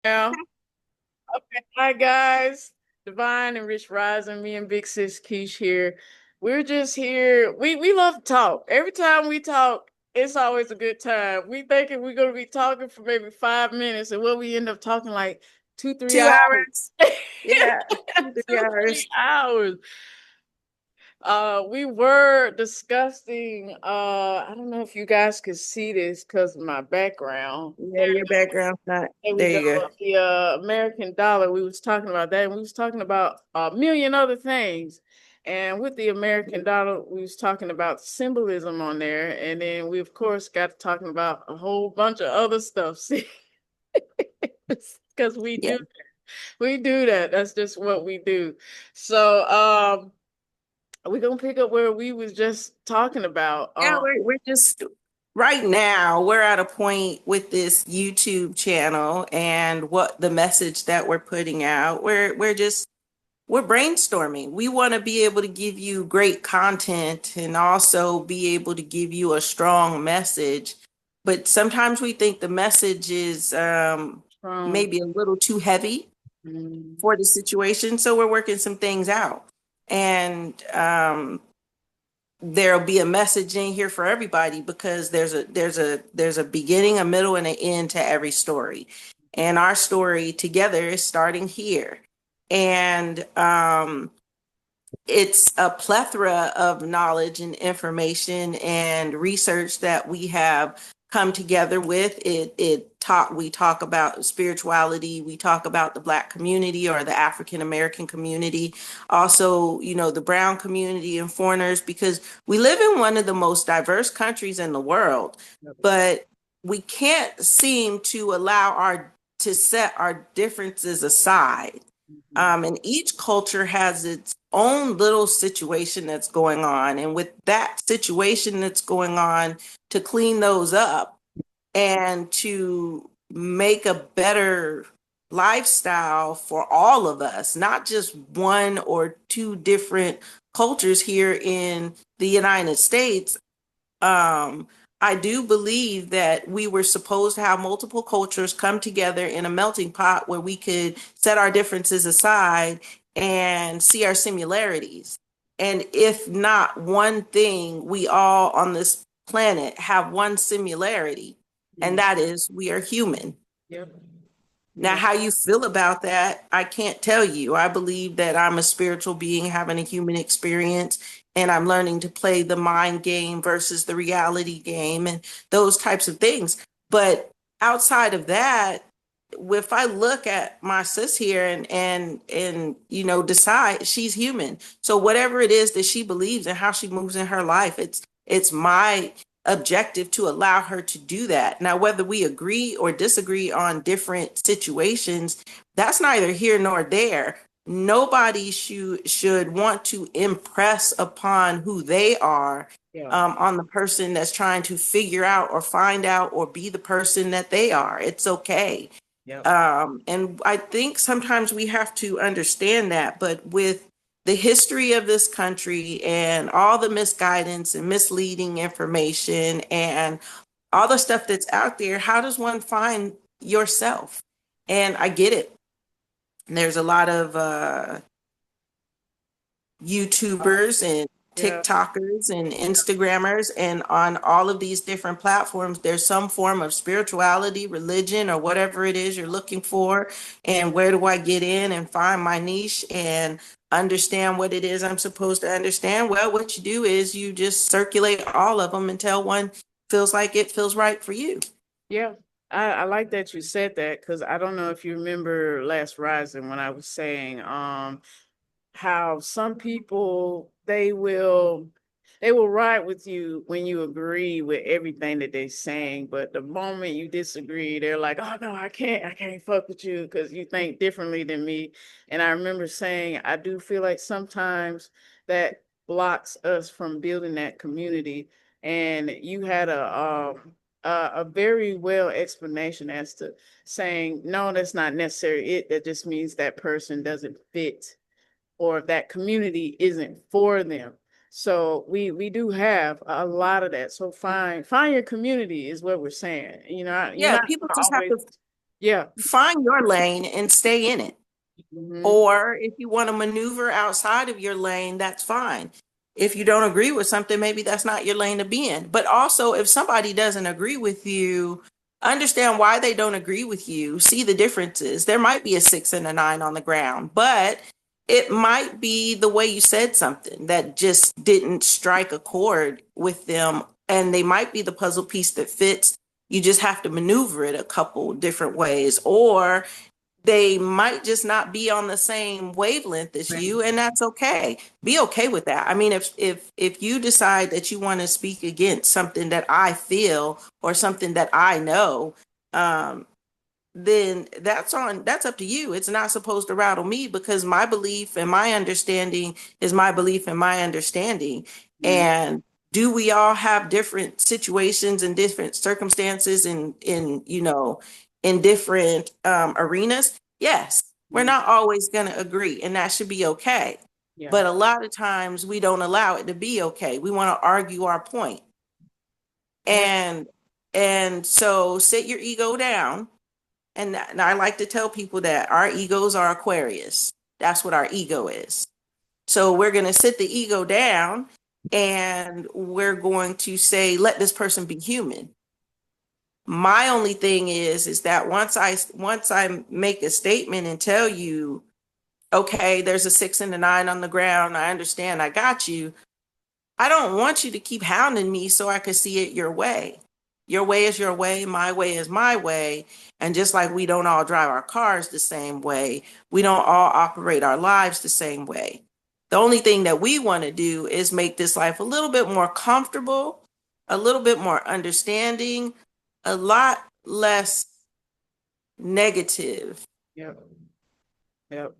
Yeah. Okay. Hi guys. Divine and Rich Rising. Me and Big Sis Keish here. We're just here. We love to talk. Every time we talk, it's always a good time. We thinking we're gonna be talking for maybe 5 minutes, and what we end up talking like two, three 2 hours. hours. Yeah, 2, 3 hours. 2, 3 hours. We were discussing, I don't know if you guys could see this because of my background. Yeah, your background's not. There we There go. you go. The American dollar. We was talking about that, and we was talking about a million other things. And with the American dollar, we was talking about symbolism on there, and then we of course got to talking about a whole bunch of other stuff. See, because Yeah, we do that. That's just what we do. So, we're gonna pick up where we was just talking about. yeah. We're just right now. We're at a point with this YouTube channel and what the message that we're putting out. We're brainstorming. We want to be able to give you great content and also be able to give you a strong message. But sometimes we think the message is From maybe a little too heavy for the situation. So we're working some things out. And there'll be a message in here for everybody because there's a beginning, a middle, and an end to every story. And our story together is starting here. And it's a plethora of knowledge and information and research that we have come together with. We talk about spirituality, we talk about the Black community or the African American community, also, the brown community and foreigners, because we live in one of the most diverse countries in the world, but we can't seem to allow our to set our differences aside. And each culture has its own little situation that's going on. And with that situation that's going on, to clean those up and to make a better lifestyle for all of us, not just one or two different cultures here in the United States. Um, I do believe that we were supposed to have multiple cultures come together in a melting pot where we could set our differences aside and see our similarities. And if not one thing, we all on this planet have one similarity, and Mhm. that is we are human. Yep. Now, Yep. how you feel about that, I can't tell you. I believe that I'm a spiritual being having a human experience, and I'm learning to play the mind game versus the reality game and those types of things. But outside of that, if I look at my sis here and decide she's human. So whatever it is that she believes and how she moves in her life, it's my objective to allow her to do that. Now, whether we agree or disagree on different situations, that's neither here nor there. Nobody should want to impress upon who they are Yeah. on the person that's trying to figure out or find out or be the person that they are. It's okay. Yep. And I think sometimes we have to understand that, but with the history of this country and all the misguidance and misleading information and all the stuff that's out there, how does one find yourself? And I get it. There's a lot of YouTubers and Yeah. TikTokers and Instagrammers, and on all of these different platforms, there's some form of spirituality, religion, or whatever it is you're looking for. And where do I get in and find my niche and understand what it is I'm supposed to understand? Well, what you do is you just circulate all of them until one feels like it feels right for you. Yeah. I like that you said that because I don't know if you remember last Rising when I was saying how some people they will ride with you when you agree with everything that they're saying, but the moment you disagree, they're like, "Oh no, I can't fuck with you because you think differently than me." And I remember saying, I do feel like sometimes that blocks us from building that community. And you had a very well explanation as to saying, no, that's not necessarily it. That just means that person doesn't fit or if that community isn't for them. So we do have a lot of that. So find your community is what we're saying. You're Yeah, not people gonna just have always to Yeah. Find your lane and stay in it. Mhm. Or if you want to maneuver outside of your lane, that's fine. If you don't agree with something, maybe that's not your lane to be in. But also, if somebody doesn't agree with you, understand why they don't agree with you, see the differences. There might be a 6 and a 9 on the ground, but it might be the way you said something that just didn't strike a chord with them. And they might be the puzzle piece that fits. You just have to maneuver it a couple different ways. Or they might just not be on the same wavelength as you, and that's okay. Be okay with that. I mean, if you decide that you want to speak against something that I feel or something that I know, um then that's up to you. It's not supposed to rattle me, because my belief and my understanding is my belief and my understanding. Mhm. And do we all have different situations and different circumstances in different arenas? Yes. We're Mhm. not always going to agree, and that should be okay. Yeah. But a lot of times we don't allow it to be okay. We want to argue our point. Yeah. And so sit your ego down. And I like to tell people that our egos are Aquarius. That's what our ego is. So we're going to sit the ego down, and we're going to say, let this person be human. My only thing is that once I make a statement and tell you, okay, there's a 6 and a 9 on the ground, I understand, I got you. I don't want you to keep hounding me so I can see it your way. Your way is your way, my way is my way. And just like we don't all drive our cars the same way, we don't all operate our lives the same way. The only thing that we want to do is make this life a little bit more comfortable, a little bit more understanding, a lot less negative. Yep. Yep.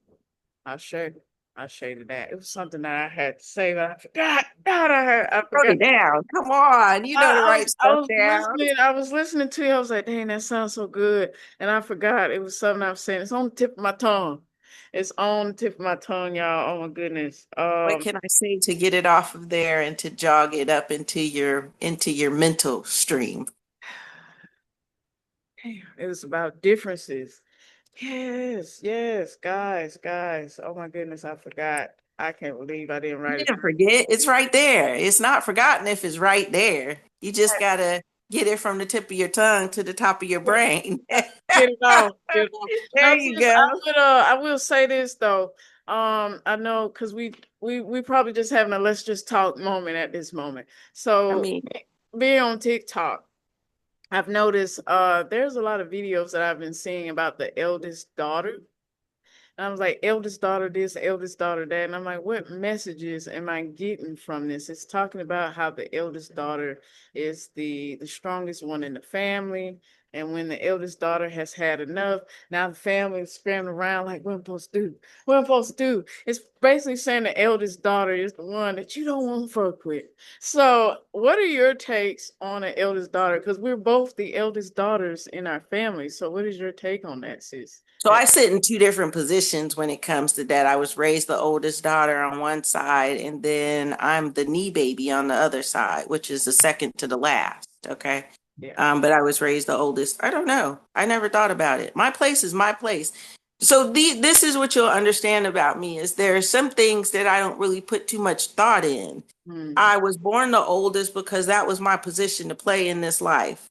I share. I shaded that. It was something that I had to say, but I forgot. God, I Wrote forgot. it down. Come on, you know to write I stuff was down. listening. I was listening to you. I was like, dang, that sounds so good. And I forgot it was something I was saying. It's on the tip of my tongue. It's on the tip of my tongue, y'all. Oh my goodness. What can I say to get it off of there and to jog it up into your mental stream? Damn, it was about differences. Yes, yes, guys. Oh my goodness, I forgot. I can't believe I didn't You write it. didn't forget. It's right there. It's not forgotten if it's right there. You just gotta get it from the tip of your tongue to the top of your brain. Get it off. Get it off. There Now, you sis, go. I will say this though. I know because we probably just having a let's just talk moment at this moment. I So mean, being on TikTok, I've noticed there's a lot of videos that I've been seeing about the eldest daughter. And I was like, eldest daughter this, eldest daughter that. And I'm like, what messages am I getting from this? It's talking about how the eldest daughter is the strongest one in the family. And when the eldest daughter has had enough, now the family is scrambling around like, what am I supposed to do? What am I supposed to do? It's basically saying the eldest daughter is the one that you don't want to fuck with. So, what are your takes on an eldest daughter? Because we're both the eldest daughters in our family. So, what is your take on that, sis? so I sit in two different positions when it comes to that. I was raised the oldest daughter on one side, and then I'm the knee baby on the other side, which is the second to the last. Okay. Yeah. But I was raised the oldest. I don't know. I never thought about it. My place is my place. So this is what you'll understand about me is there are some things that I don't really put too much thought in. Hmm. I was born the oldest because that was my position to play in this life.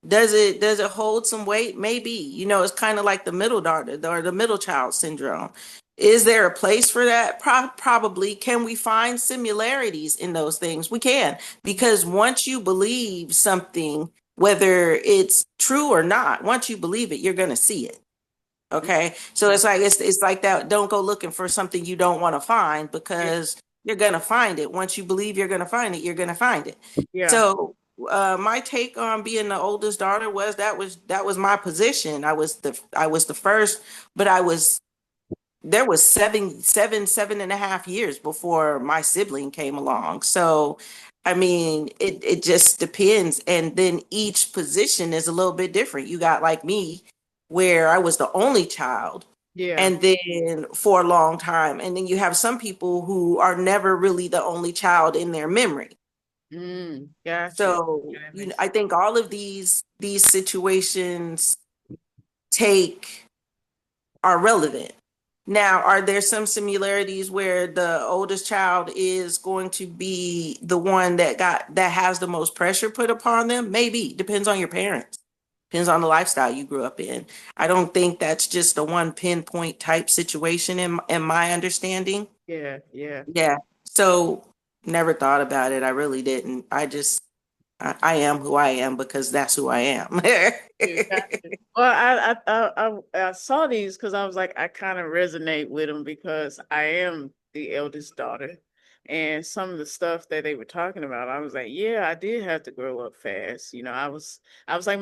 Does it hold some weight? Maybe. It's kind of like the middle daughter or the middle child syndrome. Is there a place for that? Probably. Can we find similarities in those things? We can, because once you believe something, whether it's true or not, once you believe it, you're going to see it. Okay. So Yeah. it's like that. Don't go looking for something you don't want to find, Yeah. because you're going to find it. Once you believe you're going to find it, you're going to find it. Yeah. So my take on being the oldest daughter was that was my position. I was the first, but there was 7.5 years before my sibling came along. So I mean, it just depends. And then each position is a little bit different. You got like me, where I was the only child, Yeah. and then for a long time. And then you have some people who are never really the only child in their memory. Gotcha. So, Yeah, that makes I think all of these situations take are relevant. Now, are there some similarities where the oldest child is going to be the one that has the most pressure put upon them? Maybe. Depends on your parents. Depends on the lifestyle you grew up in. I don't think that's just a one pinpoint type situation in my understanding. Yeah, yeah. Yeah. So never thought about it. I really didn't. I am who I am because that's who I am. You got it. Well, I saw these because I was like, I kind of resonate with them because I am the eldest daughter, and some of the stuff that they were talking about, I was like, yeah, I did have to grow up fast. You know, I was like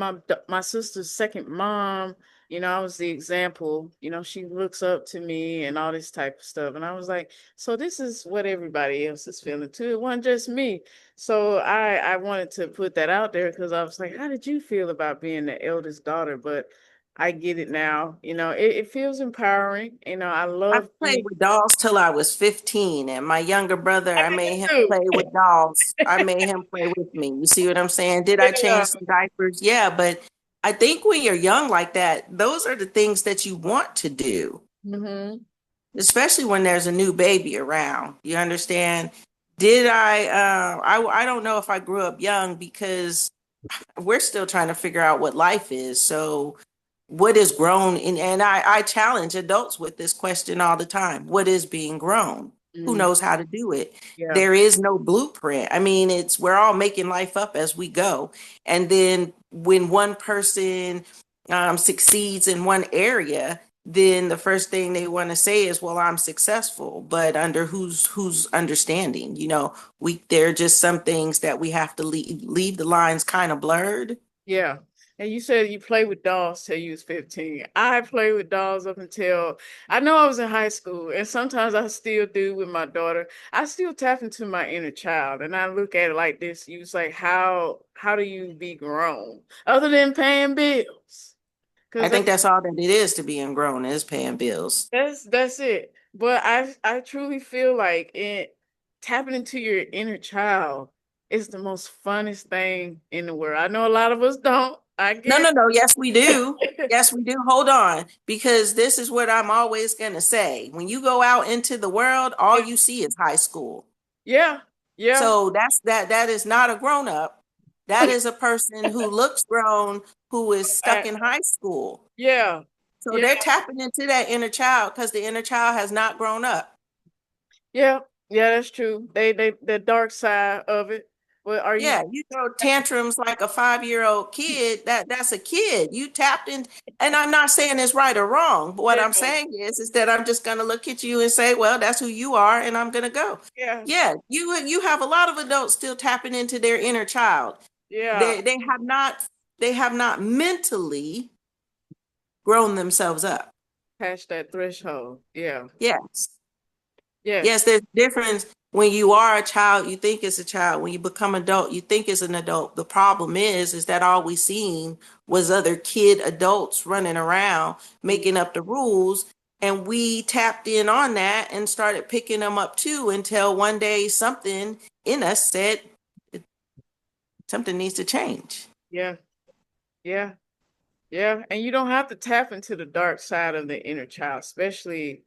my sister's second mom. You know, I was the example. You know, she looks up to me and all this type of stuff, and I was like, so this is what everybody else is feeling too. It wasn't just me. So I wanted to put that out there because I was like, how did you feel about being the eldest daughter? But I get it now. You know, it feels empowering. You know, I I love played being with dolls till I was 15, and my younger brother, I I did made him too. play with dolls. I made him play with me. You see what I'm saying? Did I Yeah. change some diapers? Yeah, but I think when you're young like that, those are the things that you want to do, Hmm. especially when there's a new baby around. You understand? Did I don't know if I grew up young because we're still trying to figure out what life is. So what is grown? And I challenge adults with this question all the time. What is being grown? Who Hmm. knows how to do it? Yeah. There is no blueprint. I mean, we're all making life up as we go. And then when one person succeeds in one area, then the first thing they want to say is, well, I'm successful, but under whose understanding? There are just some things that we have to leave the lines kind of blurred. Yeah. And you said you played with dolls till you was 15. I played with dolls up until I know I was in high school, and sometimes I still do with my daughter. I still tap into my inner child, and I look at it like this. You was like, how do you be grown other than paying bills? I Because think that's all that it is to being grown is paying bills. that's it. But I truly feel like tapping into your inner child is the most funnest thing in the world. I know a lot of us don't. I No, get no, no. Yes, we do. it. Yes, we do. Hold on, because this is what I'm always going to say. When you go out into the world, all you see is high school. Yeah, yeah, So that is not a grown up. That is a person who looks grown, who is stuck I- in high school. yeah, So yeah, they're tapping into that inner child because the inner child has not grown up. yeah, yeah. That's true. They the dark side of it. But are you? Yeah, you throw tantrums like a 5-year-old kid, that's a kid. You tapped in, and I'm not saying it's right or wrong, but what I'm Yeah, saying is that I'm just gonna look at you and say, well, that's who you are, and I'm gonna go. yeah, Yeah, you have a lot of adults still tapping into their inner child. yeah. They have not mentally grown themselves up. Past that threshold. Yeah, Yes. Yes, yes, there's a difference. When you are a child, you think it's a child. When you become adult, you think it's an adult. The problem is that all we seen was other kid adults running around mm, making up the rules, and we tapped in on that and started picking them up too until one day something in us said something needs to change. yeah, yeah, yeah. And you don't have to tap into the dark side of the inner child, especially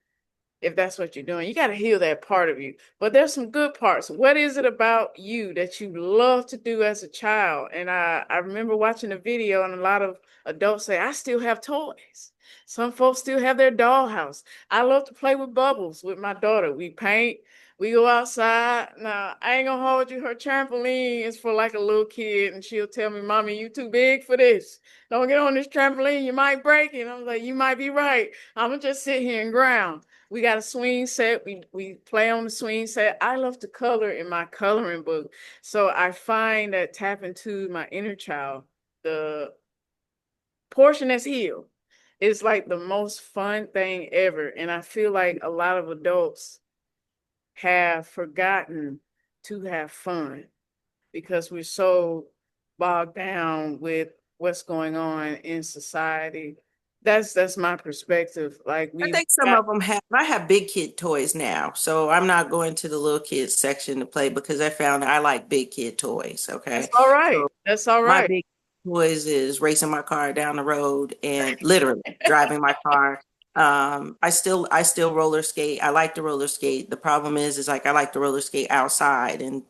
if that's what you're doing. You got to heal that part of you. But there's some good parts. What is it about you that you love to do as a child? And I remember watching a video, and a lot of adults say, I still have toys. Some folks still have their dollhouse. I love to play with bubbles with my daughter. We paint, we go outside. Now, I ain't gonna hold you. Her trampoline is for like a little kid, and she'll tell me, Mommy, you too big for this. Don't get on this trampoline, you might break it. I'm like, you might be right. I'm gonna just sit here and ground. We got a swing set. We play on the swing set. I love to color in my coloring book. So I find that tap into my inner child, the portion that's healed, is like the most fun thing ever. And I feel like a lot of adults have forgotten to have fun because we're so bogged down with what's going on in society. That's my perspective. Like I we've think some got of them I have big kid toys now, so I'm not going to the little kids section to play because I found I like big kid toys. that's Okay. all right. So That's all my right. big toys is racing my car down the road and literally driving my car. I still roller skate. I like to roller skate. The problem is like I like to roller skate outside, and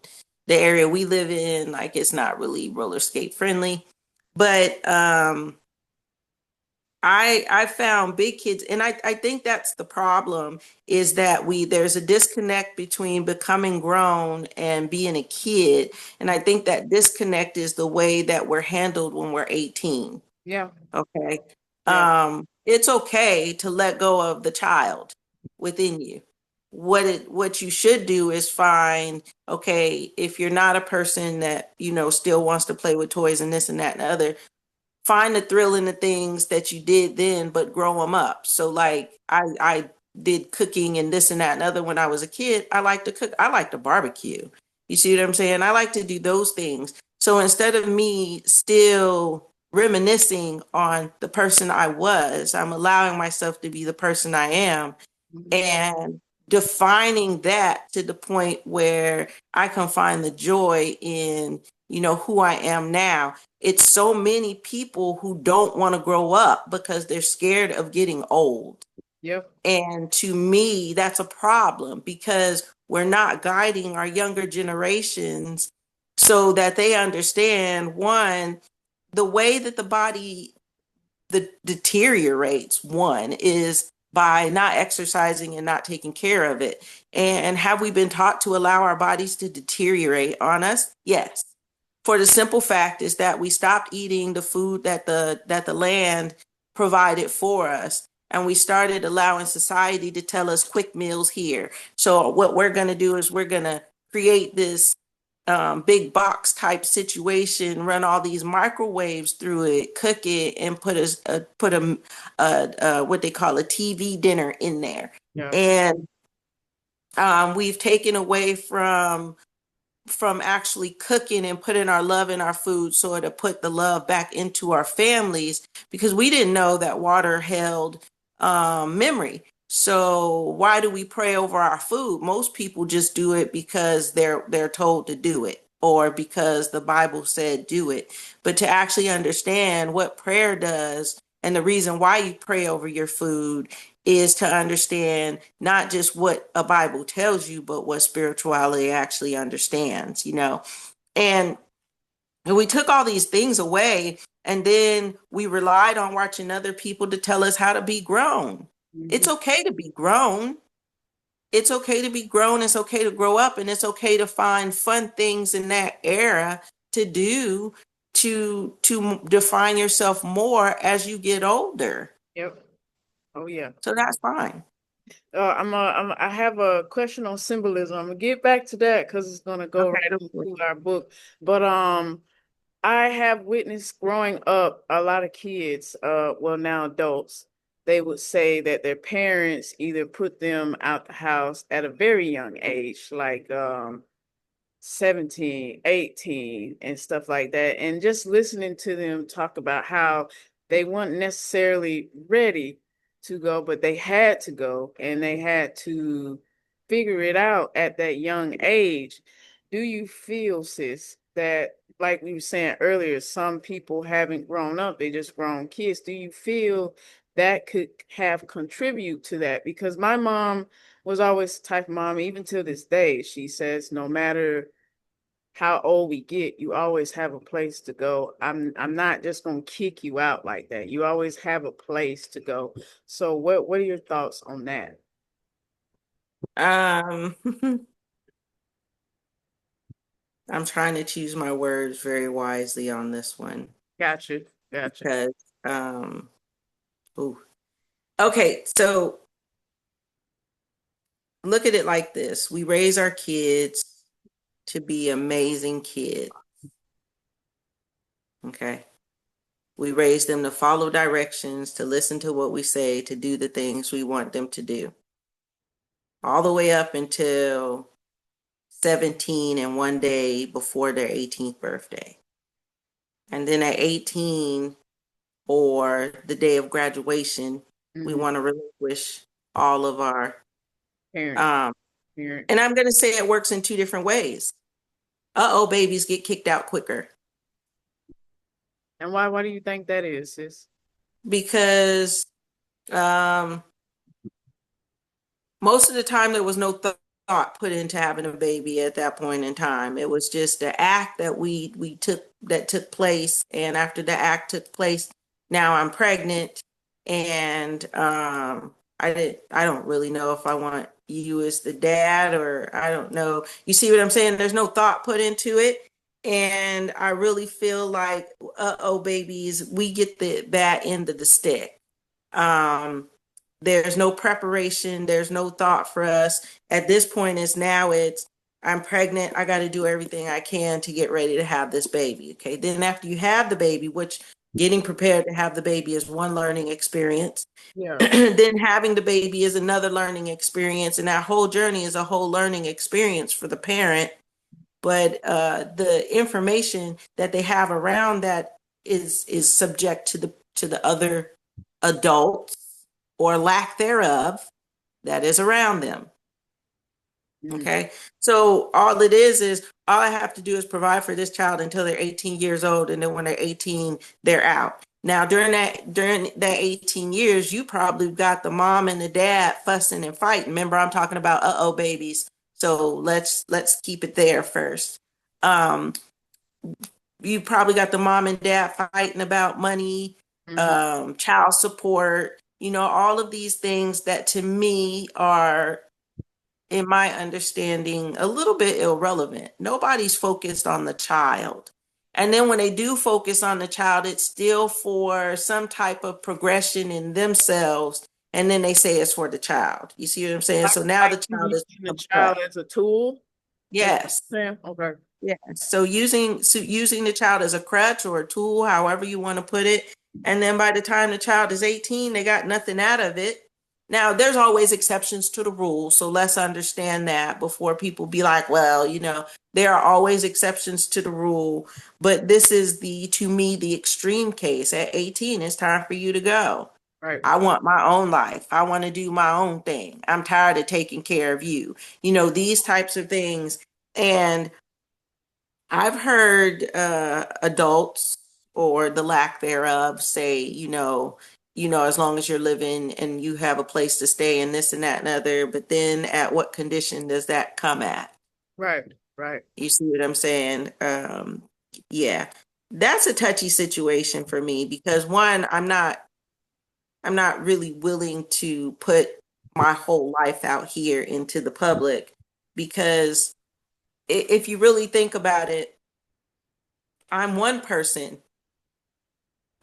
the area we live in, like it's not really roller skate friendly. But I found big kids, and I think that's the problem, is that there's a disconnect between becoming grown and being a kid. And I think that disconnect is the way that we're handled when we're 18. Yeah, Okay. yeah, It's okay to let go of the child within you. What you should do is find, okay, if you're not a person that, still wants to play with toys and this and that and the other, find the thrill in the things that you did then, but grow them up. So like I did cooking and this and that and other when I was a kid. I like to cook. I like to barbecue. You see what I'm saying? I like to do those things. So instead of me still reminiscing on the person I was, I'm allowing myself to be the person I am mhm, and defining that to the point where I can find the joy in, who I am now. It's so many people who don't want to grow up because they're scared of getting old. yep, And to me, that's a problem because we're not guiding our younger generations so that they understand, one, the way that the body deteriorates, one is by not exercising and not taking care of it. And have we been taught to allow our bodies to deteriorate on us? Yes. For the simple fact is that we stopped eating the food that the land provided for us, and we started allowing society to tell us quick meals here. So what we're going to do is we're going to create this big box type situation, run all these microwaves through it, cook it, and put a what they call a TV dinner in there. yeah, And we've taken away from actually cooking and putting our love in our food, so to put the love back into our families, because we didn't know that water held memory. So why do we pray over our food? Most people just do it because they're told to do it, or because the Bible said do it. But to actually understand what prayer does and the reason why you pray over your food is to understand not just what a Bible tells you, but what spirituality actually understands. And we took all these things away, and then we relied on watching other people to tell us how to be grown. It's mhm, okay to be grown. It's okay to be grown. It's okay to grow up, and it's okay to find fun things in that era to do to define yourself more as you get older. yep. Oh, yeah. So that's fine. I have a question on symbolism. I'm gonna get back to that because it's gonna go Okay. right into our book. But I have witnessed growing up a lot of kids, well now adults, they would say that their parents either put them out the house at a very young age, like 17, 18, and stuff like that. And just listening to them talk about how they weren't necessarily ready to go, but they had to go and they had to figure it out at that young age. Do you feel, sis, that like we were saying earlier, some people haven't grown up, they just grown kids. Do you feel that could have contribute to that? Because my mom was always the type of mom, even to this day, she says, no matter how old we get, you always have a place to go. I'm not just gonna kick you out like that. You always have a place to go. So what are your thoughts on that? Um, I'm trying to choose my words very wisely on this one Gotcha. Gotcha. because, um, ooh. Okay, so look at it like this. We raise our kids to be amazing kids. Okay. We raise them to follow directions, to listen to what we say, to do the things we want them to do, all the way up until 17 and one day before their 18th birthday. And then at 18, or the day of graduation, we Hmm. want to relinquish all of our, Parent, um, parent. and I'm going to say it works in two different ways. Uh-oh, babies get kicked out quicker. And why do you think that is, sis? because um, most of the time there was no thought put into having a baby at that point in time. It was just the act that we took place, and after the act took place, now I'm pregnant, and I don't really know if I want you as the dad, or I don't know. You see what I'm saying? There's no thought put into it. And I really feel like, uh-oh, babies, we get the bad end of the stick. Um, there's no preparation, there's no thought for us. At this point, it's I'm pregnant, I got to do everything I can to get ready to have this baby. Okay. Then after you have the baby, which getting prepared to have the baby is one learning experience, Yeah. then having the baby is another learning experience. And that whole journey is a whole learning experience for the parent. But the information that they have around that is subject to the other adults or lack thereof that is around them. Mm. Okay. So all I have to do is provide for this child until they're 18 years old. And then when they're 18, they're out. Now, during that 18 years, you probably got the mom and the dad fussing and fighting. Remember, I'm talking about uh-oh babies. So let's keep it there first. Um, you probably got the mom and dad fighting about money, Mhm. child support, all of these things that to me are, in my understanding, a little bit irrelevant. Nobody's focused on the child. And then when they do focus on the child, it's still for some type of progression in themselves. And then they say it's for the child. You see what I'm saying? So now Like the you child is using the a crutch. child as a tool, is what Yes. you're saying? Okay. Yeah. So using the child as a crutch or a tool, however you want to put it, and then by the time the child is 18, they got nothing out of it. Now, there's always exceptions to the rule, so let's understand that before people be like, well, there are always exceptions to the rule, but this is to me, the extreme case. At 18, it's time for you to go. Right. I want my own life. I want to do my own thing. I'm tired of taking care of you. These types of things. And I've heard adults or the lack thereof say, as long as you're living and you have a place to stay and this and that and other, but then at what condition does that come at? Right. Right. You see what I'm saying? Yeah, that's a touchy situation for me because one, I'm not really willing to put my whole life out here into the public because if you really think about it, I'm one person.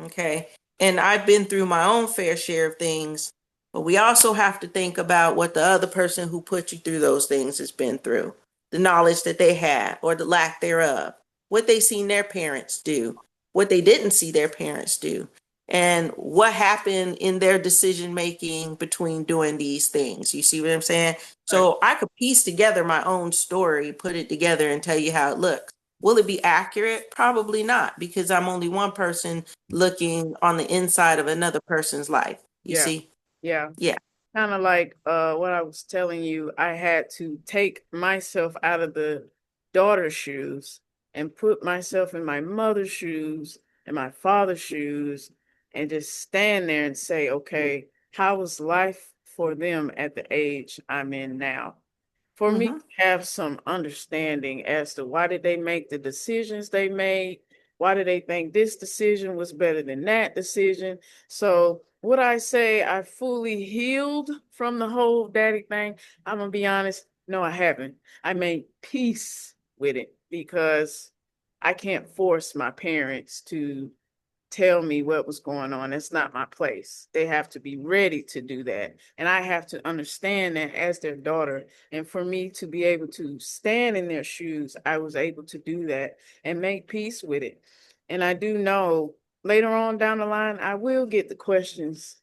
Okay. And I've been through my own fair share of things, but we also have to think about what the other person who put you through those things has been through, the knowledge that they had or the lack thereof, what they seen their parents do, what they didn't see their parents do, and what happened in their decision making between doing these things. You see what I'm saying? Right. So I could piece together my own story, put it together, and tell you how it looks. Will it be accurate? Probably not, because I'm only one person looking on the inside of another person's life. You Yeah. see? Yeah. Yeah. Kind of like what I was telling you, I had to take myself out of the daughter's shoes and put myself in my mother's shoes and my father's shoes and just stand there and say, okay, how was life for them at the age I'm in now? For me Hmm. to have some understanding as to why did they make the decisions they made? Why did they think this decision was better than that decision? So would I say I fully healed from the whole daddy thing? I'm gonna be honest, no, I haven't. I made peace with it because I can't force my parents to tell me what was going on. It's not my place. They have to be ready to do that. And I have to understand that as their daughter. And for me to be able to stand in their shoes, I was able to do that and make peace with it. And I do know later on down the line, I will get the questions,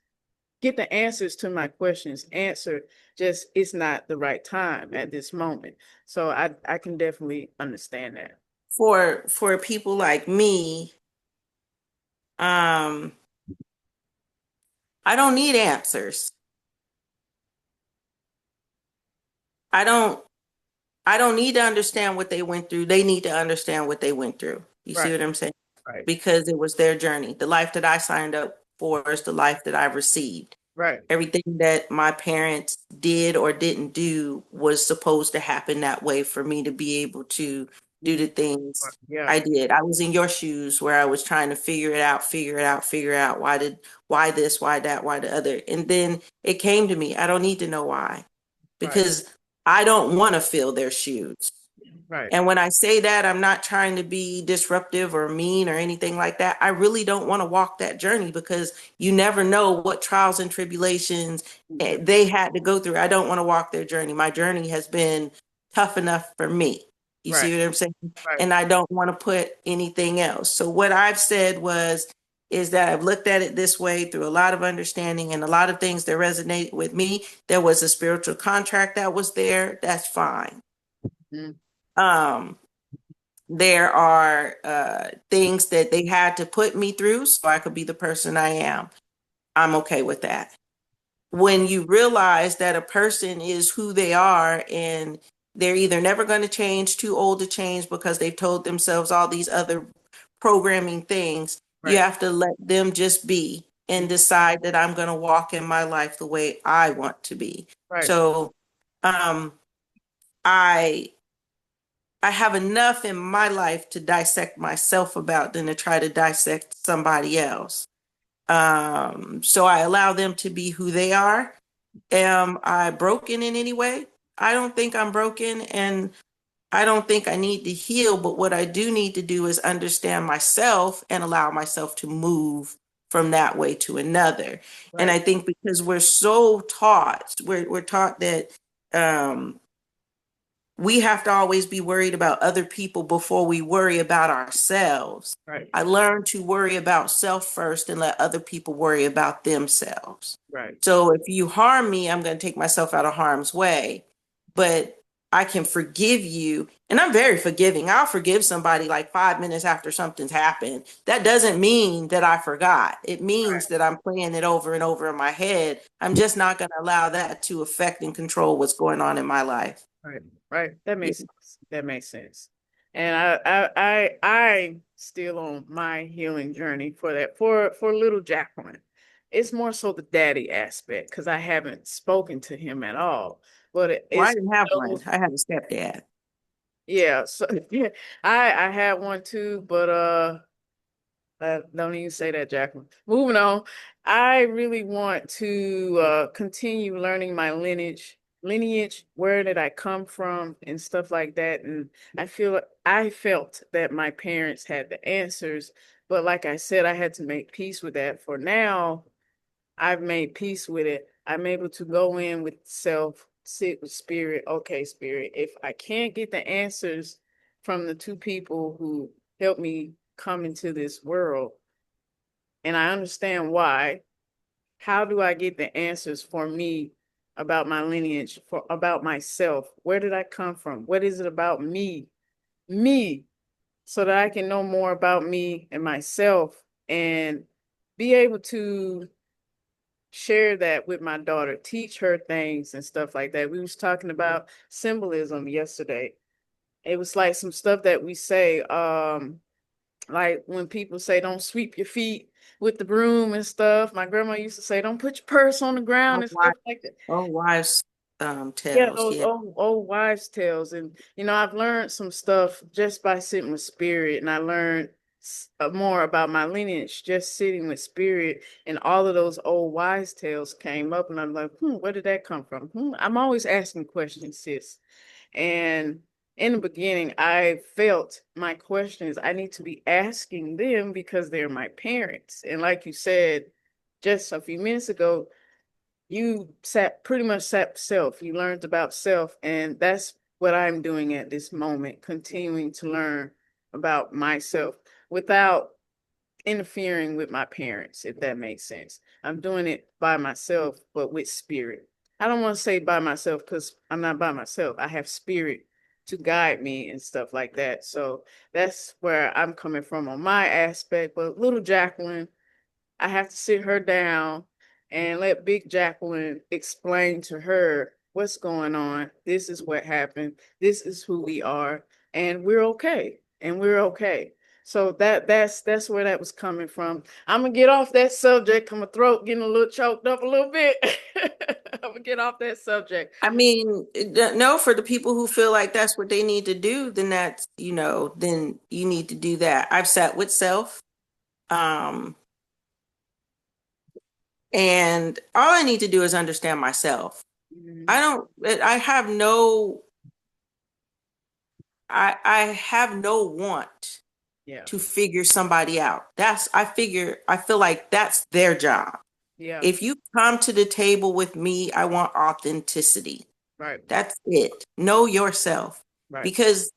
get the answers to my questions answered. Just it's not the right time at this moment. So I can definitely understand that. For people like me, um, I don't need answers. I don't I don't need to understand what they went through. They need to understand what they went through. You see Right. what I'm saying? Right, because it was their journey. The life that I signed up for is the life that I received. right, Everything that my parents did or didn't do was supposed to happen that way for me to be able to do the things yeah, I did. I was in your shoes where I was trying to figure it out, figure out why this, why that, why the other. And then it came to me, I don't need to know why right, because I don't want to fill their shoes. right, And when I say that, I'm not trying to be disruptive or mean or anything like that. I really don't want to walk that journey because you never know what trials and tribulations mhm, they had to go through. I don't want to walk their journey. My journey has been tough enough for me. You right, see what I'm saying? right, And I don't want to put anything else. So what I've said is that I've looked at it this way through a lot of understanding and a lot of things that resonate with me. There was a spiritual contract that was there. That's fine. mhm, Um, there are things that they had to put me through so I could be the person I am. I'm okay with that. When you realize that a person is who they are and they're either never going to change, too old to change because they've told themselves all these other programming things, you right, have to let them just be and decide that I'm going to walk in my life the way I want to be. right, So, um, I I have enough in my life to dissect myself about than to try to dissect somebody else. So I allow them to be who they are. Am I broken in any way? I don't think I'm broken and I don't think I need to heal, but what I do need to do is understand myself and allow myself to move from that way to another. And right, I think because we're so taught, we're taught that um, we have to always be worried about other people before we worry about ourselves. right, I learned to worry about self first and let other people worry about themselves. right, So if you harm me, I'm going to take myself out of harm's way. But I can forgive you. And I'm very forgiving. I'll forgive somebody like 5 minutes after something's happened. That doesn't mean that I forgot. It means that I'm playing it over and over in my head. I'm just not going to allow that to affect and control what's going on in my life. right, right. That Yeah. makes sense. That makes sense. And I still on my healing journey for that for little Jacqueline. It's more so the daddy aspect because I haven't spoken to him at all. But Well, I it's didn't have one. those, I had a stepdad. yeah. So yeah, I had one too, but don't even say that, Jacqueline. Moving on. I really want to continue learning my lineage, where did I come from and stuff like that. And I felt that my parents had the answers, but like I said, I had to make peace with that. For now, I've made peace with it. I'm able to go in with self, sit with spirit. Okay, spirit, if I can't get the answers from the two people who helped me come into this world, and I understand why. How do I get the answers for me about my lineage, for about myself? Where did I come from? What is it about me? Me, so that I can know more about me and myself and be able to share that with my daughter, teach her things and stuff like that. We was talking about symbolism yesterday. It was like some stuff that we say, like when people say don't sweep your feet with the broom and stuff. My grandma used to say don't put your purse on the ground Oh, and stuff like that. wives Yeah, tales. those Yeah. old wives' tales. And I've learned some stuff just by sitting with spirit, and I learned more about my lineage just sitting with spirit, and all of those old wives' tales came up, and I'm like, where did that come from? I'm always asking questions, sis. And in the beginning, I felt my questions, I need to be asking them because they're my parents. And like you said just a few minutes ago, you sat pretty much sat self. You learned about self, and that's what I'm doing at this moment, continuing to learn about myself without interfering with my parents, if that makes sense. I'm doing it by myself, but with spirit. I don't want to say by myself because I'm not by myself. I have spirit to guide me and stuff like that. So that's where I'm coming from on my aspect. But little Jacqueline, I have to sit her down and let Big Jacqueline explain to her what's going on. This is what happened. This is who we are. And we're okay. And we're okay. So that's where that was coming from. I'm gonna get off that subject. My throat getting a little choked up a little bit. I'm gonna get off that subject. I mean, no, for the people who feel like that's what they need to do, then that's, then you need to do that. I've sat with self, um, and all I need to do is understand myself. Mhm. I don't, I have no, I have no want Yeah, to figure somebody out. I feel like that's their job. yeah, If you come to the table with me, I want authenticity. right, That's it. Know yourself right, because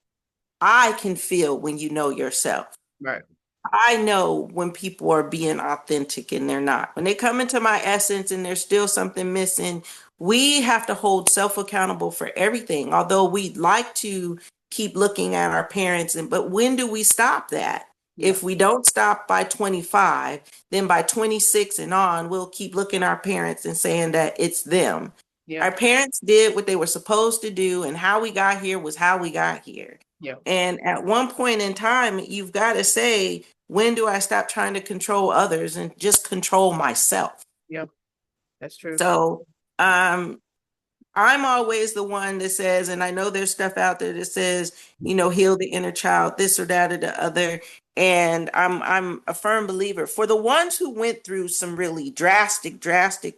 I can feel when you know yourself. right. I know when people are being authentic and they're not. When they come into my essence and there's still something missing, we have to hold self accountable for everything. Although we'd like to keep looking at our parents, but when do we stop that? Yeah, If we don't stop by 25, then by 26 and on, we'll keep looking at our parents and saying that it's them. yeah, Our parents did what they were supposed to do, and how we got here was how we got here. yeah, And at one point in time, you've got to say, when do I stop trying to control others and just control myself? yeah. That's true. So, I'm always the one that says, and I know there's stuff out there that says, heal the inner child, this or that or the other. And I'm a firm believer for the ones who went through some really drastic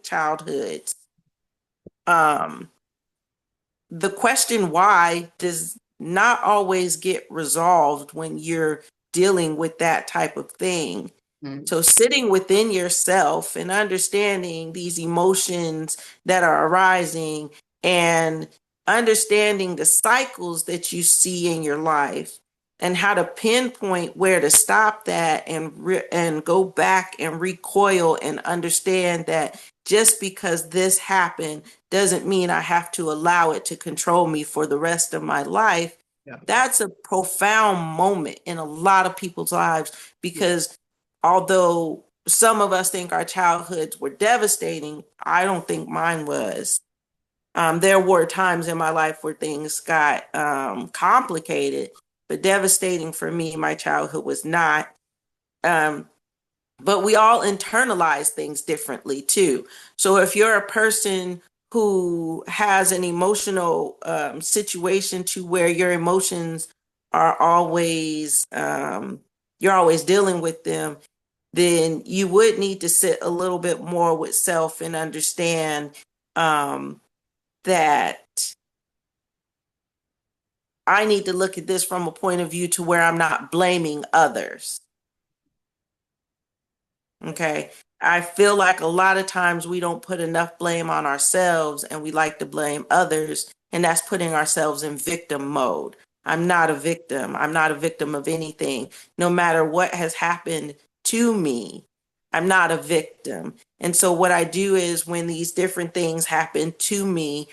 childhoods. Um, the question why does not always get resolved when you're dealing with that type of thing. Mhm. So sitting within yourself and understanding these emotions that are arising and understanding the cycles that you see in your life and how to pinpoint where to stop that and go back and recoil and understand that just because this happened doesn't mean I have to allow it to control me for the rest of my life. Yeah, That's a profound moment in a lot of people's lives yeah, because although some of us think our childhoods were devastating, I don't think mine was. There were times in my life where things got complicated, but devastating for me, my childhood was not. Um, but we all internalize things differently too. So if you're a person who has an emotional situation to where your emotions are always you're always dealing with them, then you would need to sit a little bit more with self and understand um, that I need to look at this from a point of view to where I'm not blaming others. Okay. I feel like a lot of times we don't put enough blame on ourselves and we like to blame others, and that's putting ourselves in victim mode. I'm not a victim. I'm not a victim of anything. No matter what has happened to me, I'm not a victim. And so, what I do is when these different things happen to me,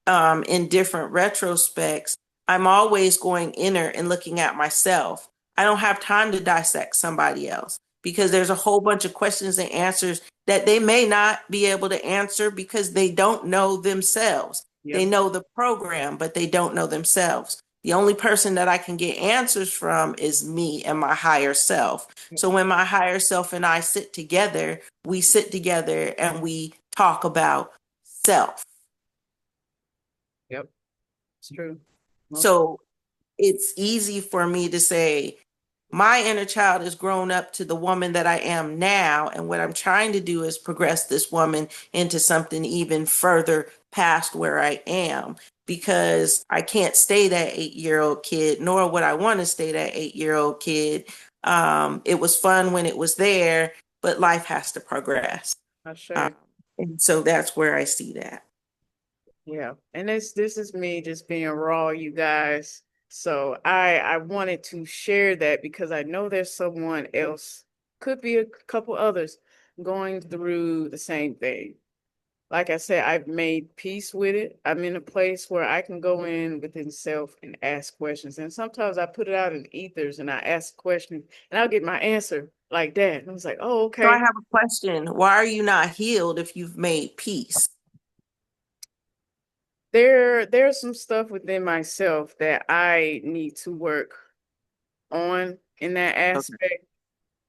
in different retrospects, I'm always going inner and looking at myself. I don't have time to dissect somebody else because there's a whole bunch of questions and answers that they may not be able to answer because they don't know themselves. yeah, They know the program, but they don't know themselves. The only person that I can get answers from is me and my higher self. yeah. So when my higher self and I sit together, we sit together and we talk about self. Yep, it's true. Most, So it's easy for me to say, my inner child has grown up to the woman that I am now. And what I'm trying to do is progress this woman into something even further past where I am. Because I can't stay that 8 year old kid, nor would I want to stay that 8 year old kid. It was fun when it was there, but life has to progress. I Um, say. and so that's where I see that. Yeah, and this is me just being raw, you guys. So I wanted to share that because I know there's someone else, could be a couple others going through the same thing. Like I said, I've made peace with it. I'm in a place where I can go in within self and ask questions. And sometimes I put it out in ethers and I ask questions and I'll get my answer like that. And I was like, oh, So I okay. have a question. Why are you not healed if you've made peace? There's some stuff within myself that I need to work on. in that Okay. aspect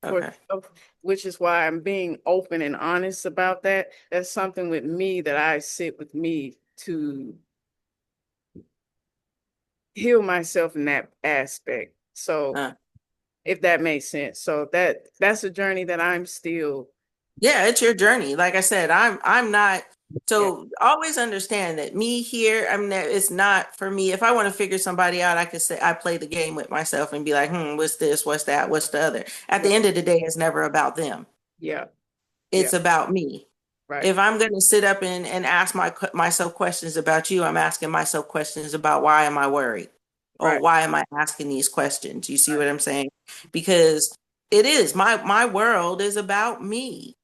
for Okay. which is why I'm being open and honest about that. That's something with me that I sit with me to heal myself in that aspect. So Uh, if that makes sense. So that's a journey that I'm still, yeah, it's your journey. Like I said, I'm not. yeah, So always understand that me here, I mean, that it's not for me. If I want to figure somebody out, I could say I play the game with myself and be like, what's this? What's that? What's the other? At yeah, the end of the day, it's never about them. yeah, yeah, It's about me. right, If I'm going to sit up and ask myself questions about you, I'm asking myself questions about why am I worried? Or right, why am I asking these questions? You see right, what I'm saying? Because it is my world is about me.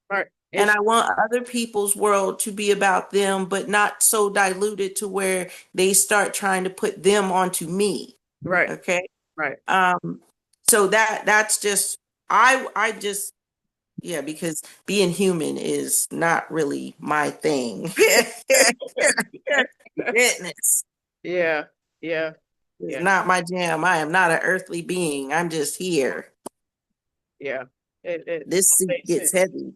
right. And It's I want other people's world to be about them, but not so diluted to where they start trying to put them onto me. right, Okay. right. Um, so that's just I just yeah, because being human is not really my thing. Goodness. Yeah, yeah, It's yeah, not my jam. I am not an earthly being. I'm just here. yeah. It This suit makes gets sense. heavy.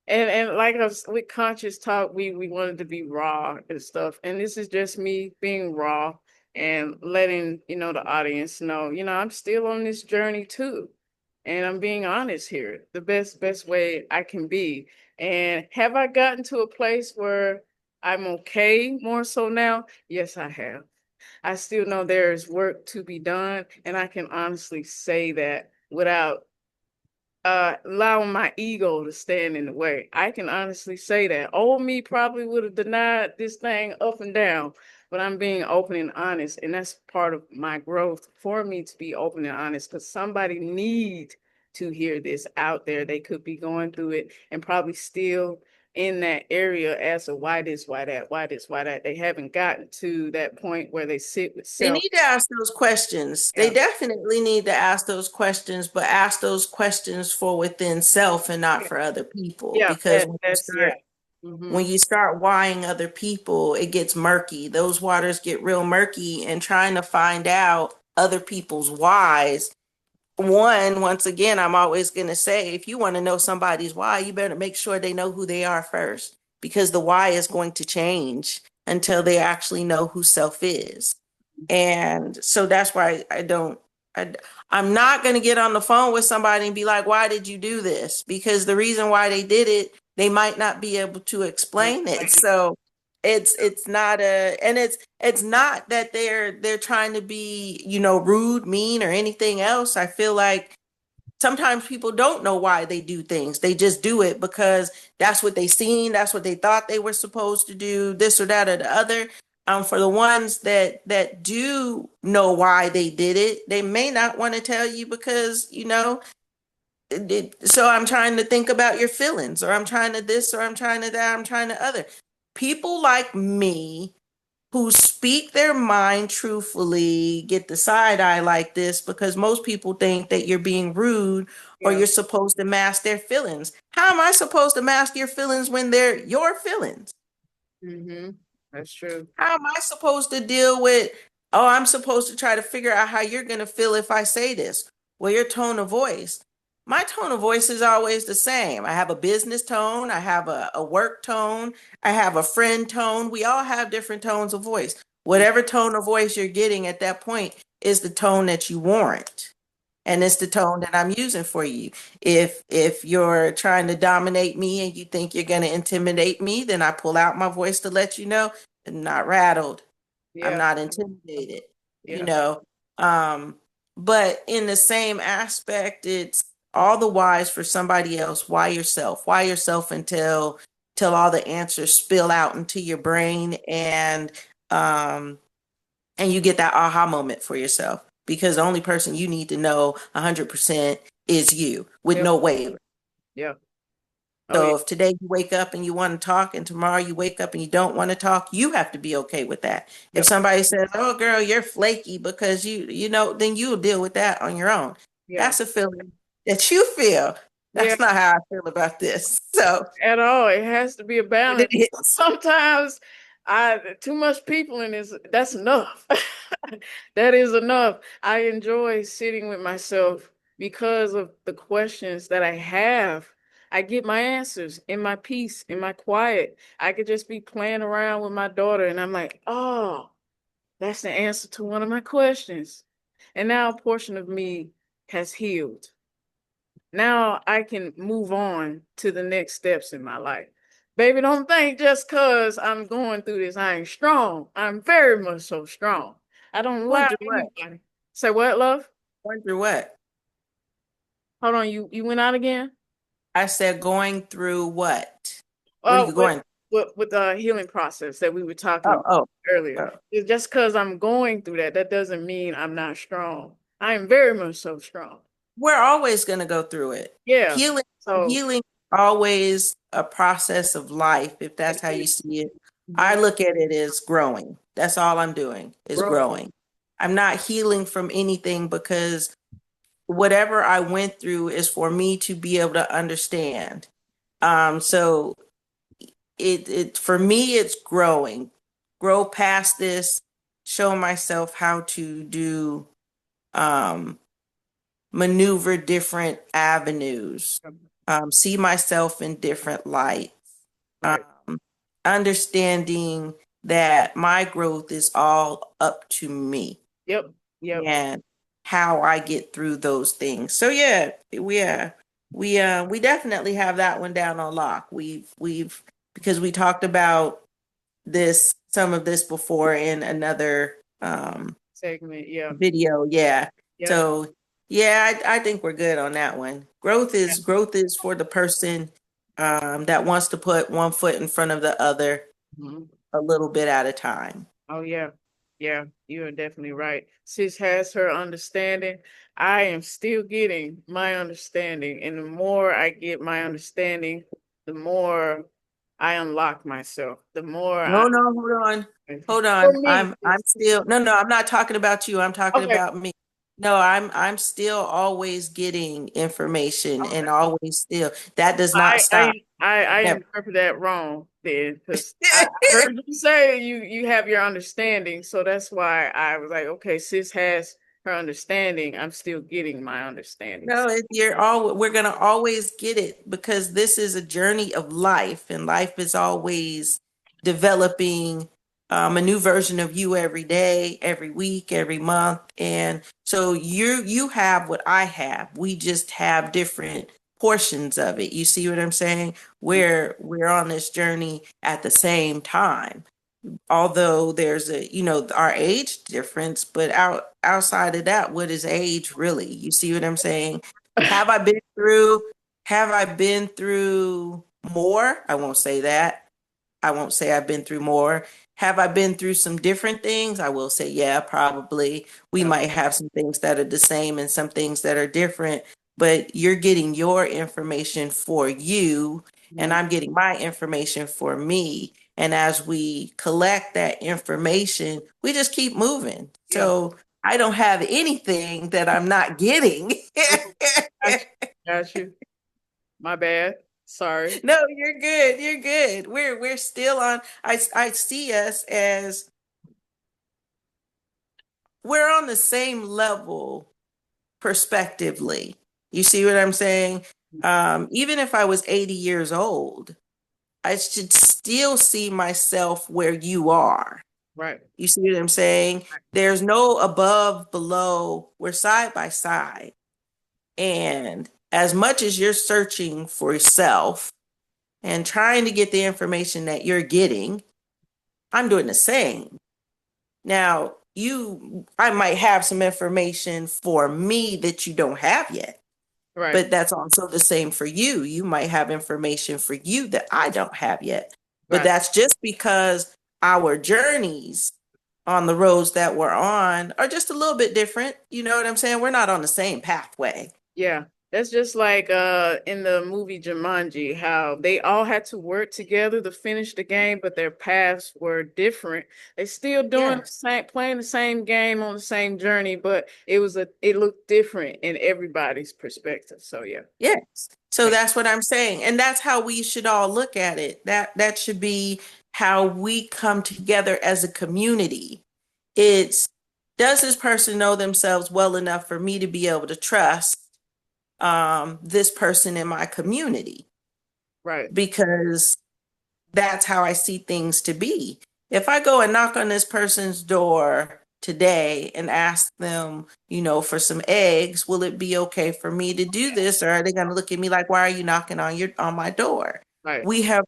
And like us with conscious talk, we wanted to be raw and stuff. And this is just me being raw and letting, the audience know, I'm still on this journey too. And I'm being honest here, the best way I can be. And have I gotten to a place where I'm okay more so now? Yes, I have. I still know there is work to be done, and I can honestly say that without allowing my ego to stand in the way. I can honestly say that. Old me probably would have denied this thing up and down, but I'm being open and honest, and that's part of my growth for me to be open and honest because somebody need to hear this out there. They could be going through it and probably still in that area as to why this, why that, why this, why that. They haven't gotten to that point where they sit with They self. need to ask those questions. They Yeah. definitely need to ask those questions, but ask those questions for within self and not Yeah. for other people. Yeah. Because when you That's yeah. start Hmm. when you start whying other people, it gets murky. Those waters get real murky, and trying to find out other people's whys. Once again, I'm always going to say, if you want to know somebody's why, you better make sure they know who they are first, because the why is going to change until they actually know who self is. And so that's why I, I'm not going to get on the phone with somebody and be like, why did you do this? Because the reason why they did it, they might not be able to explain it. So it's not and it's not that they're trying to be, rude, mean, or anything else. I feel like sometimes people don't know why they do things. They just do it because that's what they seen, that's what they thought they were supposed to do, this or that or the other. For the ones that do know why they did it, they may not want to tell you because, so I'm trying to think about your feelings, or I'm trying to this, or I'm trying to that, I'm trying to other. People like me who speak their mind truthfully get the side eye like this because most people think that you're being rude or Yeah. you're supposed to mask their feelings. How am I supposed to mask your feelings when they're your feelings? Hmm. That's true. How am I supposed to deal with, oh, I'm supposed to try to figure out how you're going to feel if I say this? Well, your tone of voice. My tone of voice is always the same. I have a business tone, I have a work tone, I have a friend tone. We all have different tones of voice. Whatever tone of voice you're getting at that point is the tone that you warrant. And it's the tone that I'm using for you. If you're trying to dominate me and you think you're going to intimidate me, then I pull out my voice to let you know I'm not rattled. I'm Yeah. not intimidated, you Yeah. know. Um, but in the same aspect, it's all the whys for somebody else. Why yourself? Why yourself until all the answers spill out into your brain um and you get that aha moment for yourself, because the only person you need to know 100% is you with Yeah. no waiver. Yeah. Oh yeah. So if today you wake up and you want to talk and tomorrow you wake up and you don't want to talk, you have to be okay with that. If Yep. somebody says, "Oh girl, you're flaky because then you'll deal with that on your own." Yeah. That's a feeling that you feel. Yeah. That's not how I feel about this. So At all. It has to be a but it balance. is. Sometimes too much people in this, that's enough. That is enough. I enjoy sitting with myself because of the questions that I have. I get my answers in my peace, in my quiet. I could just be playing around with my daughter and I'm like, oh, that's the answer to one of my questions. And now a portion of me has healed. Now I can move on to the next steps in my life. Baby, don't think just because I'm going through this, I ain't strong. I'm very much so strong. I don't Going allow through what? anybody. Say what, love? Going through what? Hold on, you went out again? I said going through what? What are Oh, you going? with the healing process that we were talking Oh, about oh, earlier. oh. It's just because I'm going through that, that doesn't mean I'm not strong. I am very much so strong. We're always going to go through it. Yeah. Healing, So healing, always a process of life, if that's it how you is. see it. I Mhm. look at it as growing. That's all I'm doing is Growing. growing. I'm not healing from anything because whatever I went through is for me to be able to understand. So it for me it's growing. Grow past this, show myself how to do um maneuver different avenues, see myself in different light, Right. understanding that my growth is all up to me Yep. Yep. and how I get through those things. So yeah, we definitely have that one down on lock. We've because we talked about some of this before in another Segment. Yeah. video. Yeah. Yep. So yeah, I think we're good on that one. Growth is for the person that wants to put one foot in front of the other Mhm. a little bit at a time. Oh yeah. Yeah, you are definitely right. Sis has her understanding. I am still getting my understanding. And the more I get my understanding, the more I unlock myself. The more I No, no, hold on. Hold for on. me. I'm still no, I'm not talking about you. I'm talking Okay. about me. No, I'm still always getting information and Okay. always still that does not I I stop. I Never. interpret that wrong then because I heard you say you have your understanding, so that's why I was like, okay, sis has her understanding. I'm still getting my understandings. No, we're gonna always get it because this is a journey of life, and life is always developing a new version of you every day, every week, every month. And so you have what I have. We just have different portions of it. You see what I'm saying? We're on this journey at the same time, although there's our age difference, but outside of that, what is age really? You see what I'm saying? have i been through have I been through more? I won't say that. I won't say I've been through more. Have I been through some different things? I will say, yeah, probably. We Yeah. might have some things that are the same and some things that are different, but you're getting your information for you, and Mhm. I'm getting my information for me. And as we collect that information, we just keep moving. Yeah. So I don't have anything that I'm not getting. Got you. Got you. My bad. Sorry. No, you're good. You're good. We're still on. I see us as we're on the same level perspectively. You see what I'm saying? Even if I was 80 years old, I should still see myself where you are. Right. You see what I'm saying? There's no above, below. We're side by side. And as much as you're searching for yourself and trying to get the information that you're getting, I'm doing the same. Now, I might have some information for me that you don't have yet, Right. but that's also the same for you. You might have information for you that I don't have yet, but Right. that's just because our journeys on the roads that we're on are just a little bit different. You know what I'm saying? We're not on the same pathway. Yeah, that's just like in the movie Jumanji, how they all had to work together to finish the game, but their paths were different. They still doing the Yes. same, playing the same game on the same journey, but it looked different in everybody's perspective. So yeah. Yes. So that's what I'm saying. And that's how we should all look at it. That should be how we come together as a community. It's, does this person know themselves well enough for me to be able to trust this person in my community? Right. Because that's how I see things to be. If I go and knock on this person's door today and ask them, for some eggs, will it be okay for me to do this? Or are they going to look at me like, why are you knocking on my door? Right.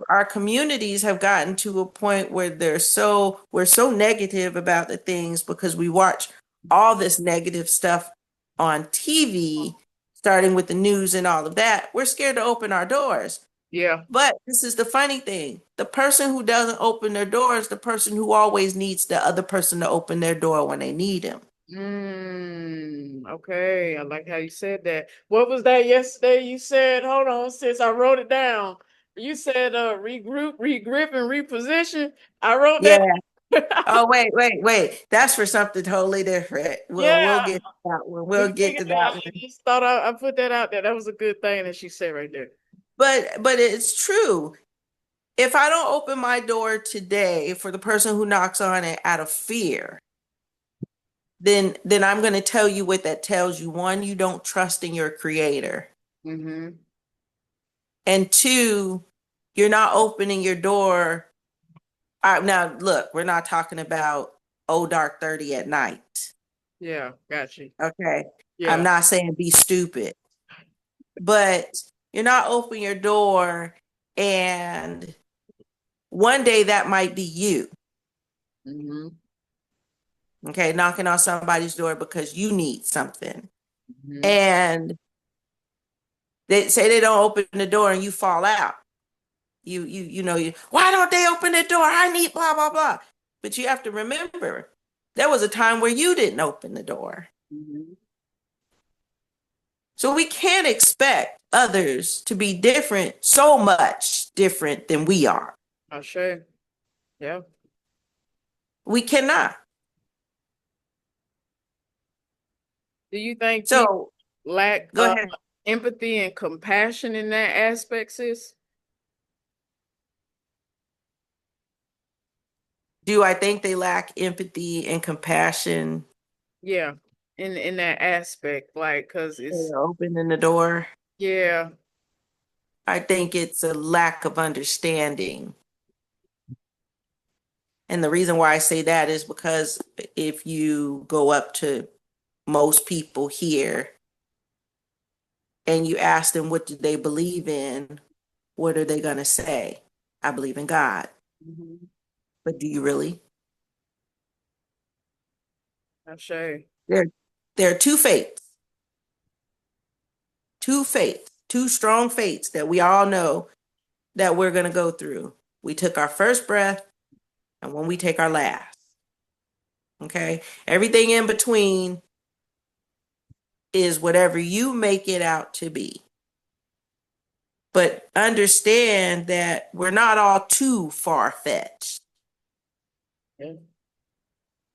Our communities have gotten to a point where we're so negative about the things because we watch all this negative stuff on TV, starting with the news and all of that. We're scared to open our doors. Yeah. But this is the funny thing. The person who doesn't open their door is the person who always needs the other person to open their door when they need him. Okay. I like how you said that. What was that yesterday? You said, hold on, sis, I wrote it down. You said regroup, regrip, and reposition. I wrote Yeah. that. Oh, wait. That's for something totally different. We'll Yeah. get to that one. We'll We get figured to it that out. I one. just thought I put that out there. That was a good thing that she said right there. But it's true. If I don't open my door today for the person who knocks on it out of fear, then I'm going to tell you what that tells you. One, you don't trust in your creator. Mm-hmm. And two, you're not opening your door. Now, look, we're not talking about dark 30 at night. Yeah, got you. Okay. I'm Yeah. not saying be stupid, but you're not opening your door, and one day that might be you. Mm-hmm. Okay. Knocking on somebody's door because you need something. Mm-hmm. And they say they don't open the door and you fall out. Why don't they open the door? I need blah, blah, blah. But you have to remember, there was a time where you didn't open the door. Mm-hmm. So we can't expect others to be different, so much different than we are. I'll show you. Yeah. We cannot. Do you think people So lack go ahead. empathy and compassion in that aspect, sis? Do I think they lack empathy and compassion Yeah, in that aspect, like, cause it's for opening the door? yeah, I think it's a lack of understanding. And the reason why I say that is because if you go up to most people here and you ask them what do they believe in, what are they going to say? I believe in God. mm-hmm. But do you really? I'll show you. There, there are two strong faiths that we all know that we're going to go through. We took our first breath and when we take our last. Okay. Everything in between is whatever you make it out to be. But understand that we're not all too far fetched. Yeah.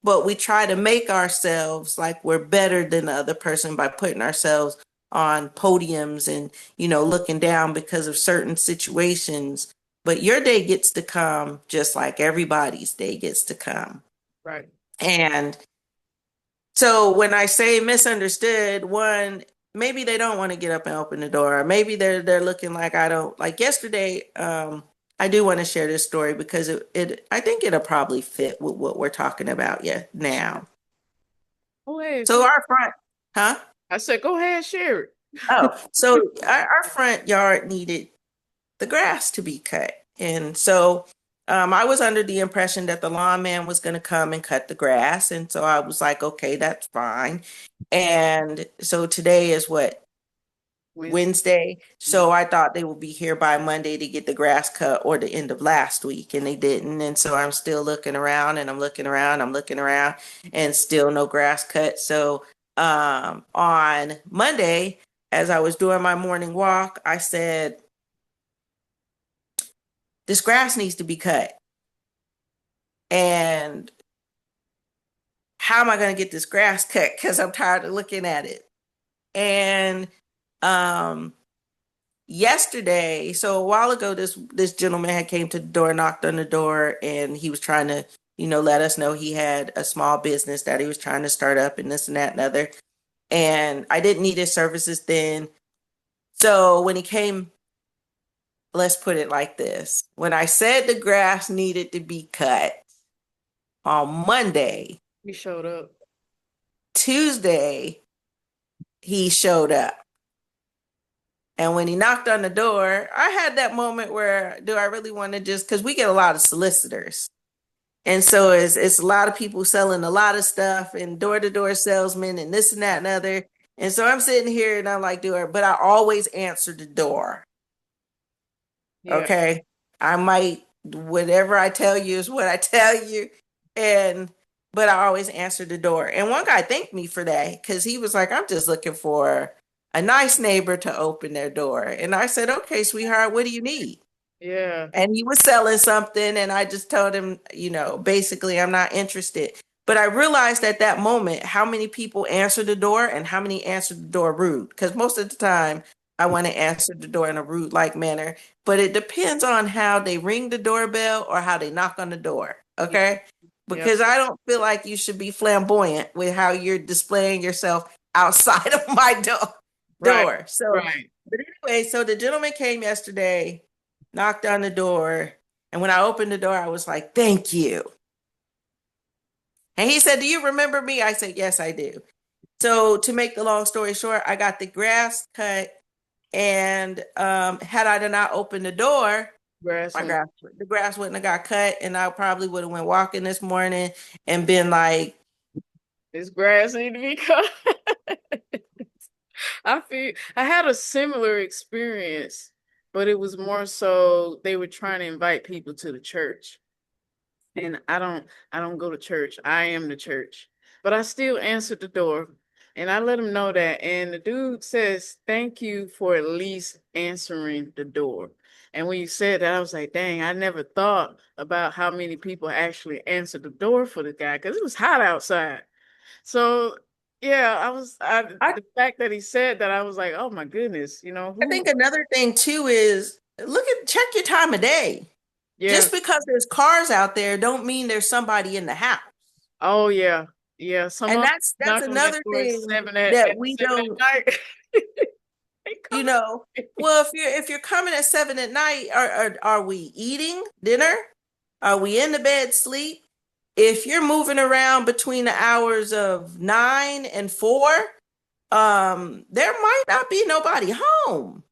But we try to make ourselves like we're better than the other person by putting ourselves on podiums and, looking down because of certain situations. But your day gets to come just like everybody's day gets to come. Right. And so when I say misunderstood, one, maybe they don't want to get up and open the door. Maybe they're looking like I don't like yesterday. I do want to share this story because it I think it'll probably fit with what we're talking about now. Go ahead. So our front, huh? I said, go ahead, share it. Oh, so our front yard needed the grass to be cut. And so I was under the impression that the lawn man was going to come and cut the grass. And so I was like, okay, that's fine. And so today is what? Wednesday. So I thought they would be here by Monday to get the grass cut or the end of last week, and they didn't. And so I'm still looking around and I'm looking around, and still no grass cut. So on Monday, as I was doing my morning walk, I said, this grass needs to be cut. And how am I going to get this grass cut? Because I'm tired of looking at it. And yesterday, so a while ago, this gentleman had came to the door, knocked on the door, and he was trying to, let us know he had a small business that he was trying to start up and this and that and other. And I didn't need his services then. So when he came, let's put it like this. When I said the grass needed to be cut on Monday, You showed up. Tuesday, he showed up. And when he knocked on the door, I had that moment where, do I really want to just, because we get a lot of solicitors. And so it's a lot of people selling a lot of stuff and door-to-door salesmen and this and that and other. And so I'm sitting here and I'm like, but I always answer the door. Yeah. Okay. I might, whatever I tell you is what I tell you. But I always answer the door. And one guy thanked me for that because he was like, I'm just looking for a nice neighbor to open their door. And I said, okay, sweetheart, what do you need? Yeah. And he was selling something. And I just told him, basically, I'm not interested. But I realized at that moment how many people answer the door and how many answer the door rude. Because most of the time, I want to answer the door in a rude like manner. But it depends on how they ring the doorbell or how they knock on the door. Okay. Yeah. Because I don't feel like you should be flamboyant with how you're displaying yourself outside of my door. Right. So, Right. but anyway, so the gentleman came yesterday, knocked on the door, and when I opened the door, I was like, "Thank you." And he said, "Do you remember me?" I said, "Yes, I do." So to make the long story short, I got the grass cut, and had I not opened the door, Grass. the grass wouldn't have got cut, and I probably would have went walking this morning and been like, This grass need to be cut. I had a similar experience, but it was more so they were trying to invite people to the church. And I don't go to church. I am the church. But I still answered the door and I let him know that. And the dude says, "Thank you for at least answering the door." And when you said that, I was like, dang, I never thought about how many people actually answered the door for the guy because it was hot outside. So yeah, I, the fact that he said that, I was like, oh my goodness, I think another thing too is check your time of day. yeah. Just because there's cars out there don't mean there's somebody in the house. Oh yeah. Yeah. Some And of them that's knock on that another door at thing seven at, that at we 7 at don't, night. They you come. know, well, if you're coming at 7 at night, are we eating dinner? Are we in the bed sleep? If you're moving around between the hours of 9 and 4, there might not be nobody home,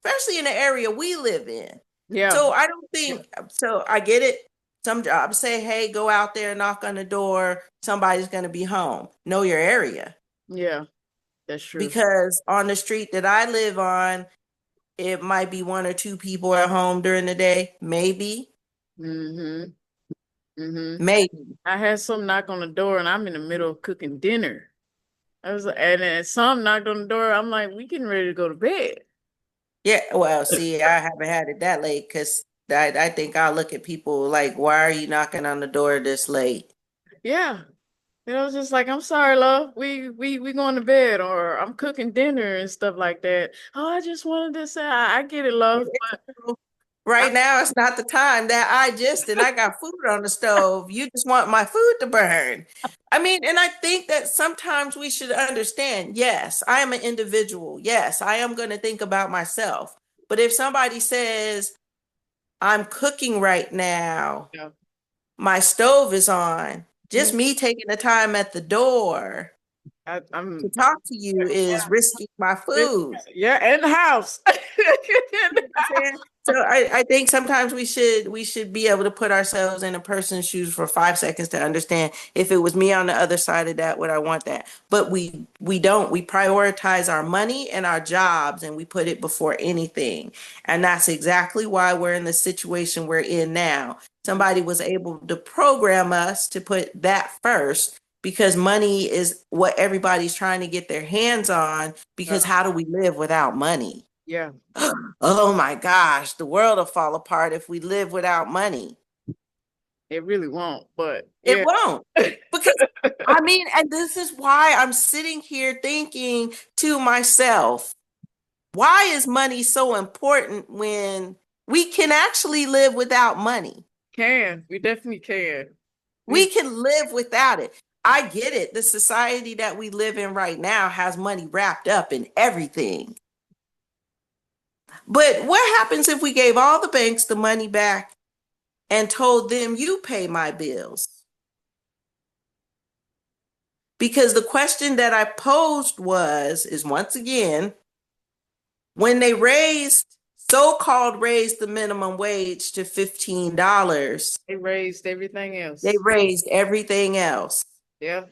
especially in the area we live in. Yeah. So I don't think so. I get it. Some jobs say, hey, go out there, knock on the door. Somebody's going to be home. Know your area. Yeah. That's true. Because on the street that I live on, it might be one or two people at home during the day. Maybe, Mm-hmm. Mm-hmm. maybe. I had some knock on the door and I'm in the middle of cooking dinner. And then some knocked on the door. I'm like, we getting ready to go to bed. Yeah. Well, see, I haven't had it that late because I think I'll look at people like, why are you knocking on the door this late? Yeah. And I was just like, I'm sorry, love. We going to bed, or I'm cooking dinner and stuff like that. Oh, I just wanted to say I get it, love. But I, Right now, it's not the time that and I got food on the stove. You just want my food to burn. I mean, and I think that sometimes we should understand, yes, I am an individual. Yes, I am going to think about myself. But if somebody says, I'm cooking right now, yeah. my stove is on, just Mm, me taking the time at the door to I'm talk to you is risking my food. yeah, in the house. You know what I'm saying? So I think sometimes we should be able to put ourselves in a person's shoes for 5 seconds to understand if it was me on the other side of that, would I want that? But we don't. We prioritize our money and our jobs and we put it before anything. And that's exactly why we're in the situation we're in now. Somebody was able to program us to put that first because money is what everybody's trying to get their hands on because how do we live without money? Yeah, Oh my gosh, the world will fall apart if we live without money. it really won't, but It yeah. won't. Because, I mean, and this is why I'm sitting here thinking to myself, Why is money so important when we can actually live without money? We definitely can. We We, can live without it. I get it. The society that we live in right now has money wrapped up in everything. But what happens if we gave all the banks the money back and told them, you pay my bills? Because the question that I posed is once again, when they so-called raised the minimum wage to $15, they raised everything they else. raised everything else. Yeah.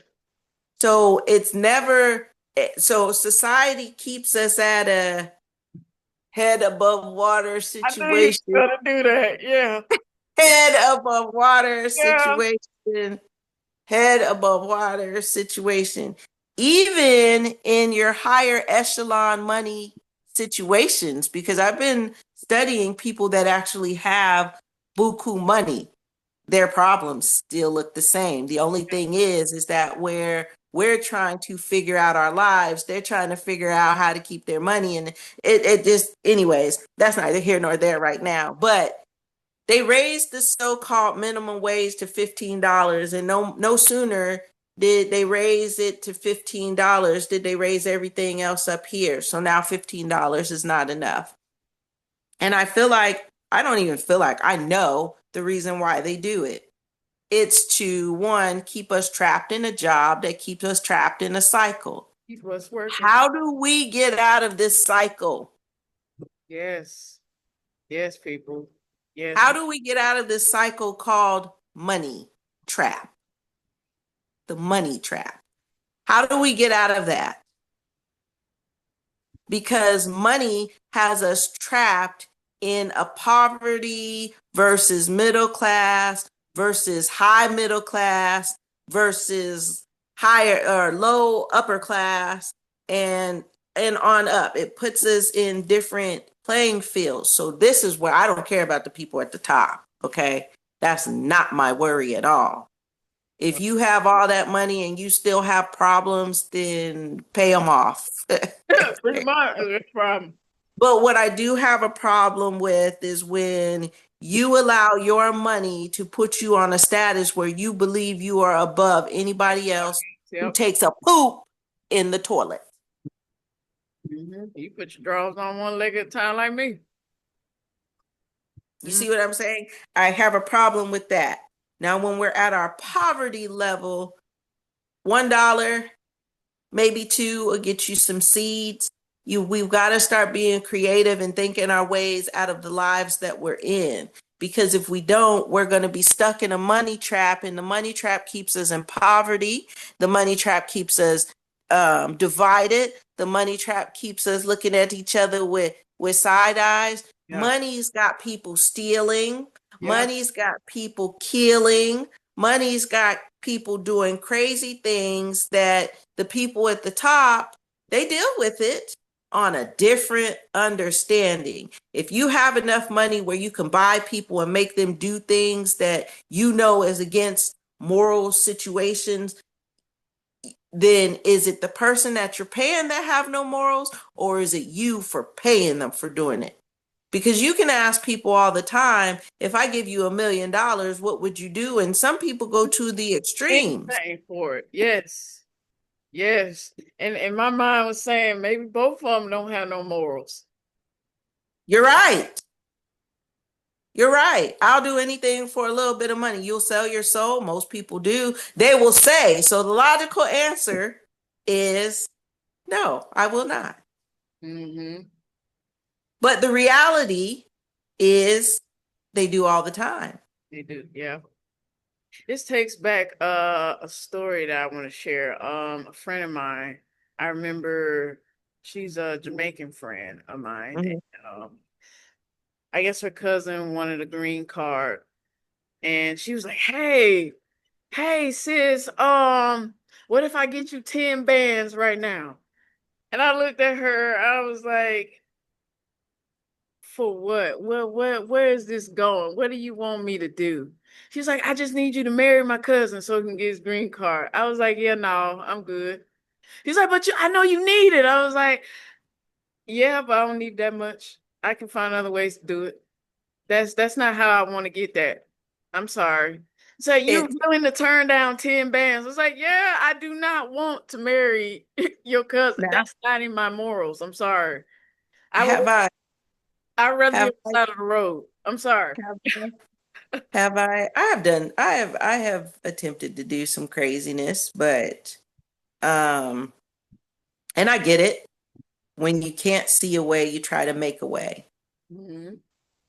So it's never, so society keeps us at a head above water I knew you situation, were gonna do that. Yeah. head above water Yeah. situation, head above water situation. Even in your higher echelon money situations, because I've been studying people that actually have buku money, their problems still look the same. The only thing is that where we're trying to figure out our lives, they're trying to figure out how to keep their money. And it just, anyways, that's neither here nor there right now. But they raised the so-called minimum wage to $15, and no sooner did they raise it to $15, did they raise everything else up here. So now $15 is not enough. And I don't even feel like I know the reason why they do it. It's to, one, keep us trapped in a job that keeps us trapped in a cycle. Keep us working. How do we get out of this cycle? Yes. Yes, people. Yes. How do we get out of this cycle called money trap? The money trap. How do we get out of that? Because money has us trapped in a poverty versus middle class versus high middle class versus higher or low upper class and on up. It puts us in different playing fields. So this is where I don't care about the people at the top, okay? That's not my worry at all. If you have all that money and you still have problems, then pay them off. Pretty much. That's the problem. But what I do have a problem with is when you allow your money to put you on a status where you believe you are above anybody else who Yep. takes a poop in the toilet. You put your drawers on one leg at a time like me. You see what I'm saying? I have a problem with that. Now, when we're at our poverty level, $1, maybe two will get you some seeds. We've got to start being creative and thinking our ways out of the lives that we're in. Because if we don't, we're going to be stuck in a money trap, and the money trap keeps us in poverty. The money trap keeps us divided. The money trap keeps us looking at each other with side eyes. Yeah. Money's got people stealing. Yeah. Money's got people killing. Money's got people doing crazy things that the people at the top, they deal with it on a different understanding. If you have enough money where you can buy people and make them do things that you know is against moral situations, then is it the person that you're paying that have no morals, or is it you for paying them for doing it? Because you can ask people all the time, if I give you $1 million, what would you do? And some people go to the extremes. Anything for it. Yes. Yes. And my mind was saying maybe both of them don't have no morals. You're right. You're right. I'll do anything for a little bit of money. You'll sell your soul. Most people do. They will say. So the logical answer is no, I will not. But the reality is they do all the time. They do. Yeah. This takes back a story that I want to share. A friend of mine, I remember she's a Jamaican friend of mine. Mhm. And, I guess her cousin wanted a green card, and she was like, hey sis, what if I get you 10 bands right now? And I looked at her, I was like, for what? Where is this going? What do you want me to do? She's like, I just need you to marry my cousin so he can get his green card. I was like, yeah, no, I'm good. He's like, but I know you need it. I was like, Yeah, but I don't need that much. I can find other ways to do it. That's not how I want to get that. I'm sorry. So you're It willing to turn down 10 bands. It's like, yeah, I do not want to marry your cousin. now That's not in my morals. I'm sorry. I would have I I'd rather be have on the side of the road. I'm sorry. I have I have done I have attempted to do some craziness, but um and I get it. When you can't see a way, you try to make a way. Hmm.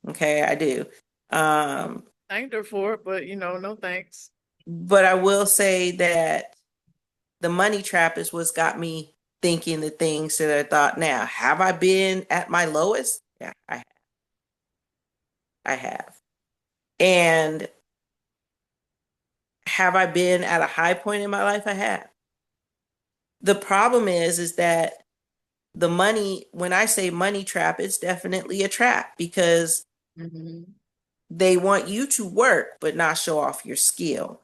Okay, I do. Um Thanked her for it, but no thanks. but I will say that the money trap is what's got me thinking the things that I thought. Now, have I been at my lowest? Yeah, I have. And have I been at a high point in my life? I have. The problem is that the money, when I say money trap, it's definitely a trap because Hmm. they want you to work but not show off your skill.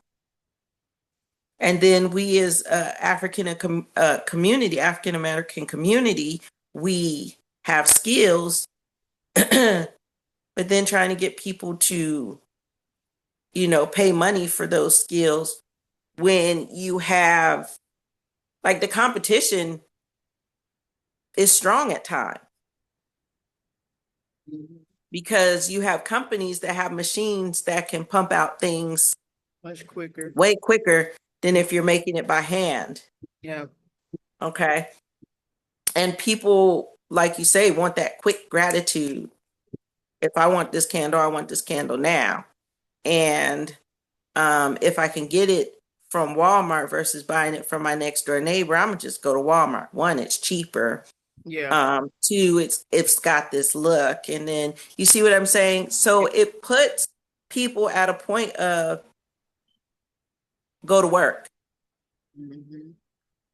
And then we as community, African American community, we have skills, but then trying to get people to, pay money for those skills when you have like the competition is strong at times because you have companies that have machines that can pump out things Much quicker. way quicker than if you're making it by hand. Yeah. Okay. And people, like you say, want that quick gratitude. If I want this candle, I want this candle now. And if I can get it from Walmart versus buying it from my next door neighbor, I'm gonna just go to Walmart. One, it's cheaper. Yeah. Two, it's got this look. And then you see what I'm saying? So it puts people at a point of go to work. Hmm.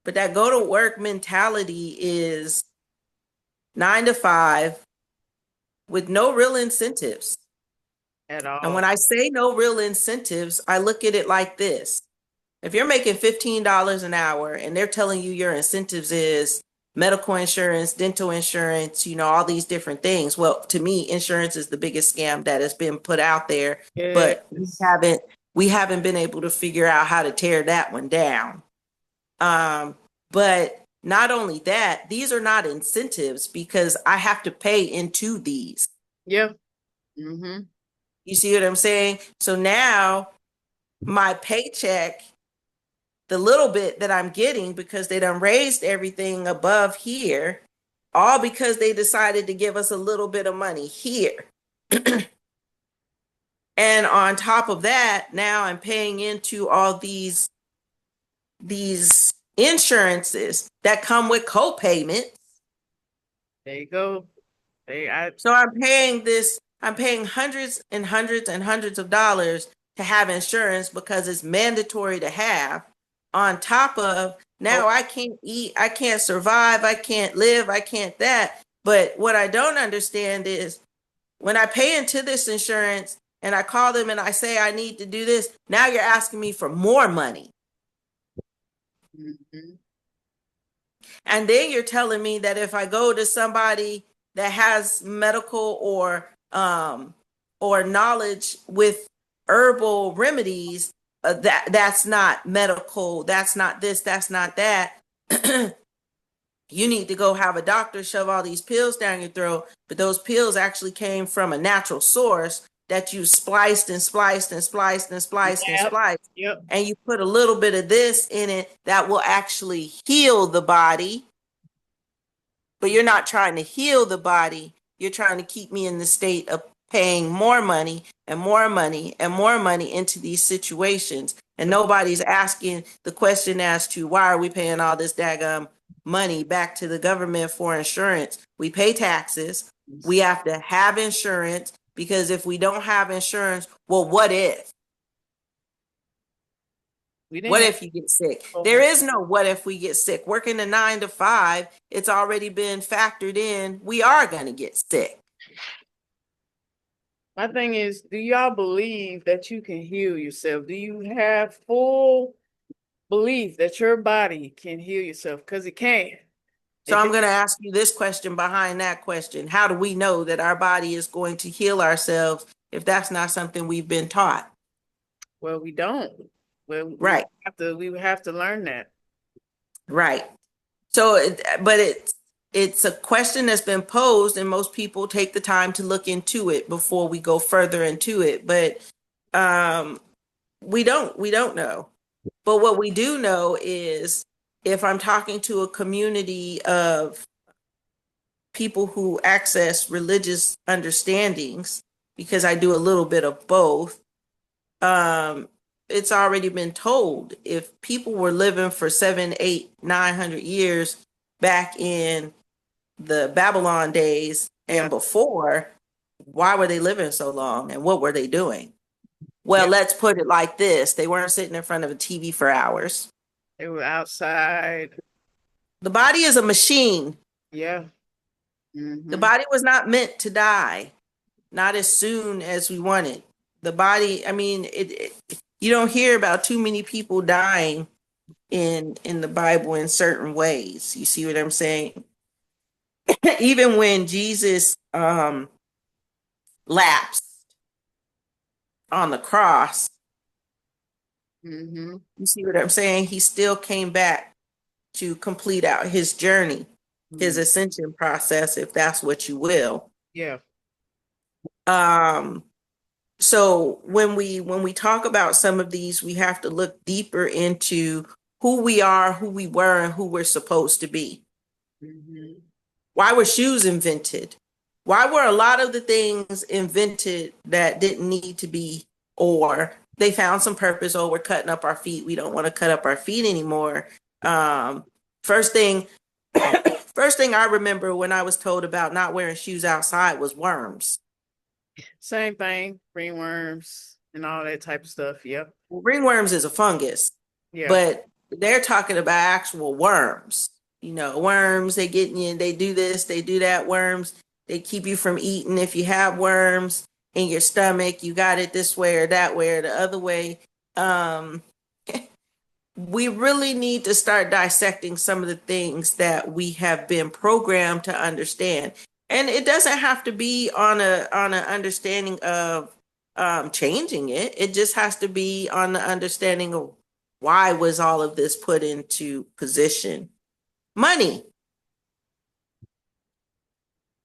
But that go to work mentality is 9 to 5 with no real incentives. At And all. when I say no real incentives, I look at it like this. If you're making $15 an hour and they're telling you your incentives is medical insurance, dental insurance, all these different things. Well, to me, insurance is the biggest scam that has been put out there, but we Yes. haven't we haven't been able to figure out how to tear that one down. But not only that, these are not incentives because I have to pay into these. Yeah. Hmm. You see what I'm saying? So now my paycheck, the little bit that I'm getting because they done raised everything above here, all because they decided to give us a little bit of money here. And on top of that, now I'm paying into all these insurances that come with co-payments. There you go. So I'm paying hundreds and hundreds and hundreds of dollars to have insurance because it's mandatory to have. On top of Oh, now I can't eat, I can't survive, I can't live, I can't that. But what I don't understand is when I pay into this insurance and I call them and I say I need to do this, now you're asking me for more money. mhm. And then you're telling me that if I go to somebody that has medical or knowledge with herbal remedies, that's not medical, that's not this, that's not that. You need to go have a doctor shove all these pills down your throat, but those pills actually came from a natural source that you spliced and spliced and spliced and spliced and Yep. spliced. Yep. And you put a little bit of this in it that will actually heal the body, but you're not trying to heal the body. You're trying to keep me in the state of paying more money and more money and more money into these situations. And nobody's asking the question as to why are we paying all this daggum money back to the government for insurance? We pay taxes. We have to have insurance because if we don't have insurance, well, what if? We didn't What have if you get sick? There COVID. is no what if we get sick. Working a 9 to 5, it's already been factored in. We are going to get sick. My thing is, do y'all believe that you can heal yourself? Do you have full belief that your body can heal yourself? Because it can. So I'm going to ask you this question behind that question. How do we know that our body is going to heal ourselves if that's not something we've been taught? Well, we don't. Well, Right, we would have to learn that. right. So, but it's a question that's been posed, and most people take the time to look into it before we go further into it. But um, we don't know. But what we do know is if I'm talking to a community of people who access religious understandings, because I do a little bit of both, um, it's already been told if people were living for 7, 8, 900 years back in the Babylon days and Yeah. before, why were they living so long and what were they doing? Well, Yeah. let's put it like this. They weren't sitting in front of a TV for hours. They were outside. The body is a machine. Yeah. The Hmm. body was not meant to die, not as soon as we wanted. The body, I mean, you don't hear about too many people dying in the Bible in certain ways. You see what I'm saying? Even when Jesus lapsed on the cross, Hmm. you see what I'm saying? He still came back to complete out his journey, his ascension process, if that's what you will. Yeah. Um, so when we talk about some of these, we have to look deeper into who we are, who we were, and who we're supposed to be. Hmm. Why were shoes invented? Why were a lot of the things invented that didn't need to be, or they found some purpose? Oh, we're cutting up our feet. We don't want to cut up our feet anymore. First thing, first thing I remember when I was told about not wearing shoes outside was worms. Same thing. Ringworms and all that type of stuff. Yep. Ringworms is a fungus, Yeah. but they're talking about actual worms. You know, worms, they get you, they do this, they do that, worms. They keep you from eating. If you have worms in your stomach, you got it this way or that way or the other way. Um, we really need to start dissecting some of the things that we have been programmed to understand. And it doesn't have to be on an understanding of changing it. It just has to be on the understanding of why was all of this put into position. Money,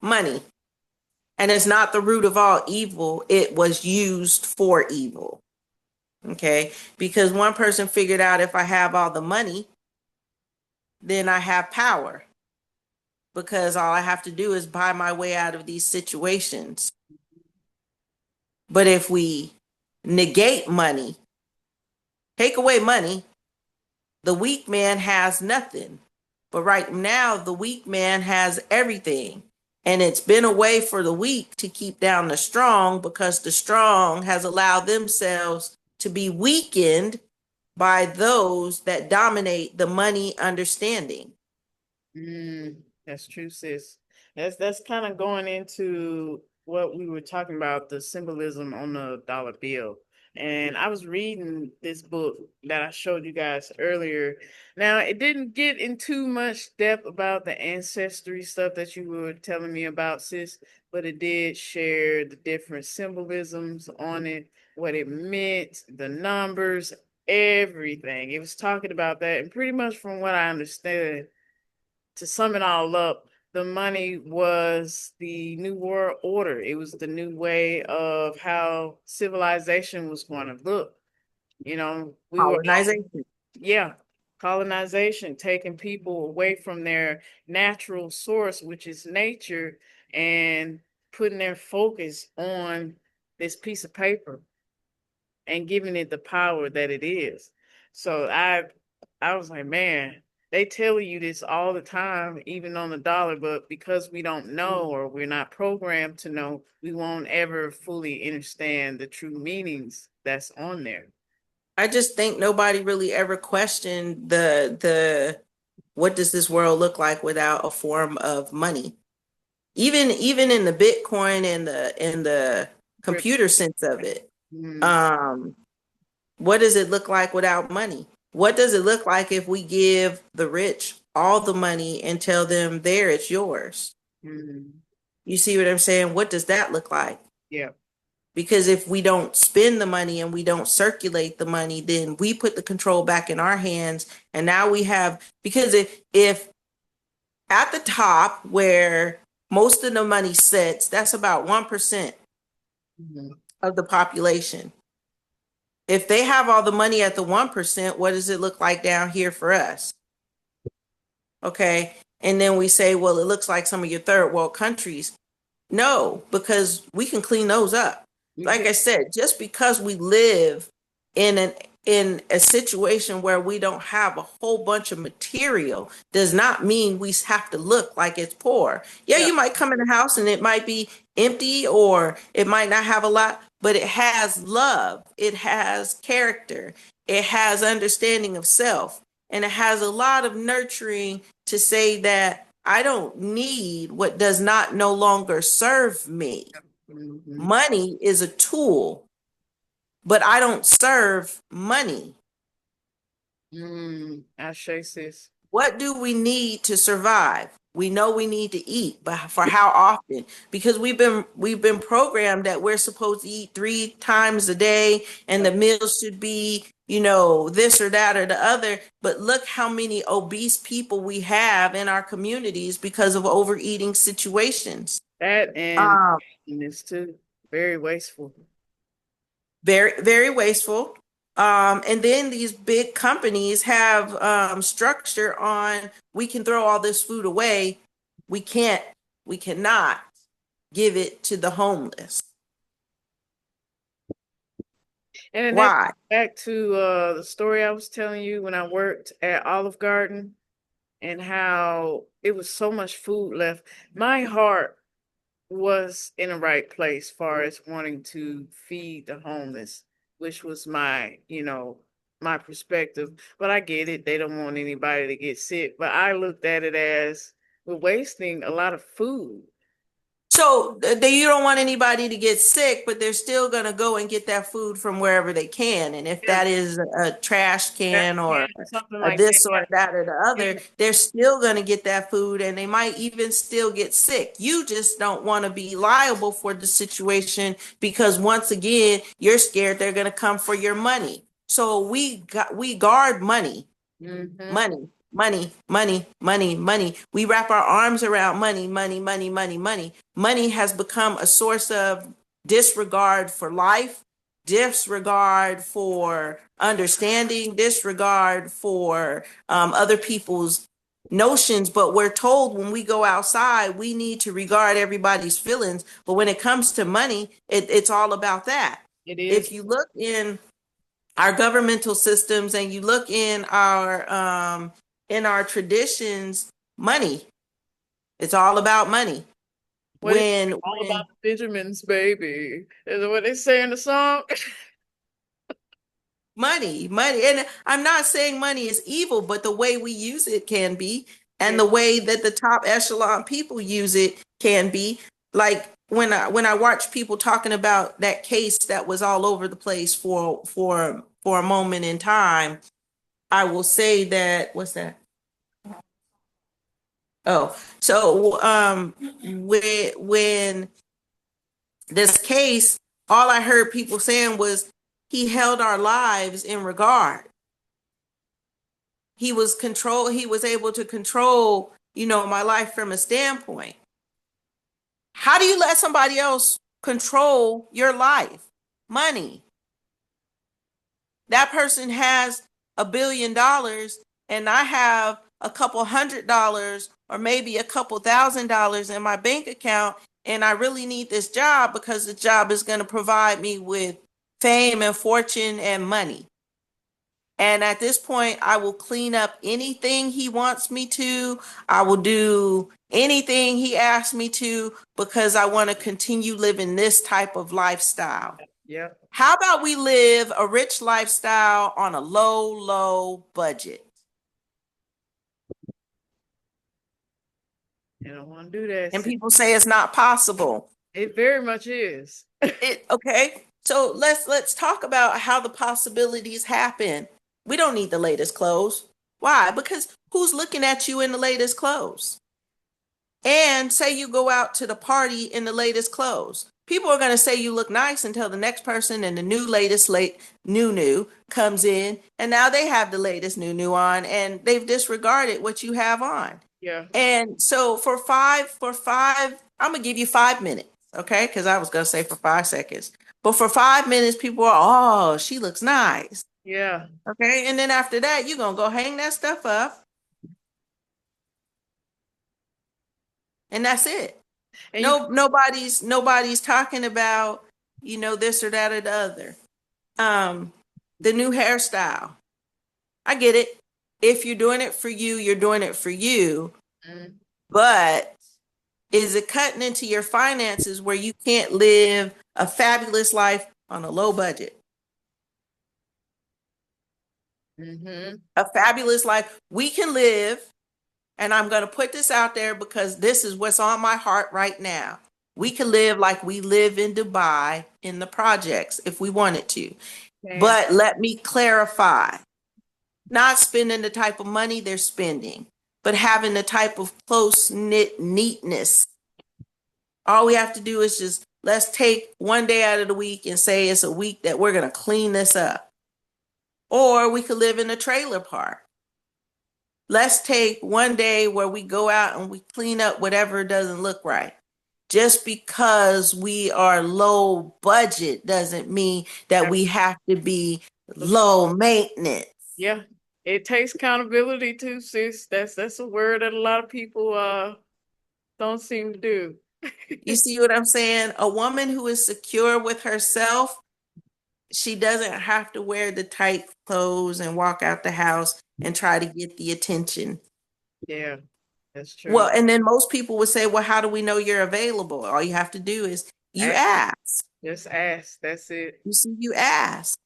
money. And it's not the root of all evil. It was used for evil. Okay. Because one person figured out if I have all the money, then I have power. Because all I have to do is buy my way out of these situations. But if we negate money, take away money, the weak man has nothing. But right now, the weak man has everything. And it's been a way for the weak to keep down the strong because the strong has allowed themselves to be weakened by those that dominate the money understanding. That's true, sis. That's kind of going into what we were talking about, the symbolism on the dollar bill. And I was reading this book that I showed you guys earlier. Now, it didn't get into much depth about the ancestry stuff that you were telling me about, sis, but it did share the different symbolisms on it, what it meant, the numbers, everything. It was talking about that. And pretty much from what I understood, to sum it all up, the money was the new world order. It was the new way of how civilization was going to look. You know, we were, Colonization. yeah, colonization, taking people away from their natural source, which is nature, and putting their focus on this piece of paper and giving it the power that it is. So I was like, man, they tell you this all the time, even on the dollar, but because we don't know or we're not programmed to know, we won't ever fully understand the true meanings that's on there. I just think nobody really ever questioned the what does this world look like without a form of money? Even in the Bitcoin and the computer sense of it. Mm, Um, what does it look like without money? What does it look like if we give the rich all the money and tell them, there, it's yours. Mhm. You see what I'm saying? What does that look like? Yeah. Because if we don't spend the money and we don't circulate the money, then we put the control back in our hands. And now we have, because if at the top where most of the money sits, that's about 1% Mhm. of the population. If they have all the money at the 1%, what does it look like down here for us? Okay. And then we say, well, it looks like some of your third world countries. No, because we can clean those up. Like I said, just because we live in a situation where we don't have a whole bunch of material does not mean we have to look like it's poor. Yeah, Yeah. you might come in the house and it might be empty or it might not have a lot, but it has love, it has character, it has understanding of self, and it has a lot of nurturing to say that I don't need what does not no longer serve me. Mhm. Money is a tool, but I don't serve money. Ashe, sis. What do we need to survive? We know we need to eat, but for how often? Because we've been programmed that we're supposed to eat 3 times a day and the meals should be, this or that or the other. But look how many obese people we have in our communities because of overeating situations. That and Um, this too. Very wasteful. very, very wasteful. And then these big companies have structure on, we can throw all this food away. We cannot give it to the homeless. And then that Why? back to the story I was telling you when I worked at Olive Garden and how it was so much food left. My heart was in the right place far as wanting to feed the homeless, which was my perspective. But I get it. They don't want anybody to get sick. But I looked at it as we're wasting a lot of food. So you don't want anybody to get sick, but they're still going to go and get that food from wherever they can. And if Yeah, that is a trash can or something a like this or that. that or the other, Yeah. they're still going to get that food and they might even still get sick. You just don't want to be liable for the situation because once again, you're scared they're going to come for your money. So we guard money. Mhm. Money, money, money, money, money. We wrap our arms around money, money, money, money, money. Money has become a source of disregard for life, disregard for understanding, disregard for other people's notions. But we're told when we go outside, we need to regard everybody's feelings. But when it comes to money, it's all about that. It is. If you look in our governmental systems and you look in our traditions, money, it's all about money. What is when all when about the Benjamins, baby? Is it what they say in the song? money, and I'm not saying money is evil, but the way we use it can be, and Yeah. the way that the top echelon people use it can be. Like when I watch people talking about that case that was all over the place for a moment in time, I will say that, what's that? Oh, so when this case, all I heard people saying was he held our lives in regard. He was able to control, my life from a standpoint. How do you let somebody else control your life? Money. That person has $1 billion and I have a couple $100 or maybe a couple $1,000 in my bank account, and I really need this job because the job is going to provide me with fame and fortune and money. And at this point, I will clean up anything he wants me to. I will do anything he asks me to because I want to continue living this type of lifestyle. Yeah. How about we live a rich lifestyle on a low, low budget? You don't want to do that. And people say it's not possible. It very much is. Okay. So let's talk about how the possibilities happen. We don't need the latest clothes. Why? Because who's looking at you in the latest clothes? And say you go out to the party in the latest clothes. People are going to say you look nice until the next person and the new latest new comes in, and now they have the latest new on, and they've disregarded what you have on. Yeah. And so I'm gonna give you 5 minutes, okay? Because I was gonna say for 5 seconds, but for 5 minutes, people are, oh, she looks nice, Yeah. okay? And then after that, you're gonna go hang that stuff up, and that's it. And you, Nobody's talking about, this or that or the other. The new hairstyle. I get it. If you're doing it for you, you're doing it for you. mm, But is it cutting into your finances where you can't live a fabulous life on a low budget? mm-hmm. A fabulous life we can live, and I'm going to put this out there because this is what's on my heart right now. We can live like we live in Dubai in the projects if we wanted to. And But let me clarify, not spending the type of money they're spending, but having the type of close knit neatness. All we have to do is just let's take one day out of the week and say it's a week that we're going to clean this up. Or we could live in a trailer park. Let's take one day where we go out and we clean up whatever doesn't look right. Just because we are low budget doesn't mean that we have to be low maintenance. yeah, it takes accountability too, sis. That's a word that a lot of people don't seem to do. You see what I'm saying? A woman who is secure with herself, she doesn't have to wear the tight clothes and walk out the house and try to get the attention. Yeah, that's true. Well, and then most people would say, well, how do we know you're available? All you have to do is you ask. Just ask. That's it. You see, you ask.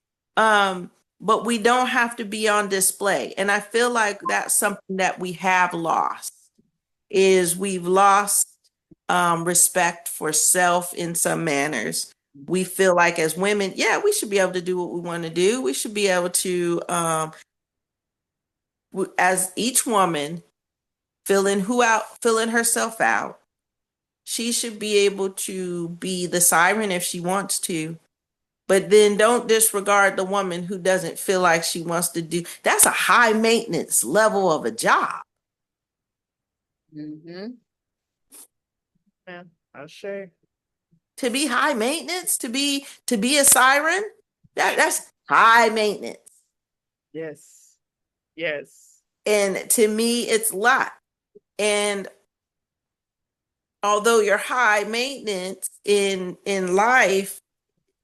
But we don't have to be on display. And I feel like that's something that we have lost, is we've lost respect for self in some manners. We feel like as women, yeah, we should be able to do what we want to do. We should be able to, as each woman filling herself out, she should be able to be the siren if she wants to. But then don't disregard the woman who doesn't feel like she wants to do. That's a high maintenance level of a job. Mm-hmm. Yeah, I'll share. To be high maintenance, to be a siren, that's high maintenance. Yes. Yes. And to me, it's a lot. And although you're high maintenance in life,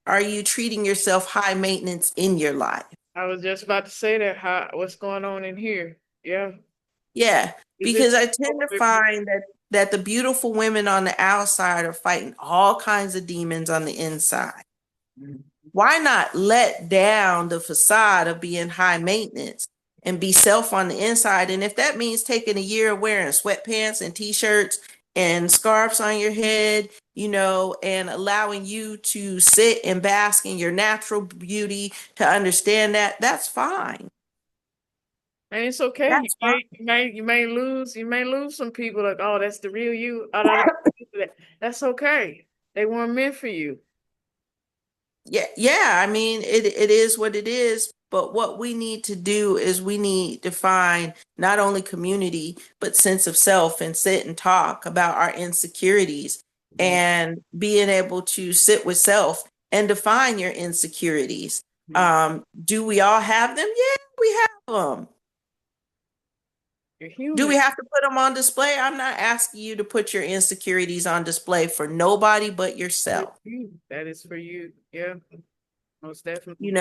are you treating yourself high maintenance in your life? I was just about to say that. What's going on in here? Yeah. Yeah, Is it because I tend to find that the beautiful women on the outside are fighting all kinds of demons on the inside. Why not let down the facade of being high maintenance and be self on the inside? And if that means taking a year of wearing sweatpants and t-shirts and scarves on your head, and allowing you to sit and bask in your natural beauty, to understand that, that's fine. And it's okay. That's fine. You may lose some people like, oh, that's the real you. That's okay. They weren't meant for you. Yeah. I mean, it is what it is. But what we need to do is we need to find not only community, but sense of self, and sit and talk about our insecurities and being able to sit with self and define your insecurities. Do we all have them? Yeah, we have them. You're human. Do we have to put them on display? I'm not asking you to put your insecurities on display for nobody but yourself. That is for you. Yeah, most definitely.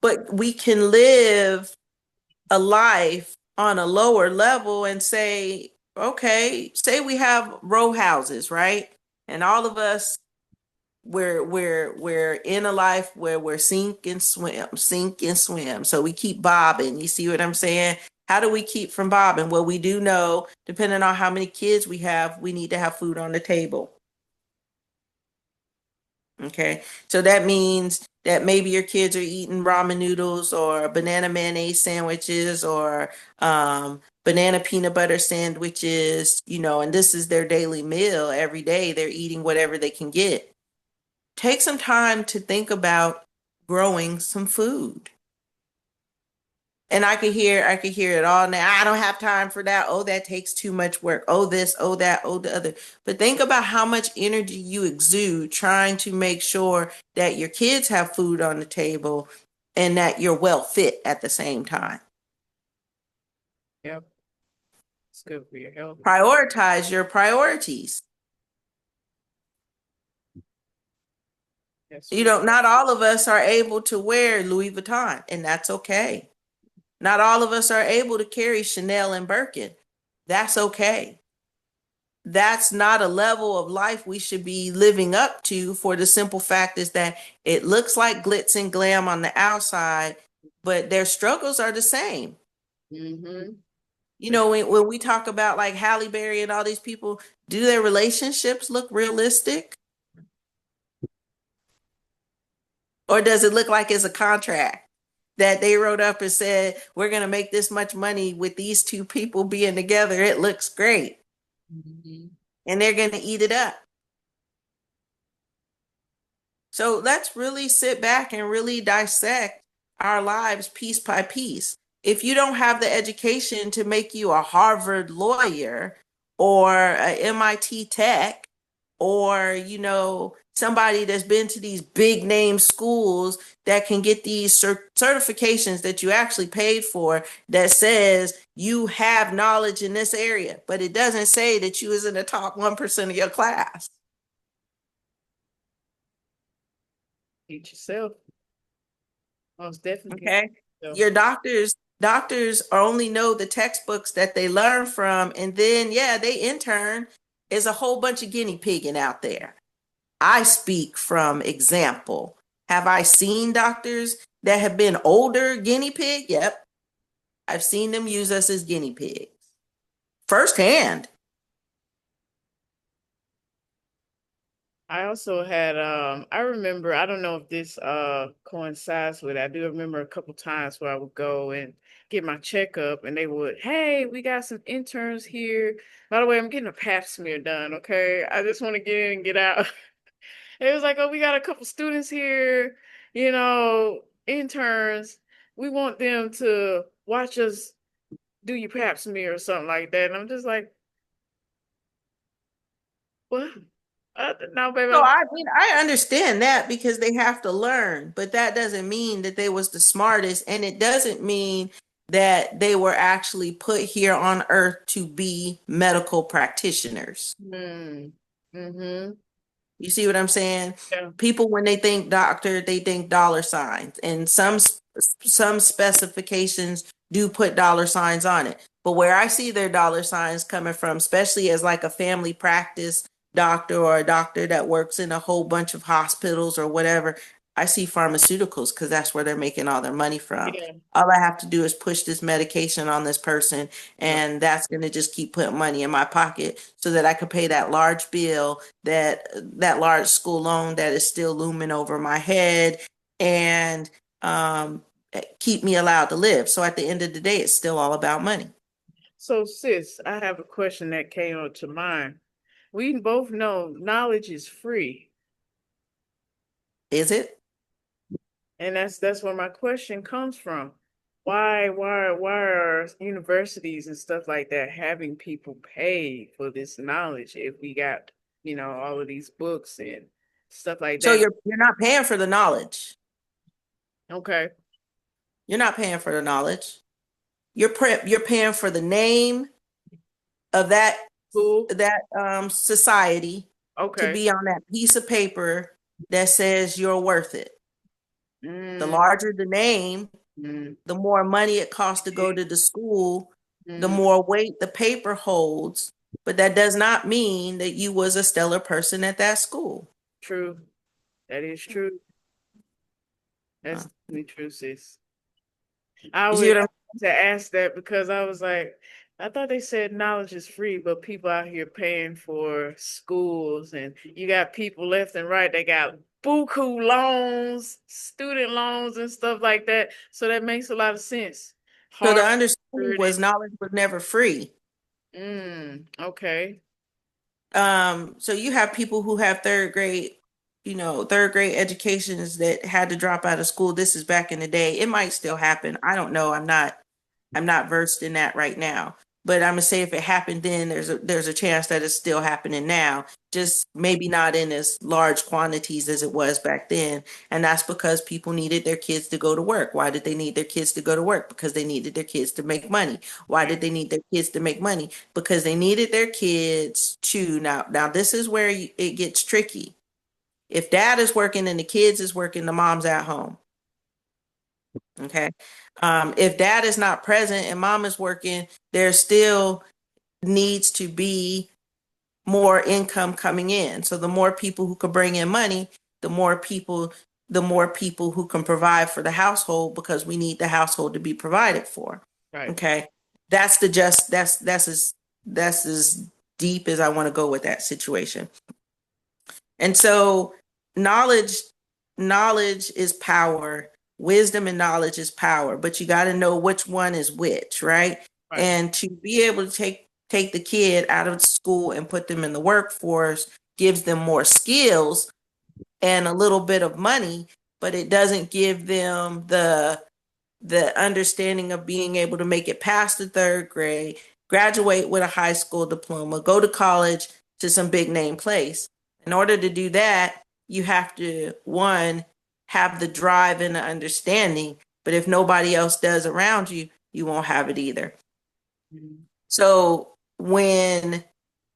But we can live a life on a lower level and say, okay, say we have row houses, right? And all of us, we're in a life where we're sink and swim. So we keep bobbing. You see what I'm saying? How do we keep from bobbing? Well, we do know, depending on how many kids we have, we need to have food on the table. Okay. So that means that maybe your kids are eating ramen noodles or banana mayonnaise sandwiches or banana peanut butter sandwiches, and this is their daily meal every day. They're eating whatever they can get. Take some time to think about growing some food. And I could hear it all now. I don't have time for that. Oh, that takes too much work. Oh, this, oh, that, oh, the other. But think about how much energy you exude trying to make sure that your kids have food on the table and that you're well fit at the same time. Yep, it's good for your health. Prioritize your priorities. That's You true. know, not all of us are able to wear Louis Vuitton, and that's okay. Not all of us are able to carry Chanel and Birkin. That's okay. That's not a level of life we should be living up to, for the simple fact is that it looks like glitz and glam on the outside, but their struggles are the same. Mm-hmm. You know, when we talk about like Halle Berry and all these people, do their relationships look realistic? Or does it look like it's a contract that they wrote up and said, we're going to make this much money with these two people being together? It looks great. Mm-hmm. And they're going to eat it up. So let's really sit back and really dissect our lives piece by piece. If you don't have the education to make you a Harvard lawyer or a MIT tech, or somebody that's been to these big name schools that can get these certifications that you actually paid for, that says you have knowledge in this area, but it doesn't say that you was in the top 1% of your class. Eat yourself. Most definitely. Okay. So, Your doctors only know the textbooks that they learn from, and then yeah, they intern. Is a whole bunch of guinea pigging out there. I speak from example. Have I seen doctors that have been older guinea pig? Yep. I've seen them use us as guinea pigs firsthand. I also had I remember, I don't know if this coincides with it. I do remember a couple times where I would go and get my checkup and they would, hey, we got some interns here. By the way, I'm getting a pap smear done, okay? I just want to get in and get out. It was like, oh, we got a couple students here, interns. We want them to watch us do your pap smear or something like that. And I'm just like, what? No, baby. So I mean, I understand that because they have to learn, but that doesn't mean that they was the smartest, and it doesn't mean that they were actually put here on earth to be medical practitioners. Mm-hmm. You see what I'm saying? Yeah. People, when they think doctor, they think dollar signs, and Yeah. some specifications do put dollar signs on it. But where I see their dollar signs coming from, especially as like a family practice doctor or a doctor that works in a whole bunch of hospitals or whatever, I see pharmaceuticals because that's where they're making all their money from. Yeah. All I have to do is push this medication on this person, Yeah. and that's going to just keep putting money in my pocket so that I can pay that large bill, that large school loan that is still looming over my head, and keep me allowed to live. So at the end of the day, it's still all about money. So, sis, I have a question that came up to mind. We both know knowledge is free, Is it? and that's where my question comes from. Why are universities and stuff like that having people pay for this knowledge if we got, all of these books and stuff like So that? you're not paying for the knowledge. Okay. You're not paying for the knowledge. You're paying for the name of Cool. that society to Okay. be on that piece of paper that says you're worth it. The Mm, larger the name, mm, the more money it costs to go to the school, the mm, more weight the paper holds. But that does not mean that you was a stellar person at that school. true. That is true. Uh, That's definitely true, sis. I You see would what I'm to ask that because I was like, I thought they said knowledge is free, but people out here paying for schools, and you got people left and right. They got buku loans, student loans and stuff like that. So that makes a lot of sense. So the understanding Harvard was knowledge was never free. okay. So you have people who have third grade educations that had to drop out of school. This is back in the day. It might still happen. I don't know. I'm not versed in that right now. But I'm gonna say if it happened then, there's a chance that it's still happening now. Just maybe not in as large quantities as it was back then. And that's because people needed their kids to go to work. Why did they need their kids to go to work? Because they needed their kids to make money. Why did they need their kids to make money? Because they needed their kids to now this is where it gets tricky. If dad is working and the kids is working, the mom's at home. Okay. If dad is not present and mom is working, there still needs to be more income coming in. So the more people who can bring in money, the more people who can provide for the household because we need the household to be provided for. Right. Okay. That's as deep as I want to go with that situation. And so knowledge knowledge is power. Wisdom and knowledge is power, but you got to know which one is which, right? Right. And to be able to take the kid out of school and put them in the workforce gives them more skills and a little bit of money, but it doesn't give them the understanding of being able to make it past the third grade, graduate with a high school diploma, go to college to some big name place. In order to do that, you have to, one, have the drive and the understanding. But if nobody else does around you, you won't have it either. Mhm. So when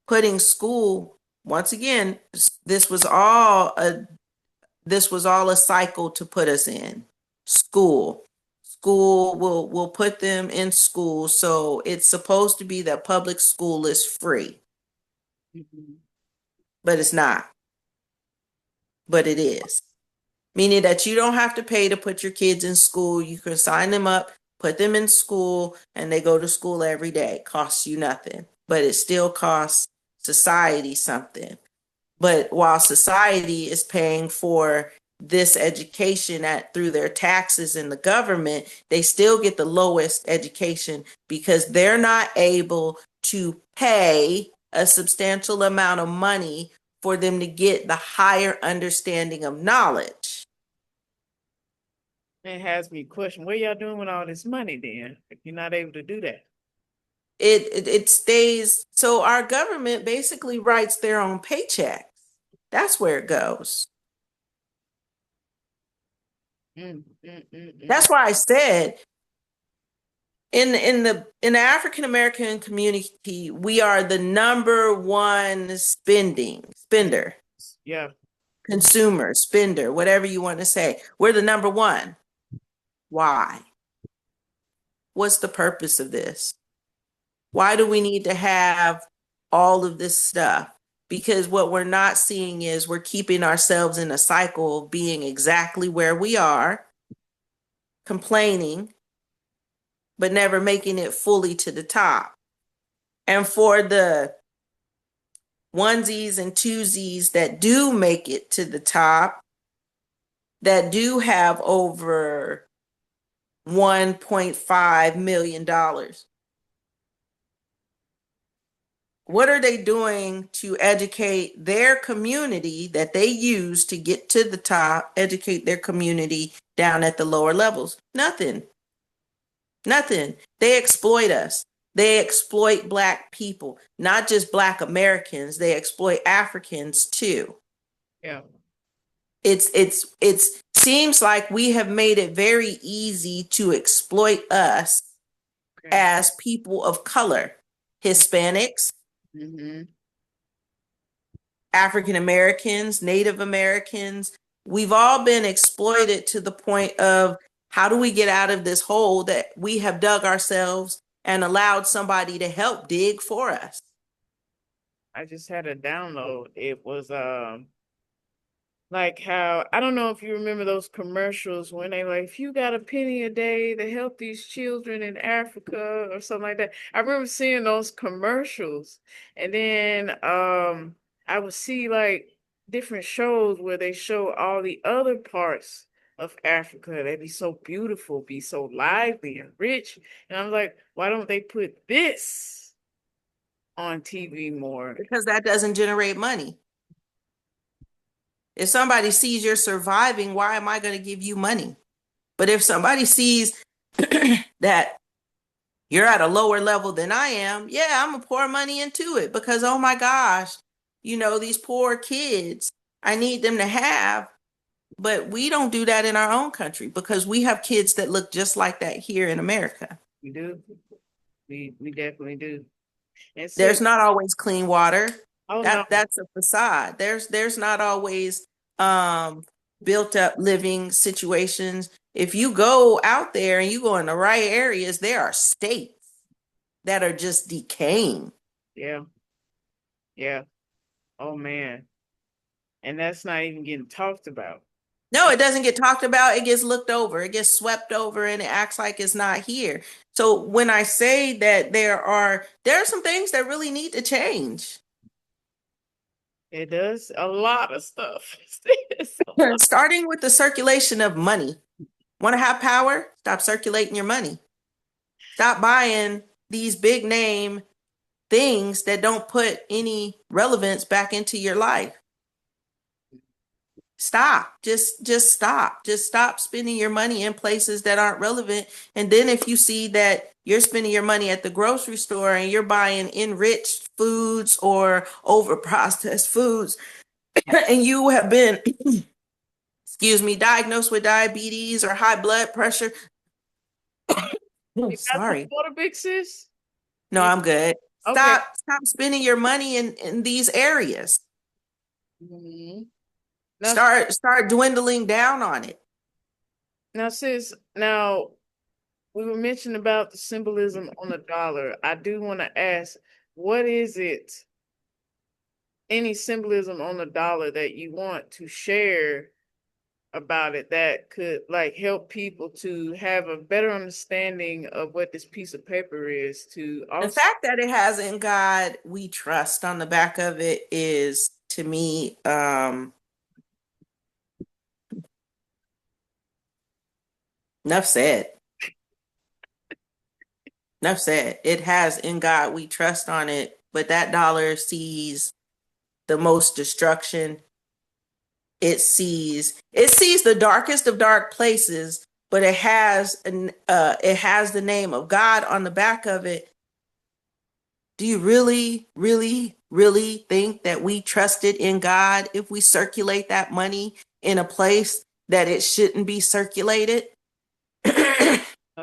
putting school, once again, this was all a cycle to put us in. School will put them in school. So it's supposed to be that public school is free, Mhm. but it's not. But it is. Meaning that you don't have to pay to put your kids in school. You can sign them up, put them in school, and they go to school every day. It costs you nothing, but it still costs society something. But while society is paying for this education through their taxes and the government, they still get the lowest education because they're not able to pay a substantial amount of money for them to get the higher understanding of knowledge. It has me question, what y'all doing with all this money then, if you're not able to do that? It stays, so our government basically writes their own paychecks. That's where it goes. Mm. That's why I said in the African American community, we are the number one spender, Yeah. consumer, spender, whatever you want to say. We're the number one. Why? What's the purpose of this? Why do we need to have all of this stuff? Because what we're not seeing is we're keeping ourselves in a cycle of being exactly where we are, complaining, but never making it fully to the top. And for the onesies and twosies that do make it to the top, that do have over $1.5 million, what are they doing to educate their community that they use to get to the top, educate their community down at the lower levels? Nothing. Nothing. They exploit us. They exploit Black people, not just Black Americans. They exploit Africans too. Yeah. It's seems like we have made it very easy to exploit us Okay. as people of color, Hispanics, Mm-hmm. African Americans, Native Americans. We've all been exploited to the point of how do we get out of this hole that we have dug ourselves and allowed somebody to help dig for us? I just had a download. It was like how, I don't know if you remember those commercials when they like, if you got a penny a day to help these children in Africa or something like that. I remember seeing those commercials, and then I would see like different shows where they show all the other parts of Africa. They be so beautiful, be so lively and rich. And I'm like, why don't they put this on TV more? Because that doesn't generate money. If somebody sees you're surviving, why am I going to give you money? But if somebody sees that you're at a lower level than I am, yeah, I'm gonna pour money into it because, oh my gosh, these poor kids, I need them to have. But we don't do that in our own country because we have kids that look just like that here in America. We do. We definitely do. And There's sis, not always clean water. oh no, That's a facade. There's not always um built up living situations. If you go out there and you go in the right areas, there are states that are just decaying. yeah, yeah. Oh man. And that's not even getting talked about. No, it doesn't get talked about. It gets looked over. It gets swept over and it acts like it's not here. So when I say that there are some things that really need to change. It does a lot of stuff. Starting with the circulation of money. Want to have power? Stop circulating your money. Stop buying these big name things that don't put any relevance back into your life. Stop. Just stop. Just stop spending your money in places that aren't relevant. And then if you see that you're spending your money at the grocery store and you're buying enriched foods or over processed foods, and you have been, excuse me, diagnosed with diabetes or high blood pressure. Oh, You got some sorry. water, big sis? No, I'm good. Okay. Stop spending your money in these areas. Mhm. Start dwindling down on it. Now, sis, now we were mentioning about the symbolism on the dollar. I do want to ask, what is it, any symbolism on the dollar that you want to share about it that could like help people to have a better understanding of what this piece of paper is to The also fact that it has "In God We Trust" on the back of it is, to me, enough said. Enough said. It has "In God We Trust" on it, but that dollar sees the most destruction. It sees the darkest of dark places, but it has the name of God on the back of it. Do you really, really, really think that we trusted in God if we circulate that money in a place that it shouldn't be circulated?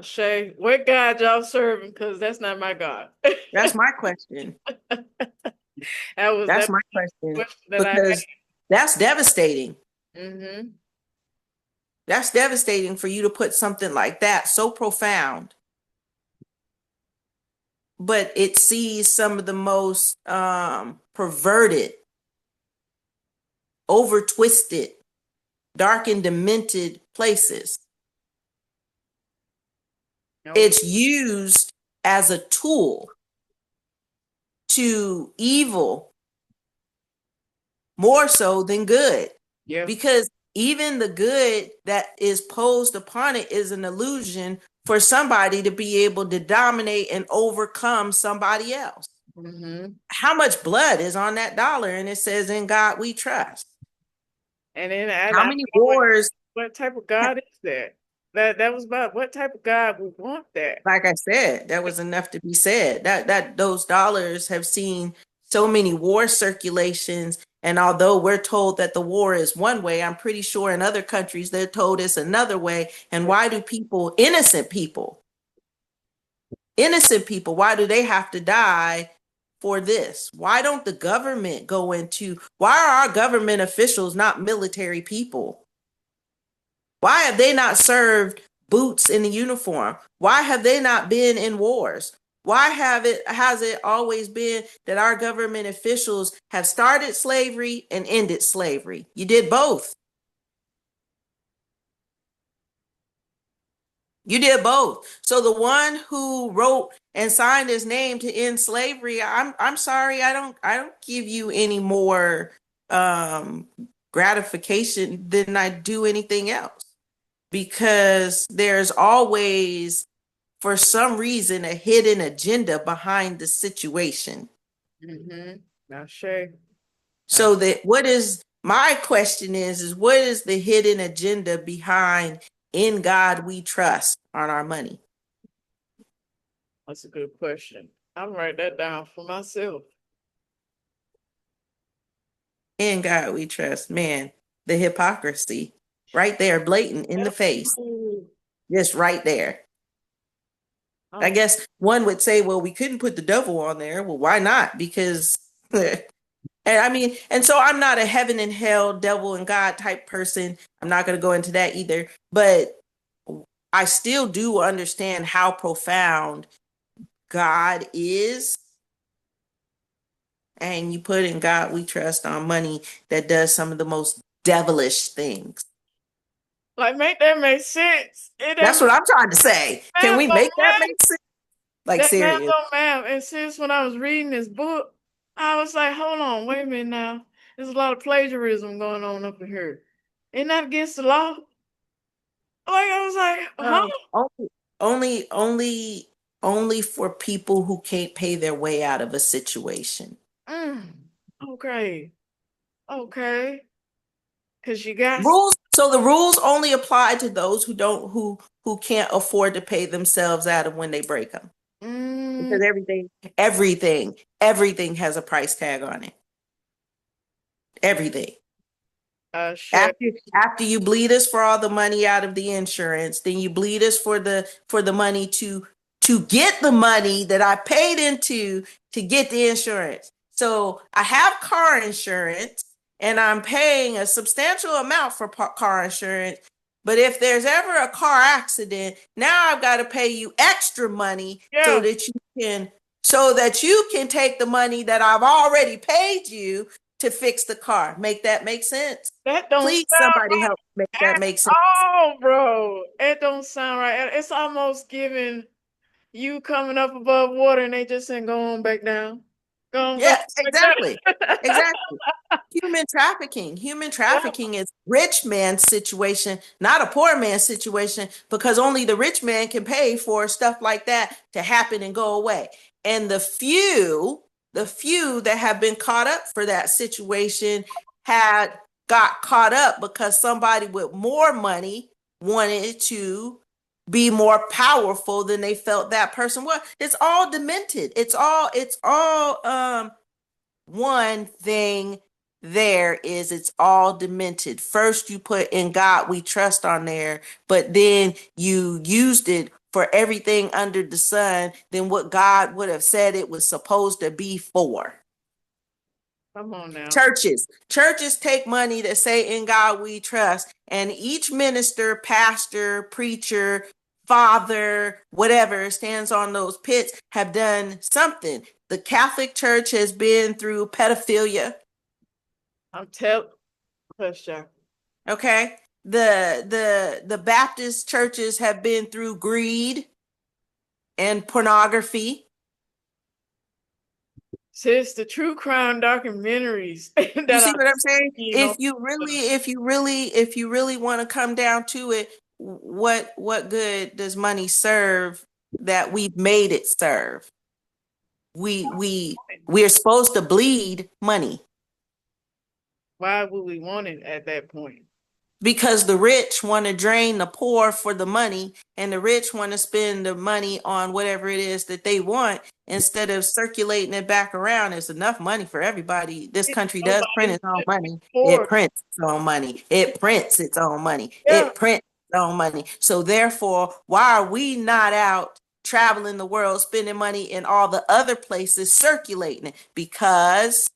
Shay, what God y'all serving? Because that's not my God. That's my question. That's That my question. question that I Because that's devastating. mm-hmm. That's devastating for you to put something like that, so profound, but it sees some of the most perverted, over twisted, dark and demented places. It's used as a tool to evil more so than good. Yeah. Because even the good that is posed upon it is an illusion for somebody to be able to dominate and overcome somebody else. Mm-hmm. How much blood is on that dollar? And it says, "In God We Trust." And then How many wars? what type of God is that? That was about what type of God would want that? Like I said, that was enough to be said. That those dollars have seen so many war circulations. And although we're told that the war is one way, I'm pretty sure in other countries they're told it's another way. And why do innocent people, why do they have to die for this? Why don't the government why are our government officials not military people? Why have they not served boots in the uniform? Why have they not been in wars? Why has it always been that our government officials have started slavery and ended slavery? You did both. You did both. So the one who wrote and signed his name to end slavery, I'm sorry, I don't give you any more um, gratification than I do anything else, because there's always, for some reason, a hidden agenda behind the situation. Mm-hmm. Now, Shay. So that what is my question is what is the hidden agenda behind "In God We Trust" on our money? That's a good question. I'll write that down for myself. In God We Trust. Man, the hypocrisy right there, blatant in the face, Ooh, just right there. I I'm guess one would say, well, we couldn't put the devil on there. Well, why not? Because, and I mean, and so I'm not a heaven and hell, devil and God type person. I'm not going to go into that either. But I still do understand how profound God is. And you put "In God We Trust" on money that does some of the most devilish things. like, make that make sense. It That's doesn't what I'm trying to say. Can we make that math. make sense? Like, That math serious. don't math. And since when I was reading this book, I was like, hold on, wait a minute now. There's a lot of plagiarism going on up in here. Isn't that against the law? Like, I was like, huh? Um, only, only, only, only for people who can't pay their way out of a situation. Mm, okay. Okay. Because you got, Rules. So the rules only apply to those who can't afford to pay themselves out of when they break them. mm, Because everything has a price tag on it. Everything. shit. After you bleed us for all the money out of the insurance, then you bleed us for the money to get the money that I paid into to get the insurance. So I have car insurance and I'm paying a substantial amount for car insurance. But if there's ever a car accident, now I've got to pay you extra money so Yeah, that you can take the money that I've already paid you to fix the car. Make that make sense? that don't Please, sound somebody help make right that at make sense. all, bro. It don't sound right. It's almost giving you coming up above water and they just saying, go on back down. Go on Yeah, back exactly. down. Exactly. Human trafficking. Human Yeah, trafficking is rich man's situation, not a poor man's situation, because only the rich man can pay for stuff like that to happen and go away. And the few that have been caught up for that situation had got caught up because somebody with more money wanted to be more powerful than they felt that person was. It's all demented. It's all one thing there is it's all demented. First, you put "In God We Trust" on there, but then you used it for everything under the sun than what God would have said it was supposed to be for. come on now. Churches take money that say "In God We Trust," and each minister, pastor, preacher, father, whatever stands on those pits have done something. The Catholic Church has been through pedophilia. I'm telling, hush, Jack. Okay. The Baptist churches have been through greed and pornography. Sis, the true crime documentaries You that see I've what I'm saying? seen on, If you really want to come down to it, what good does money serve that we've made it serve? We're supposed to bleed money why would we want it at that point? because the rich want to drain the poor for the money, and the rich want to spend the money on whatever it is that they want instead of circulating it back around. There's enough money for everybody. This country does print Nobody its own money. It for prints its own money. It prints its own money. yeah. It prints its own money. So therefore, why are we not out traveling the world, spending money in all the other places, circulating it? Because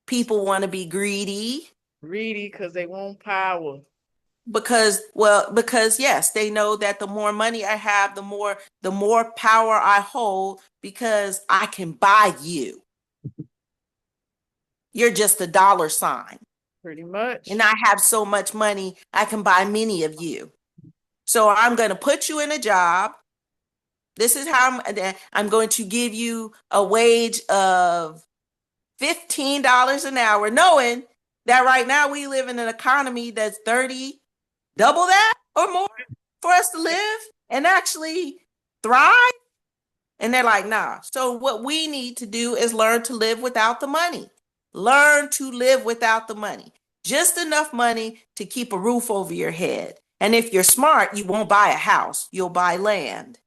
people want to be greedy. Greedy because they want power. Because yes, they know that the more money I have, the more power I hold, because I can buy you. You're just a dollar sign, Pretty and much. I have so much money I can buy many of you. So I'm going to put you in a job. This is how I'm going to give you a wage of $15 an hour, knowing that right now we live in an economy that's 30, double that or more for us to live and actually thrive. And they're like, nah. So what we need to do is learn to live without the money. Learn to live without the money. Just enough money to keep a roof over your head. And if you're smart, you won't buy a house. You'll buy land.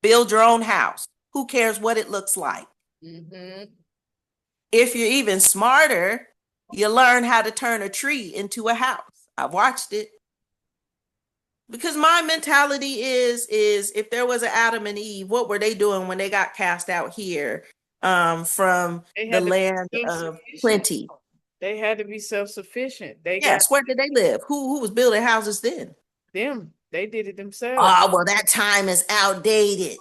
Build your own house. Who cares what it looks like? Mm-hmm. If you're even smarter, you learn how to turn a tree into a house. I've watched it. Because my mentality is if there was an Adam and Eve, what were they doing when they got cast out here from They the had to be land of self-sufficient. plenty? They had to be self-sufficient. They got Yes, where did they live? Who was building houses then? them. They did it themselves. Oh, well, that time is outdated.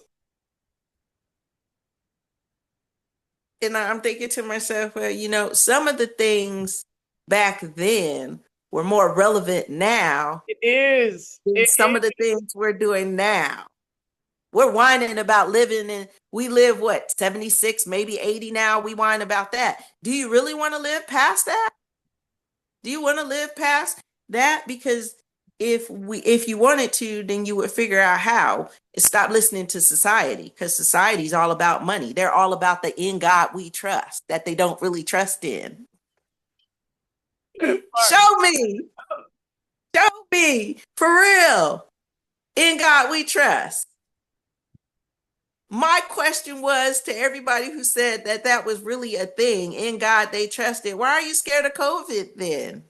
And I'm thinking to myself, well, some of the things back then were more relevant now It is. than some of the things we're doing now. We're whining about we live what, 76, maybe 80 now. We whine about that. Do you really want to live past that? Do you want to live past that? Because if you wanted to, then you would figure out how and stop listening to society, because society's all about money. They're all about the in God we trust that they don't really trust in. Show me. Show me. For real. In God we trust. My question was to everybody who said that that was really a thing, in God they trusted. Why are you scared of COVID then?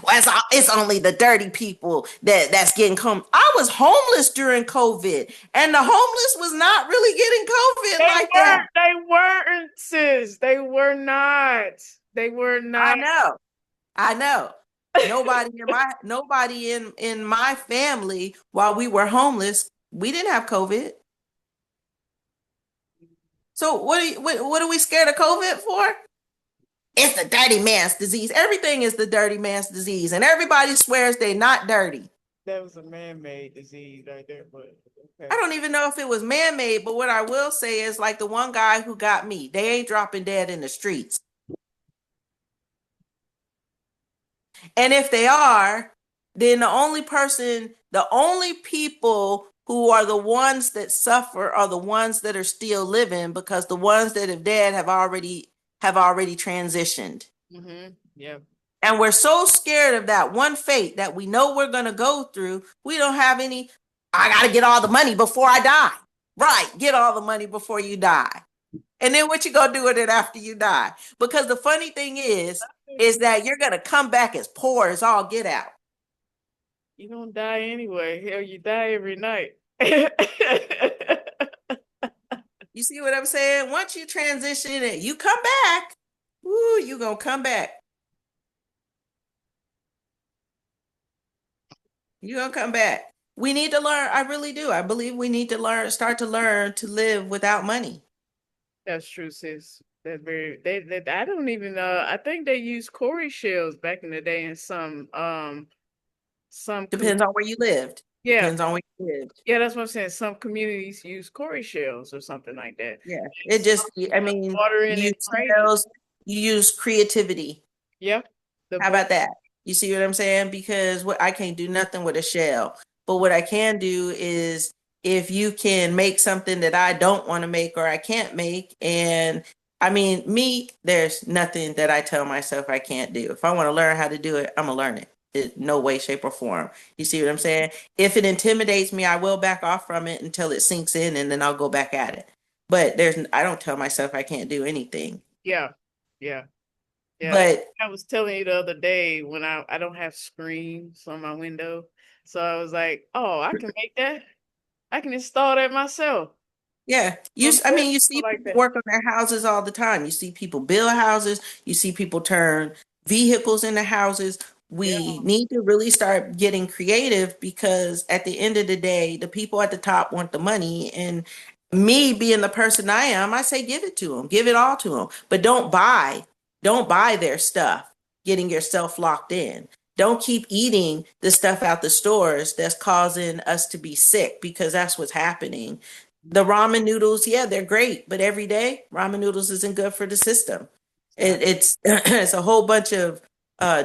Well, it's only the dirty people that's getting COVID. I was homeless during COVID, and the homeless was not really getting COVID like that. They weren't, sis. They were not. They were not. I know. Nobody in my family, while we were homeless, we didn't have COVID. So what are we scared of COVID for? It's the dirty man's disease. Everything is the dirty man's disease, and everybody swears they're not dirty. That was a man-made disease right there, but okay. I don't even know if it was man-made, but what I will say is, like the one guy who got me, they ain't dropping dead in the streets. And if they are, then the only people who are the ones that suffer are the ones that are still living, because the ones that have dead have already transitioned. Mm-hmm. Yeah. And we're so scared of that one fate that we know we're going to go through. We don't have any, I got to get all the money before I die. Right. Get all the money before you die. And then what you going to do with it after you die? Because the funny thing is that you're going to come back as poor as all get out. You don't die anyway. Hell, you die every night. You see what I'm saying? Once you transition it, you come back. Woo, you going to come back. You're going to come back. We need to learn. I really do. I believe we need to start to learn to live without money. That's true, sis. I don't even know. I think they used Corey shells back in the day in some Depends on where you lived. Yeah. Depends on where you lived. Yeah, that's what I'm saying. Some communities use Corey shells or something like that. Yeah. It just, I mean, you use creativity. Yep. How about that? You see what I'm saying? Because I can't do nothing with a shell. But what I can do is, if you can make something that I don't want to make or I can't make, and I mean, there's nothing that I tell myself I can't do. If I want to learn how to do it, I'm going to learn it. In no way, shape, or form. You see what I'm saying? If it intimidates me, I will back off from it until it sinks in, and then I'll go back at it. But I don't tell myself I can't do anything. Yeah. Yeah. Yeah. But I was telling you the other day, when I don't have screens on my window. So I was like, oh, I can make that. I can install that myself. Yeah. You see like people work on their houses all the time. You see people build houses. You see people turn vehicles into houses. We need to really start getting creative, because at the end of the day, the people at the top want the money. And me being the person I am, I say, give it to them, give it all to them. But don't buy their stuff, getting yourself locked in. Don't keep eating the stuff out the stores that's causing us to be sick, because that's what's happening. The ramen noodles, yeah, they're great, but every day ramen noodles isn't good for the system. It's it's a whole bunch of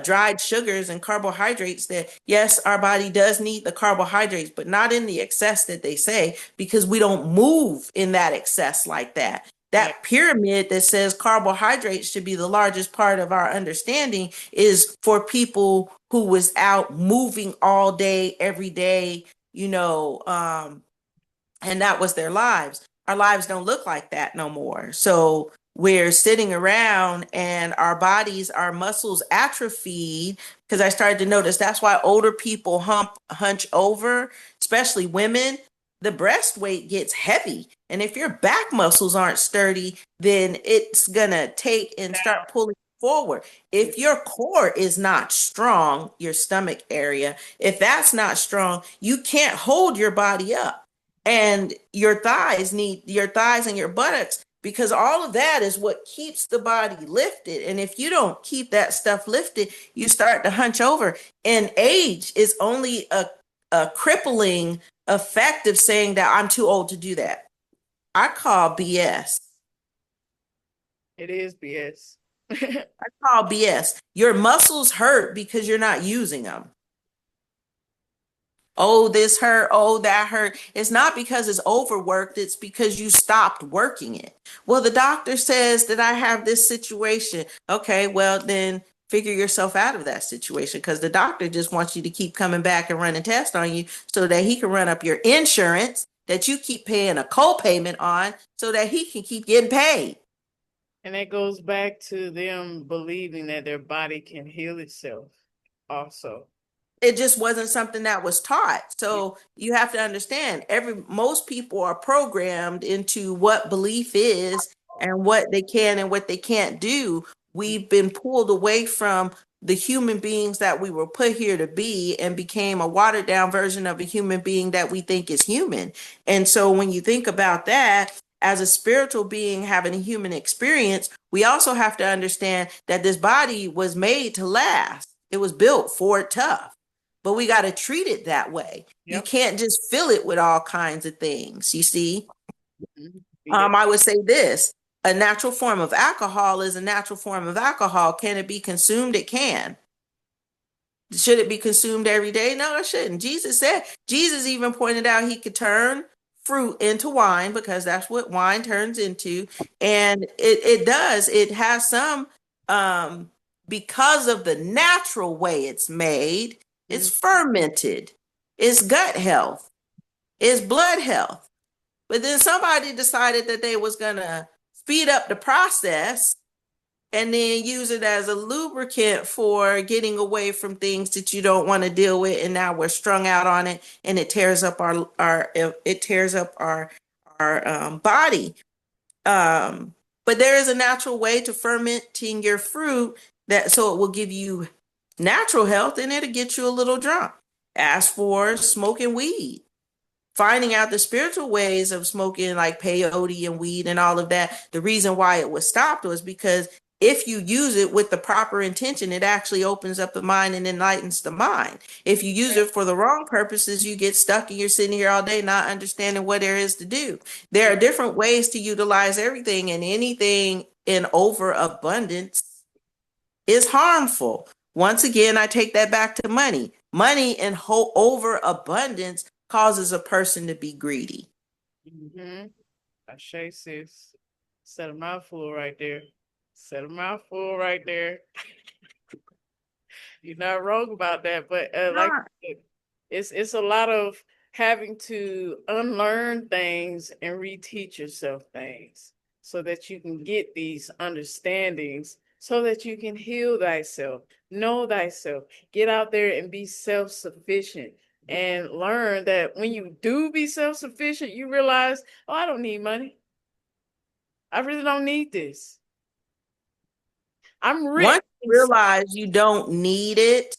dried sugars and carbohydrates that yes, our body does need the carbohydrates, but not in the excess that they say because we don't move in that excess like that. Yeah. That pyramid that says carbohydrates should be the largest part of our understanding is for people who was out moving all day, every day, and that was their lives. Our lives don't look like that no more. So we're sitting around and our bodies, our muscles atrophied because I started to notice that's why older people hunch over, especially women. The breast weight gets heavy. And if your back muscles aren't sturdy, then it's going to take and start pulling forward. If your core is not strong, your stomach area, if that's not strong, you can't hold your body up. And your thighs and your buttocks because all of that is what keeps the body lifted. And if you don't keep that stuff lifted, you start to hunch over. And age is only a crippling effect of saying that I'm too old to do that. I call BS. It is BS. I call BS. Your muscles hurt because you're not using them. Oh, this hurt. Oh, that hurt. It's not because it's overworked. It's because you stopped working it. Well, the doctor says that I have this situation. Okay, well, then figure yourself out of that situation because the doctor just wants you to keep coming back and running tests on you so that he can run up your insurance that you keep paying a co-payment on so that he can keep getting paid. And that goes back to them believing that their body can heal itself also. It just wasn't something that was taught. So you have to understand most people are programmed into what belief is and what they can and what they can't do. We've been pulled away from the human beings that we were put here to be and became a watered down version of a human being that we think is human. And so when you think about that, as a spiritual being having a human experience, we also have to understand that this body was made to last. It was built for tough. But we got to treat it that way. You can't just fill it with all kinds of things, you see? I would say this, a natural form of alcohol is a natural form of alcohol. Can it be consumed? It can. Should it be consumed every day? No, it shouldn't. Jesus even pointed out he could turn fruit into wine because that's what wine turns into. And it does. It has some, because of the natural way it's made, it's fermented, it's gut health, it's blood health. But then somebody decided that they was gonna speed up the process and then use it as a lubricant for getting away from things that you don't want to deal with. And now we're strung out on it and it tears up our body. But there is a natural way to fermenting your fruit that so it will give you natural health and it'll get you a little drunk. As for smoking weed, finding out the spiritual ways of smoking like peyote and weed and all of that, the reason why it was stopped was because if you use it with the proper intention, it actually opens up the mind and enlightens the mind. If you use it for the wrong purposes, you get stuck and you're sitting here all day not understanding what there is to do. There are different ways to utilize everything, and anything in overabundance is harmful. Once again, I take that back to money. Money in whole overabundance causes a person to be greedy. Ashay, sis. Set a mouthful right there. Set a mouthful right there. You're not wrong about that, but it's a lot of having to unlearn things and reteach yourself things so that you can get these understandings so that you can heal thyself, know thyself, get out there and be self-sufficient and learn that when you do be self-sufficient, you realize, oh, I don't need money. I really don't need this. I'm rich. Once you realize you don't need it,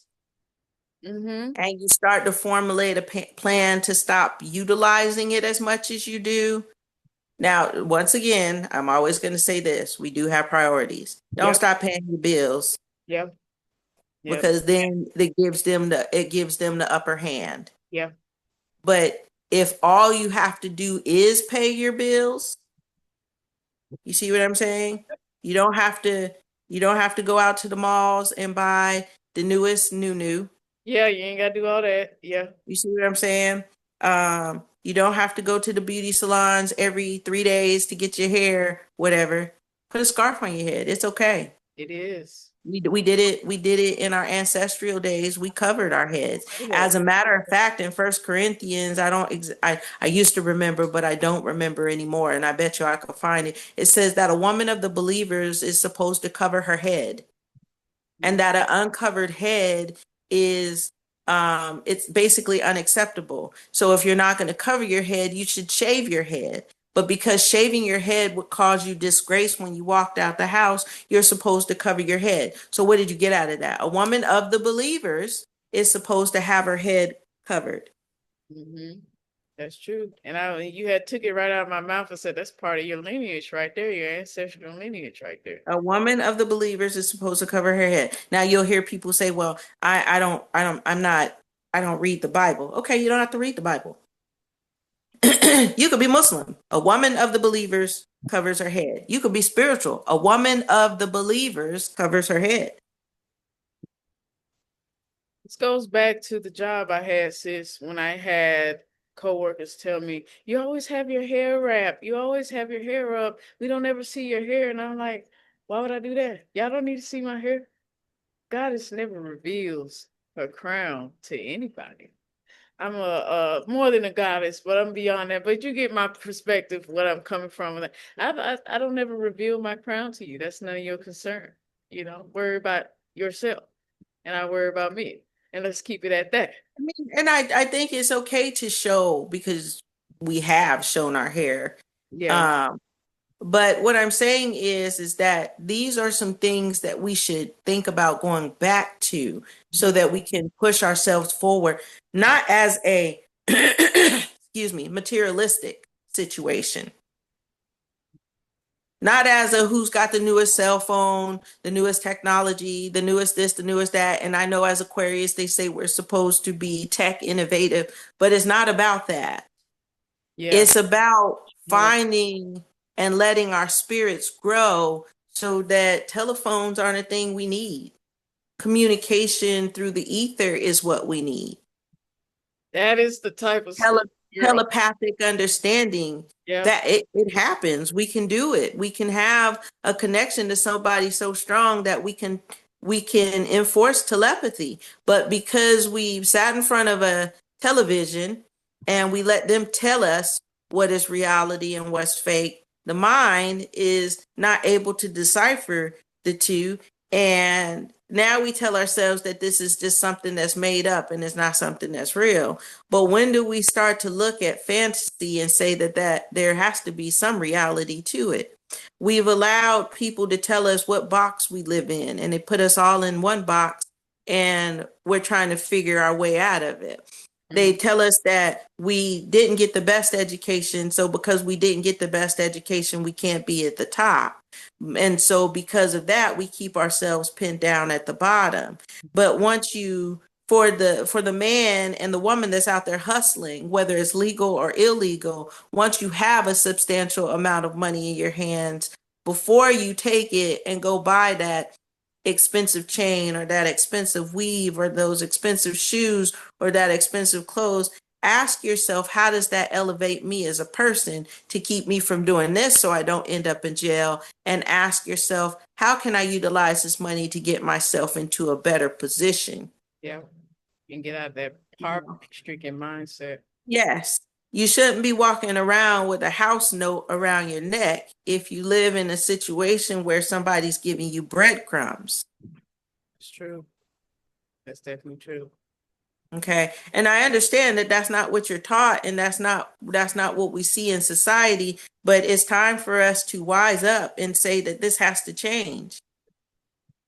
and you start to formulate a plan to stop utilizing it as much as you do. Now, once again, I'm always going to say this. We do have priorities. Don't stop paying your bills. Yep. Because then it gives them the upper hand. Yeah. But if all you have to do is pay your bills, you see what I'm saying? You don't have to go out to the malls and buy the newest new. Yeah, you ain't gotta do all that. Yeah, You see what I'm saying? You don't have to go to the beauty salons every 3 days to get your hair, whatever. Put a scarf on your head. It's okay. it is. We did it. We did it in our ancestral days. We covered our heads. Yeah. As a matter of fact, in First Corinthians, I used to remember, but I don't remember anymore. And I bet you I could find it. It says that a woman of the believers is supposed to cover her head, and that an uncovered head is it's basically unacceptable. So if you're not going to cover your head, you should shave your head. But because shaving your head would cause you disgrace when you walked out the house, you're supposed to cover your head. So what did you get out of that? A woman of the believers is supposed to have her head covered. Mm-hmm. That's true. And you had took it right out of my mouth and said that's part of your lineage right there, your ancestral lineage right there. A woman of the believers is supposed to cover her head. Now you'll hear people say, well, I don't read the Bible. Okay, you don't have to read the Bible. You could be Muslim. A woman of the believers covers her head. You could be spiritual. A woman of the believers covers her head. This goes back to the job I had, sis, when I had coworkers tell me, you always have your hair wrapped, you always have your hair up, we don't ever see your hair. And I'm like, why would I do that? Y'all don't need to see my hair. Goddess never reveals her crown to anybody. I'm a more than a goddess, but I'm beyond that. But you get my perspective, what I'm coming from. I don't ever reveal my crown to you. That's none of your concern. Worry about yourself, and I worry about me, and let's keep it at that. I mean, and I think it's okay to show because we have shown our hair. Yeah. Um, but what I'm saying is that these are some things that we should think about going back to so that we can push ourselves forward, not as a, excuse me, materialistic situation. Not as a who's got the newest cell phone, the newest technology, the newest this, the newest that. And I know as Aquarius, they say we're supposed to be tech innovative, but it's not about that. Yeah. It's about Yeah. finding and letting our spirits grow so that telephones aren't a thing we need. Communication through the ether is what we need. That is the type of stuff. Telepathic understanding Yeah. that it happens. We can do it. We can have a connection to somebody so strong that we can enforce telepathy. But because we sat in front of a television and we let them tell us what is reality and what's fake, the mind is not able to decipher the two. And now we tell ourselves that this is just something that's made up and it's not something that's real. But when do we start to look at fantasy and say that there has to be some reality to it? We've allowed people to tell us what box we live in, and they put us all in one box, and we're trying to figure our way out of it. They tell us that we didn't get the best education, so because we didn't get the best education, we can't be at the top. And so because of that, we keep ourselves pinned down at the bottom. But once you for the man and the woman that's out there hustling, whether it's legal or illegal, once you have a substantial amount of money in your hands, before you take it and go buy that expensive chain or that expensive weave or those expensive shoes or that expensive clothes, ask yourself, how does that elevate me as a person to keep me from doing this so I don't end up in jail? And ask yourself, how can I utilize this money to get myself into a better position? Yeah. And get out of that poverty-stricken mindset. Yes. You shouldn't be walking around with a house note around your neck if you live in a situation where somebody's giving you breadcrumbs. It's true. That's definitely true. Okay. And I understand that that's not what you're taught and that's not what we see in society, but it's time for us to wise up and say that this has to change.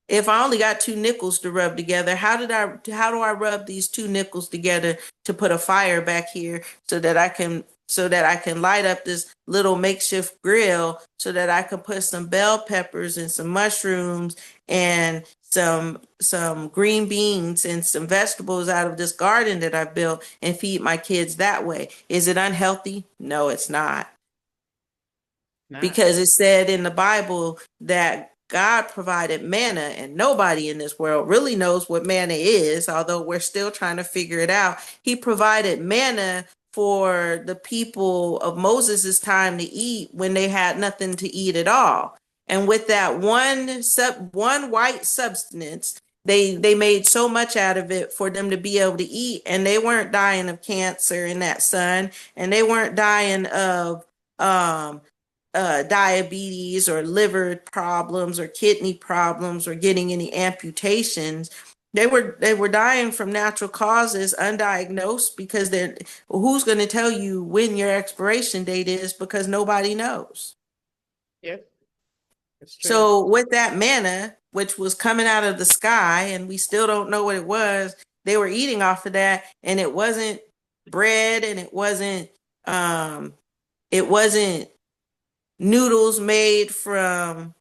If I only got two nickels to rub together, how do I rub these two nickels together to put a fire back here so that I can so that I can light up this little makeshift grill so that I can put some bell peppers and some mushrooms and some green beans and some vegetables out of this garden that I built and feed my kids that way. Is it unhealthy? No, it's not. Not. Because it said in the Bible that God provided manna, and nobody in this world really knows what manna is, although we're still trying to figure it out. He provided manna for the people of Moses's time to eat when they had nothing to eat at all. And with that one white substance, they made so much out of it for them to be able to eat, and they weren't dying of cancer in that sun, and they weren't dying of um diabetes or liver problems or kidney problems or getting any amputations. They were dying from natural causes, undiagnosed, because they're who's going to tell you when your expiration date is, because nobody knows. Yep. That's true. So with that manna, which was coming out of the sky, and we still don't know what it was, they were eating off of that, and it wasn't bread, and it wasn't noodles made from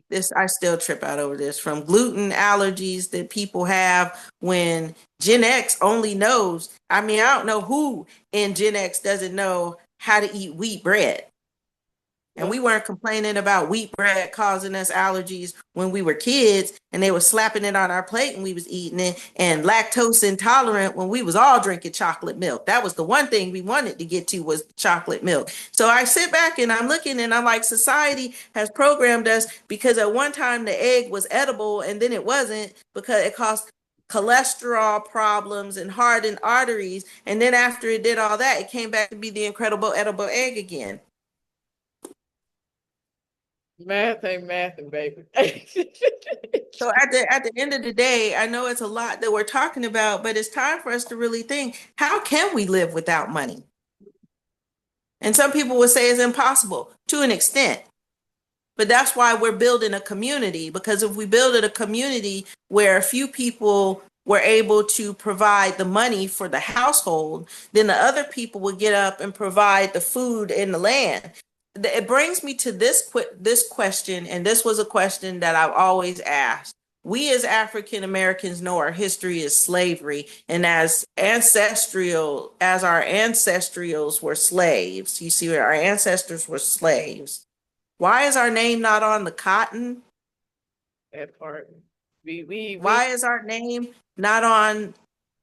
this. I still trip out over this, from gluten allergies that people have, when Gen X only knows. I mean, I don't know who in Gen X doesn't know how to eat wheat bread. And we weren't complaining about wheat bread causing us allergies when we were kids, and they were slapping it on our plate when we was eating it, and lactose intolerant when we was all drinking chocolate milk. That was the one thing we wanted to get to, was chocolate milk. So I sit back and I'm looking and I'm like, society has programmed us, because at one time the egg was edible and then it wasn't, because it caused cholesterol problems and hardened arteries. And then after it did all that, it came back to be the incredible edible egg again. Math ain't mathing, baby. So at the end of the day, I know it's a lot that we're talking about, but it's time for us to really think, how can we live without money? And some people would say it's impossible to an extent. But that's why we're building a community, because if we build a community where a few people were able to provide the money for the household, then the other people would get up and provide the food and the land. It brings me to this question, and this was a question that I've always asked. We as African Americans know our history is slavery, and as our ancestrals were slaves, you see, our ancestors were slaves. Why is our name not on the cotton? That part. Why is our name not on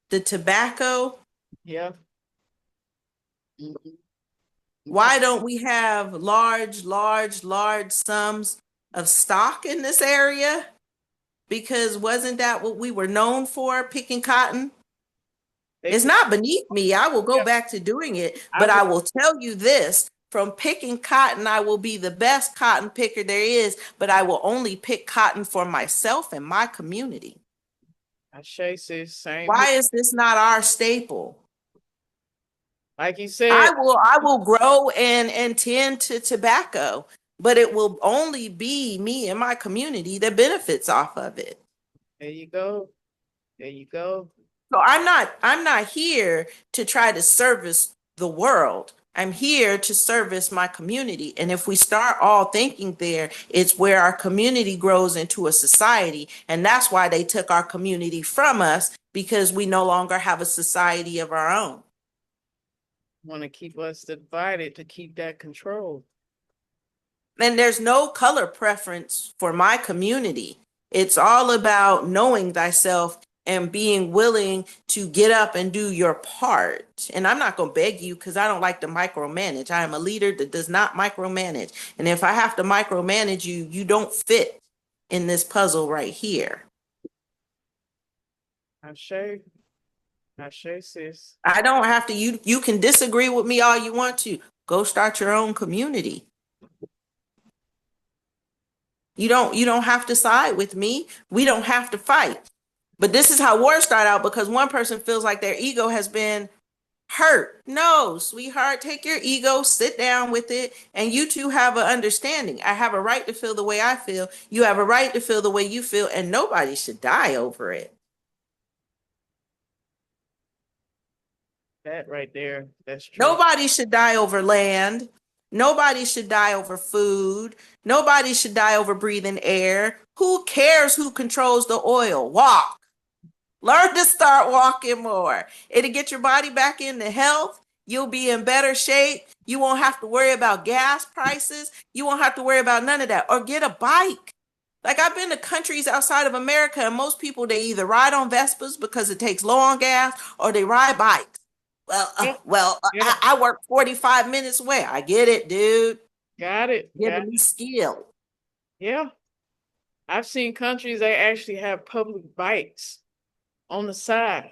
the tobacco? Yeah. Mm-hmm. Why don't we have large sums of stock in this area? Because wasn't that what we were known for, picking cotton? It's not beneath me. I will go back to doing it, but I will tell you this. From picking cotton, I will be the best cotton picker there is, but I will only pick cotton for myself and my community. I say same. Why is this not our staple? Like you said, I will grow and tend to tobacco, but it will only be me and my community that benefits off of it. There you go. There you go. So I'm not here to try to service the world. I'm here to service my community. And if we start all thinking there, it's where our community grows into a society. And that's why they took our community from us, because we no longer have a society of our own. Want to keep us divided to keep that control. And there's no color preference for my community. It's all about knowing thyself and being willing to get up and do your part. And I'm not going to beg you, because I don't like to micromanage. I am a leader that does not micromanage. And if I have to micromanage you, you don't fit in this puzzle right here. I sure, sis. I don't have to. You can disagree with me all you want to. Go start your own community. You don't have to side with me. We don't have to fight. But this is how wars start out, because one person feels like their ego has been hurt. No, sweetheart, take your ego, sit down with it, and you two have an understanding. I have a right to feel the way I feel. You have a right to feel the way you feel, and nobody should die over it. That right there, that's true. Nobody should die over land. Nobody should die over food. Nobody should die over breathing air. Who cares who controls the oil? Walk. Learn to start walking more. It'll get your body back into health. You'll be in better shape. You won't have to worry about gas prices. You won't have to worry about none of that. Or get a bike. Like I've been to countries outside of America, and most people, they either ride on Vespas because it takes low on gas, or they ride bikes. Yeah, yeah, I work 45 minutes away. I get it, dude. got it. Giving me skill. Yeah. I've seen countries they actually have public bikes on the side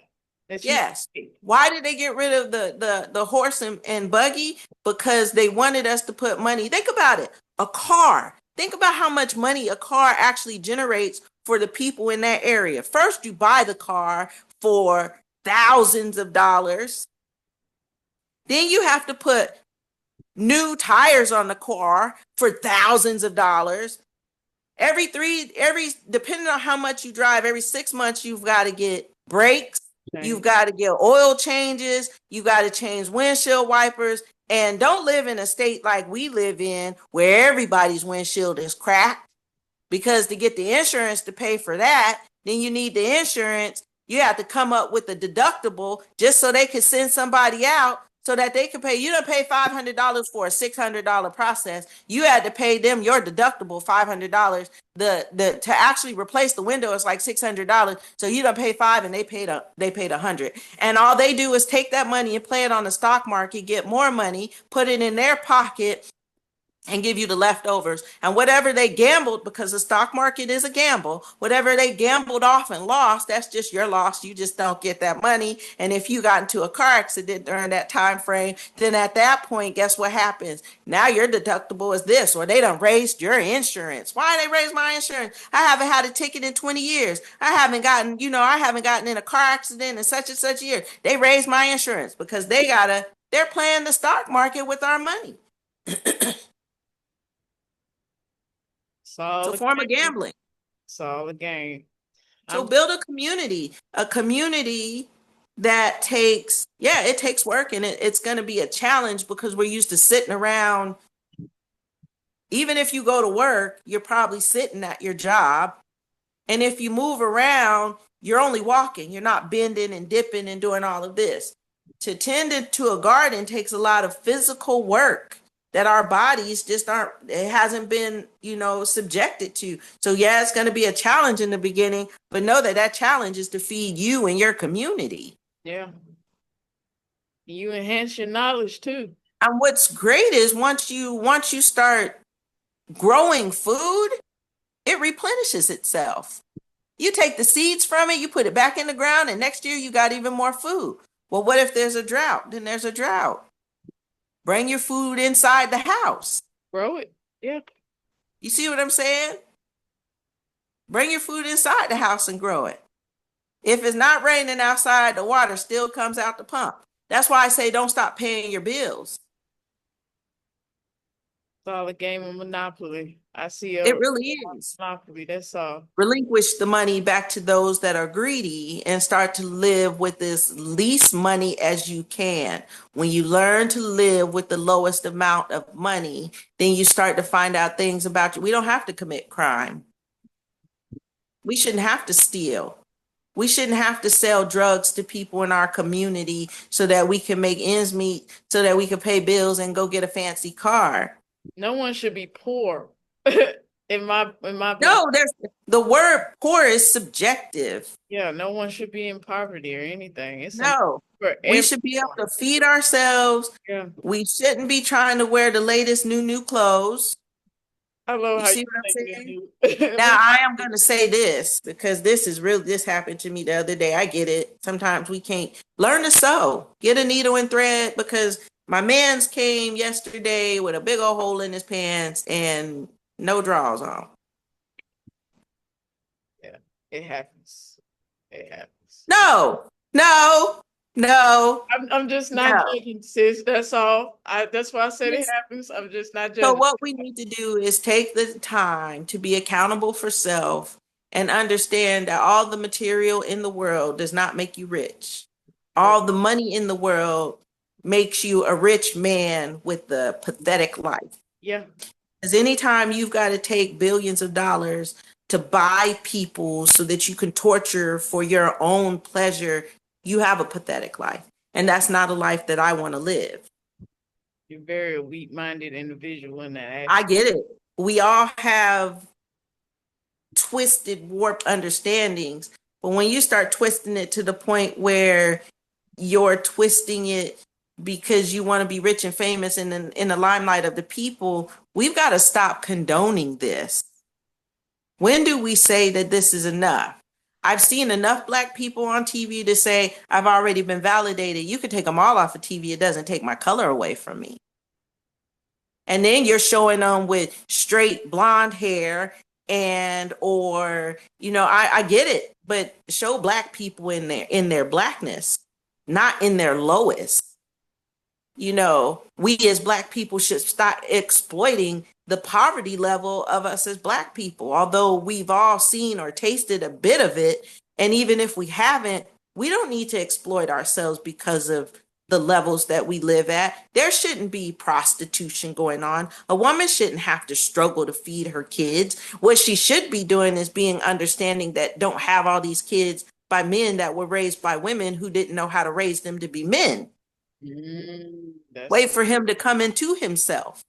that you Yes. Why did they get rid of the horse and buggy? Because they wanted us to put money. Think about it. A car. Think about how much money a car actually generates for the people in that area. First, you buy the car for thousands of dollars. Then you have to put new tires on the car for thousands of dollars. Depending on how much you drive, every 6 months, you've got to get brakes. You've got to get oil changes. You got to change windshield wipers. And don't live in a state like we live in where everybody's windshield is cracked, because to get the insurance to pay for that, then you need the insurance. You have to come up with a deductible just so they can send somebody out so that they can pay. You don't pay $500 for a $600 process. You had to pay them your deductible $500. To actually replace the window is like $600. So you don't pay $5 and they paid $100. And all they do is take that money and play it on the stock market, get more money, put it in their pocket, and give you the leftovers. And whatever they gambled, because the stock market is a gamble, whatever they gambled off and lost, that's just your loss. You just don't get that money. And if you got into a car accident during that time frame, then at that point, guess what happens? Now your deductible is this, or they done raised your insurance. Why they raise my insurance? I haven't had a ticket in 20 years. I haven't gotten in a car accident in such and such year. They raised my insurance because they're playing the stock market with our money. It's a form of gambling. It's all a game. So build a community that takes work, and it's going to be a challenge because we're used to sitting around. Even if you go to work, you're probably sitting at your job. And if you move around, you're only walking. You're not bending and dipping and doing all of this. To tend to a garden takes a lot of physical work that our bodies it hasn't been, subjected to. So yeah, it's going to be a challenge in the beginning, but know that challenge is to feed you and your community. Yeah. You enhance your knowledge too. And what's great is once you start growing food, it replenishes itself. You take the seeds from it, you put it back in the ground, and next year you got even more food. Well, what if there's a drought? Then there's a drought. Bring your food inside the house. Grow it. Yeah. You see what I'm saying? Bring your food inside the house and grow it. If it's not raining outside, the water still comes out the pump. That's why I say don't stop paying your bills. It's all a game of Monopoly. It really is. Monopoly, that's all. Relinquish the money back to those that are greedy and start to live with as least money as you can. When you learn to live with the lowest amount of money, then you start to find out things about you. We don't have to commit crime. We shouldn't have to steal. We shouldn't have to sell drugs to people in our community so that we can make ends meet, so that we can pay bills and go get a fancy car. No one should be poor. in my No, the word poor is subjective. Yeah, no one should be in poverty or anything. We should be able to feed ourselves. Yeah. We shouldn't be trying to wear the latest new clothes. I love how you see what I'm saying? Now I am going to say this because this happened to me the other day. I get it. Sometimes we can't learn to sew. Get a needle and thread, because my man's came yesterday with a big old hole in his pants and no drawers on. Yeah, it happens. It happens. No. I'm just not judging, sis. That's all. That's why I said it happens. I'm just not judging. So what we need to do is take the time to be accountable for self and understand that all the material in the world does not make you rich. All the money in the world makes you a rich man with a pathetic life. Yeah. Because anytime you've got to take billions of dollars to buy people so that you can torture for your own pleasure, you have a pathetic life. And that's not a life that I want to live. You're very weak-minded individual in that I aspect. get it. We all have twisted, warped understandings. But when you start twisting it to the point where you're twisting it because you want to be rich and famous and in the limelight of the people, we've got to stop condoning this. When do we say that this is enough? I've seen enough Black people on TV to say, I've already been validated. You could take them all off of TV. It doesn't take my color away from me. And then you're showing them with straight blonde hair and or I get it, but show Black people in their Blackness, not in their lowest. We as Black people should stop exploiting the poverty level of us as Black people, although we've all seen or tasted a bit of it. And even if we haven't, we don't need to exploit ourselves because of the levels that we live at. There shouldn't be prostitution going on. A woman shouldn't have to struggle to feed her kids. What she should be doing is being understanding that don't have all these kids by men that were raised by women who didn't know how to raise them to be men. Wait for him to come into himself.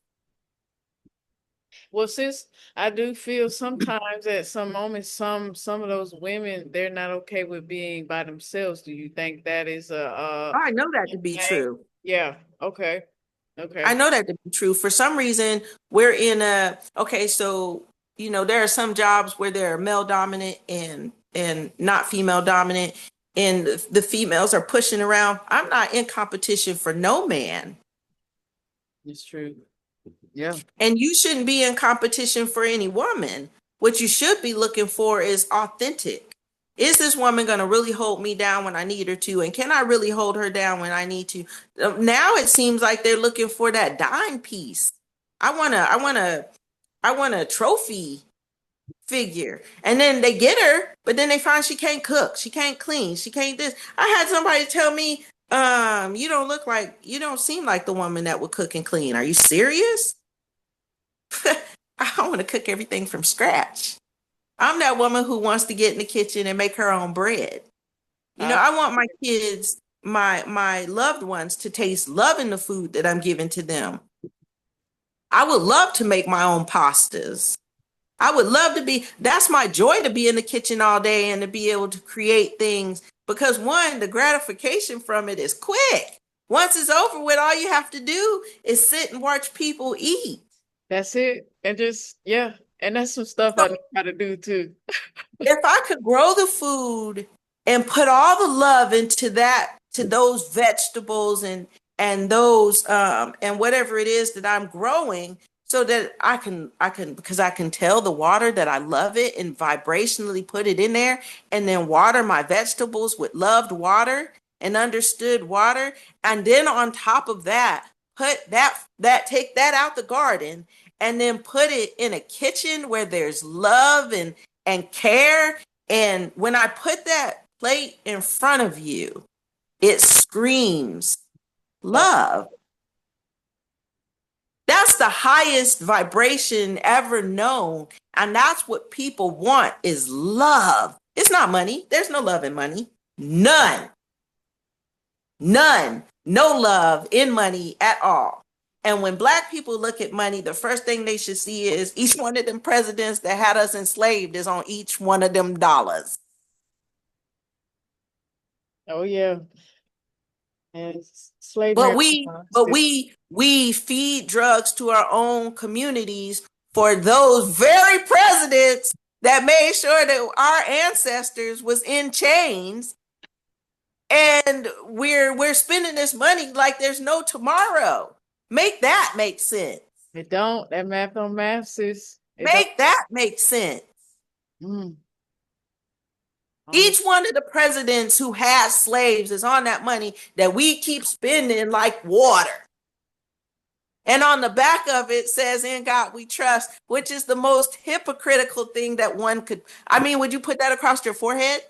Well, sis, I do feel sometimes at some moments, some of those women, they're not okay with being by themselves. Do you think that is I know that to be true. Yeah. Okay. Okay. I know that to be true. For some reason, we're in so there are some jobs where they're male dominant and not female dominant, and the females are pushing around. I'm not in competition for no man. It's true. Yeah. And you shouldn't be in competition for any woman. What you should be looking for is authentic. Is this woman going to really hold me down when I need her to? And can I really hold her down when I need to? Now it seems like they're looking for that dime piece. I want a trophy figure. And then they get her, but then they find she can't cook, she can't clean, she can't this. I had somebody tell me, you don't seem like the woman that would cook and clean. Are you serious? I want to cook everything from scratch. I'm that woman who wants to get in the kitchen and make her own bread. I want my kids, my loved ones, to taste love in the food that I'm giving to them. I would love to make my own pastas. I would love that's my joy, to be in the kitchen all day and to be able to create things, because one, the gratification from it is quick. Once it's over with, all you have to do is sit and watch people eat. That's it. And just, yeah. And that's some stuff I know how to do too. If I could grow the food and put all the love into those vegetables and those and whatever it is that I'm growing, so that I can because I can tell the water that I love it and vibrationally put it in there, and then water my vegetables with loved water and understood water, and then on top of that, put take that out the garden and then put it in a kitchen where there's love and care. And when I put that plate in front of you, it screams love. That's the highest vibration ever known. And that's what people want, is love. It's not money. There's no love in money. None. None. No love in money at all. And when Black people look at money, the first thing they should see is each one of them presidents that had us enslaved is on each one of them dollars. Oh yeah. And slavery. But we feed drugs to our own communities for those very presidents that made sure that our ancestors was in chains. And we're spending this money like there's no tomorrow. Make that make sense. It don't. That math don't math, sis. Make that make sense. Each one of the presidents who had slaves is on that money that we keep spending like water. And on the back of it says, "In God we trust," which is the most hypocritical thing that one could. I mean, would you put that across your forehead?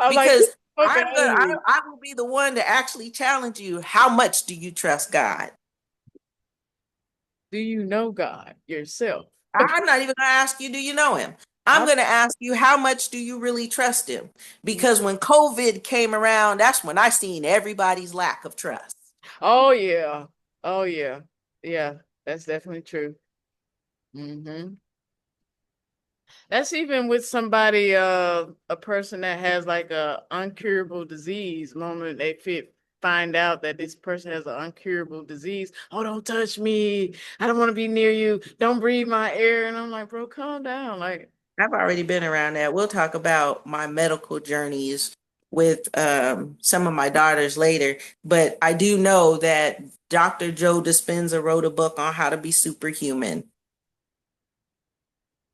Because Okay. I will be the one to actually challenge you. How much do you trust God? Do you know God yourself? I'm not even going to ask you, do you know him? I'm I, going to ask you, how much do you really trust him? Because when COVID came around, that's when I seen everybody's lack of trust. oh yeah. Oh yeah. Yeah, that's definitely true. Hmm. That's even with somebody, a person that has like a uncurable disease. Moment they find out that this person has an uncurable disease. Oh, don't touch me. I don't want to be near you. Don't breathe my air. And I'm like, bro, calm down. Like, I've already been around that. We'll talk about my medical journeys with some of my daughters later. But I do know that Dr. Joe Dispenza wrote a book on how to be superhuman.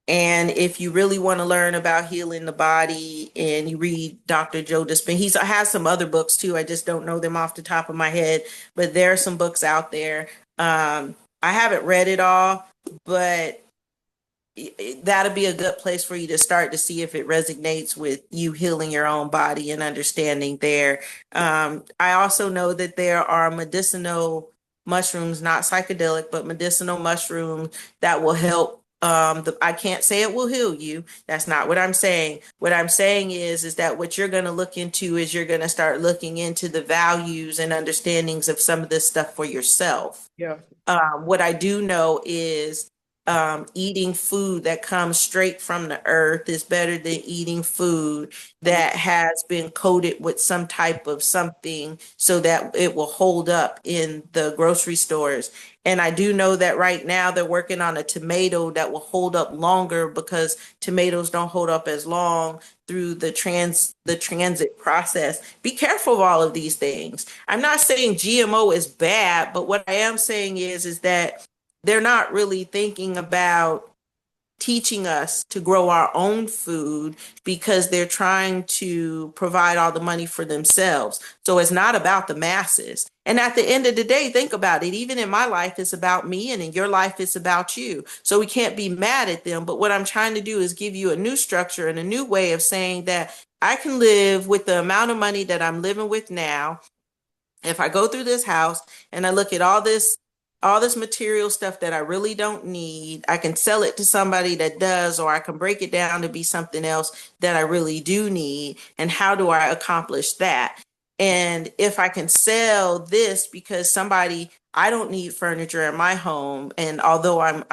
And if you really want to learn about healing the body and you read Dr. Joe Dispenza, he has some other books too. I just don't know them off the top of my head, but there are some books out there. I haven't read it all, but that'll be a good place for you to start to see if it resonates with you healing your own body and understanding there. I also know that there are medicinal mushrooms, not psychedelic, but medicinal mushrooms that will help. I can't say it will heal you. That's not what I'm saying. What I'm saying is that what you're going to look into is you're going to start looking into the values and understandings of some of this stuff for yourself. yeah. What I do know is eating food that comes straight from the earth is better than eating food Mm. that has been coated with some type of something so that it will hold up in the grocery stores. And I do know that right now they're working on a tomato that will hold up longer because tomatoes don't hold up as long through the transit process. Be careful of all of these things. I'm not saying GMO is bad, but what I am saying is that they're not really thinking about teaching us to grow our own food because they're trying to provide all the money for themselves. So it's not about the masses. And at the end of the day, think about it. Even in my life, it's about me, and in your life, it's about you. So we can't be mad at them. But what I'm trying to do is give you a new structure and a new way of saying that I can live with the amount of money that I'm living with now. If I go through this house and I look at all this material stuff that I really don't need, I can sell it to somebody that does, or I can break it down to be something else that I really do need. And how do I accomplish that? And if I can sell this because I don't need furniture in my home, and although I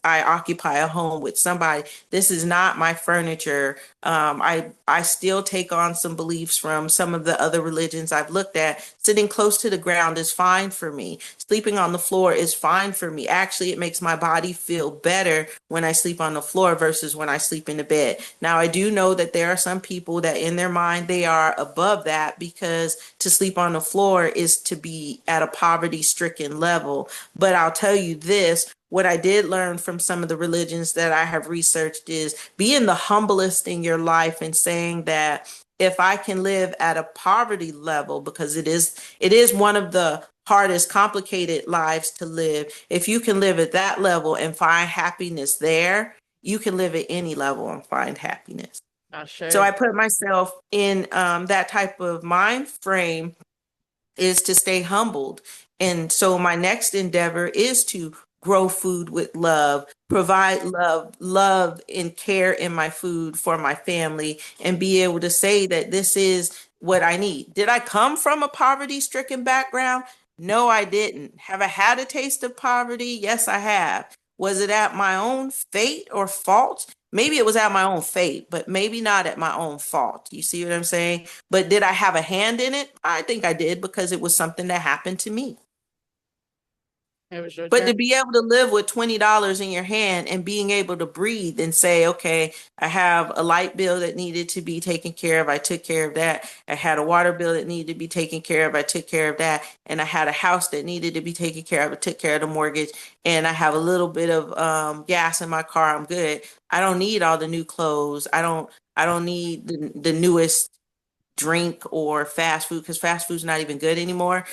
occupy a home with somebody, this is not my furniture. I still take on some beliefs from some of the other religions I've looked at. Sitting close to the ground is fine for me. Sleeping on the floor is fine for me. Actually, it makes my body feel better when I sleep on the floor versus when I sleep in the bed. Now, I do know that there are some people that in their mind they are above that because to sleep on the floor is to be at a poverty stricken level. But I'll tell you this, what I did learn from some of the religions that I have researched is being the humblest in your life and saying that if I can live at a poverty level, because it is one of the hardest, complicated lives to live. If you can live at that level and find happiness there, you can live at any level and find happiness. I So sure. I put myself in that type of mind frame is to stay humbled. And so my next endeavor is to grow food with love, provide love and care in my food for my family, and be able to say that this is what I need. Did I come from a poverty stricken background? No, I didn't. Have I had a taste of poverty? Yes, I have. Was it at my own fate or fault? Maybe it was at my own fate, but maybe not at my own fault. You see what I'm saying? But did I have a hand in it? I think I did because it was something that happened to me. It was your But turn. to be able to live with $20 in your hand and being able to breathe and say, okay, I have a light bill that needed to be taken care of. I took care of that. I had a water bill that needed to be taken care of. I took care of that. And I had a house that needed to be taken care of. I took care of the mortgage. And I have a little bit of gas in my car. I'm good. I don't need all the new clothes. I don't need the newest drink or fast food because fast food's not even good anymore.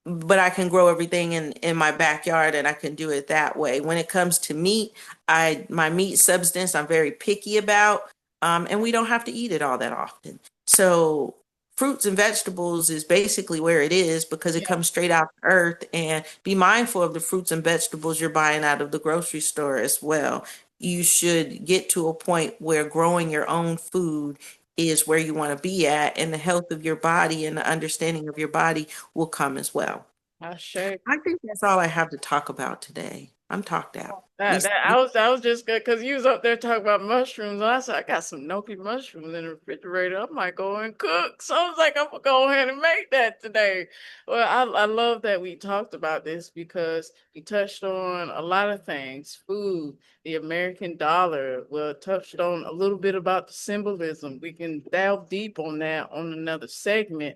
But I can grow everything in my backyard and I can do it that way. When it comes to meat, my meat substance I'm very picky about, and we don't have to eat it all that often. So fruits and vegetables is basically where it is because it Yeah. comes straight out the earth. And be mindful of the fruits and vegetables you're buying out of the grocery store as well. You should get to a point where growing your own food is where you want to be at, and the health of your body and the understanding of your body will come as well. I share. I think that's all I have to talk about today. I'm talked out. That I was just good because you was up there talking about mushrooms. And I said I got some gnocchi mushrooms in the refrigerator. I might go and cook. So I was like, I'm gonna go ahead and make that today. Well, I love that we talked about this because we touched on a lot of things. Food, the American dollar. We touched on a little bit about the symbolism. We can delve deep on that on another segment.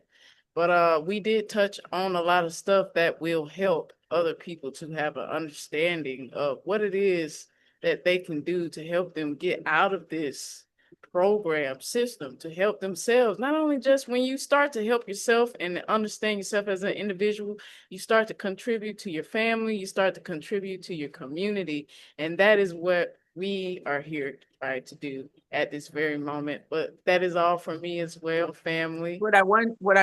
But we did touch on a lot of stuff that will help other people to have an understanding of what it is that they can do to help them get out of this program system to help themselves. Not only just when you start to help yourself and understand yourself as an individual, you start to contribute to your family, you start to contribute to your community, and that is what we are here trying to do at this very moment. But that is all for me as well, family. What I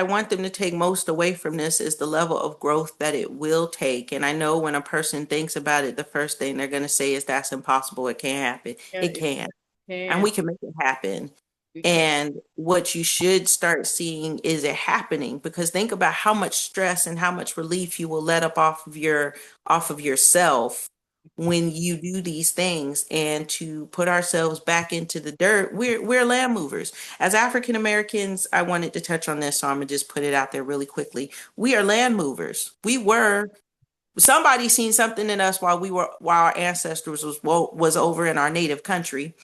want them to take most away from this is the level of growth that it will take. And I know when a person thinks about it, the first thing they're going to say is that's impossible. It can't happen. Yeah, It it can, and can. we can make it happen. We can. And what you should start seeing is it happening, because think about how much stress and how much relief you will let up off of yourself when you do these things. And to put ourselves back into the dirt, we're land movers. As African Americans, I wanted to touch on this, so I'm gonna just put it out there really quickly. We are land movers. We were somebody seen something in us while our ancestors was over in our native country,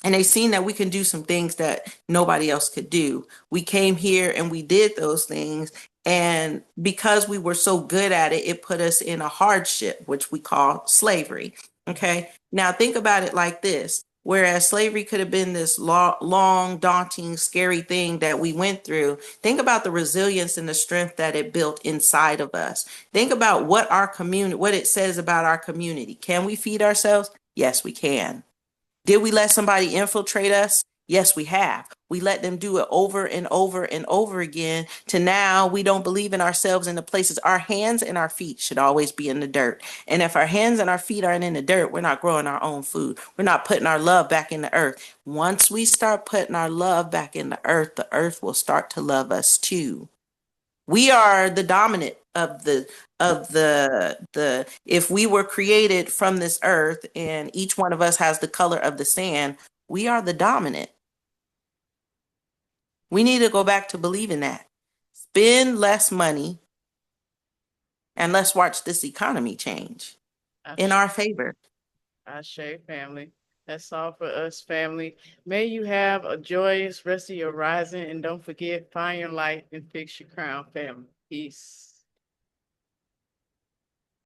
and they seen that we can do some things that nobody else could do. We came here and we did those things. And because we were so good at it, it put us in a hardship, which we call slavery. Okay. Now think about it like this. Whereas slavery could have been this long, daunting, scary thing that we went through, think about the resilience and the strength that it built inside of us. Think about what it says about our community. Can we feed ourselves? Yes, we can. Did we let somebody infiltrate us? Yes, we have. We let them do it over and over and over again, to now we don't believe in ourselves in the places. Our hands and our feet should always be in the dirt. And if our hands and our feet aren't in the dirt, we're not growing our own food. We're not putting our love back in the earth. Once we start putting our love back in the earth will start to love us too. We are the dominant of the if we were created from this earth and each one of us has the color of the sand, we are the dominant. We need to go back to believing that. Spend less money and let's watch this economy change in Ashe, our favor. Ashe, family. That's all for us, family. May you have a joyous rest of your rising, and don't forget, find your light and fix your crown, family. Peace.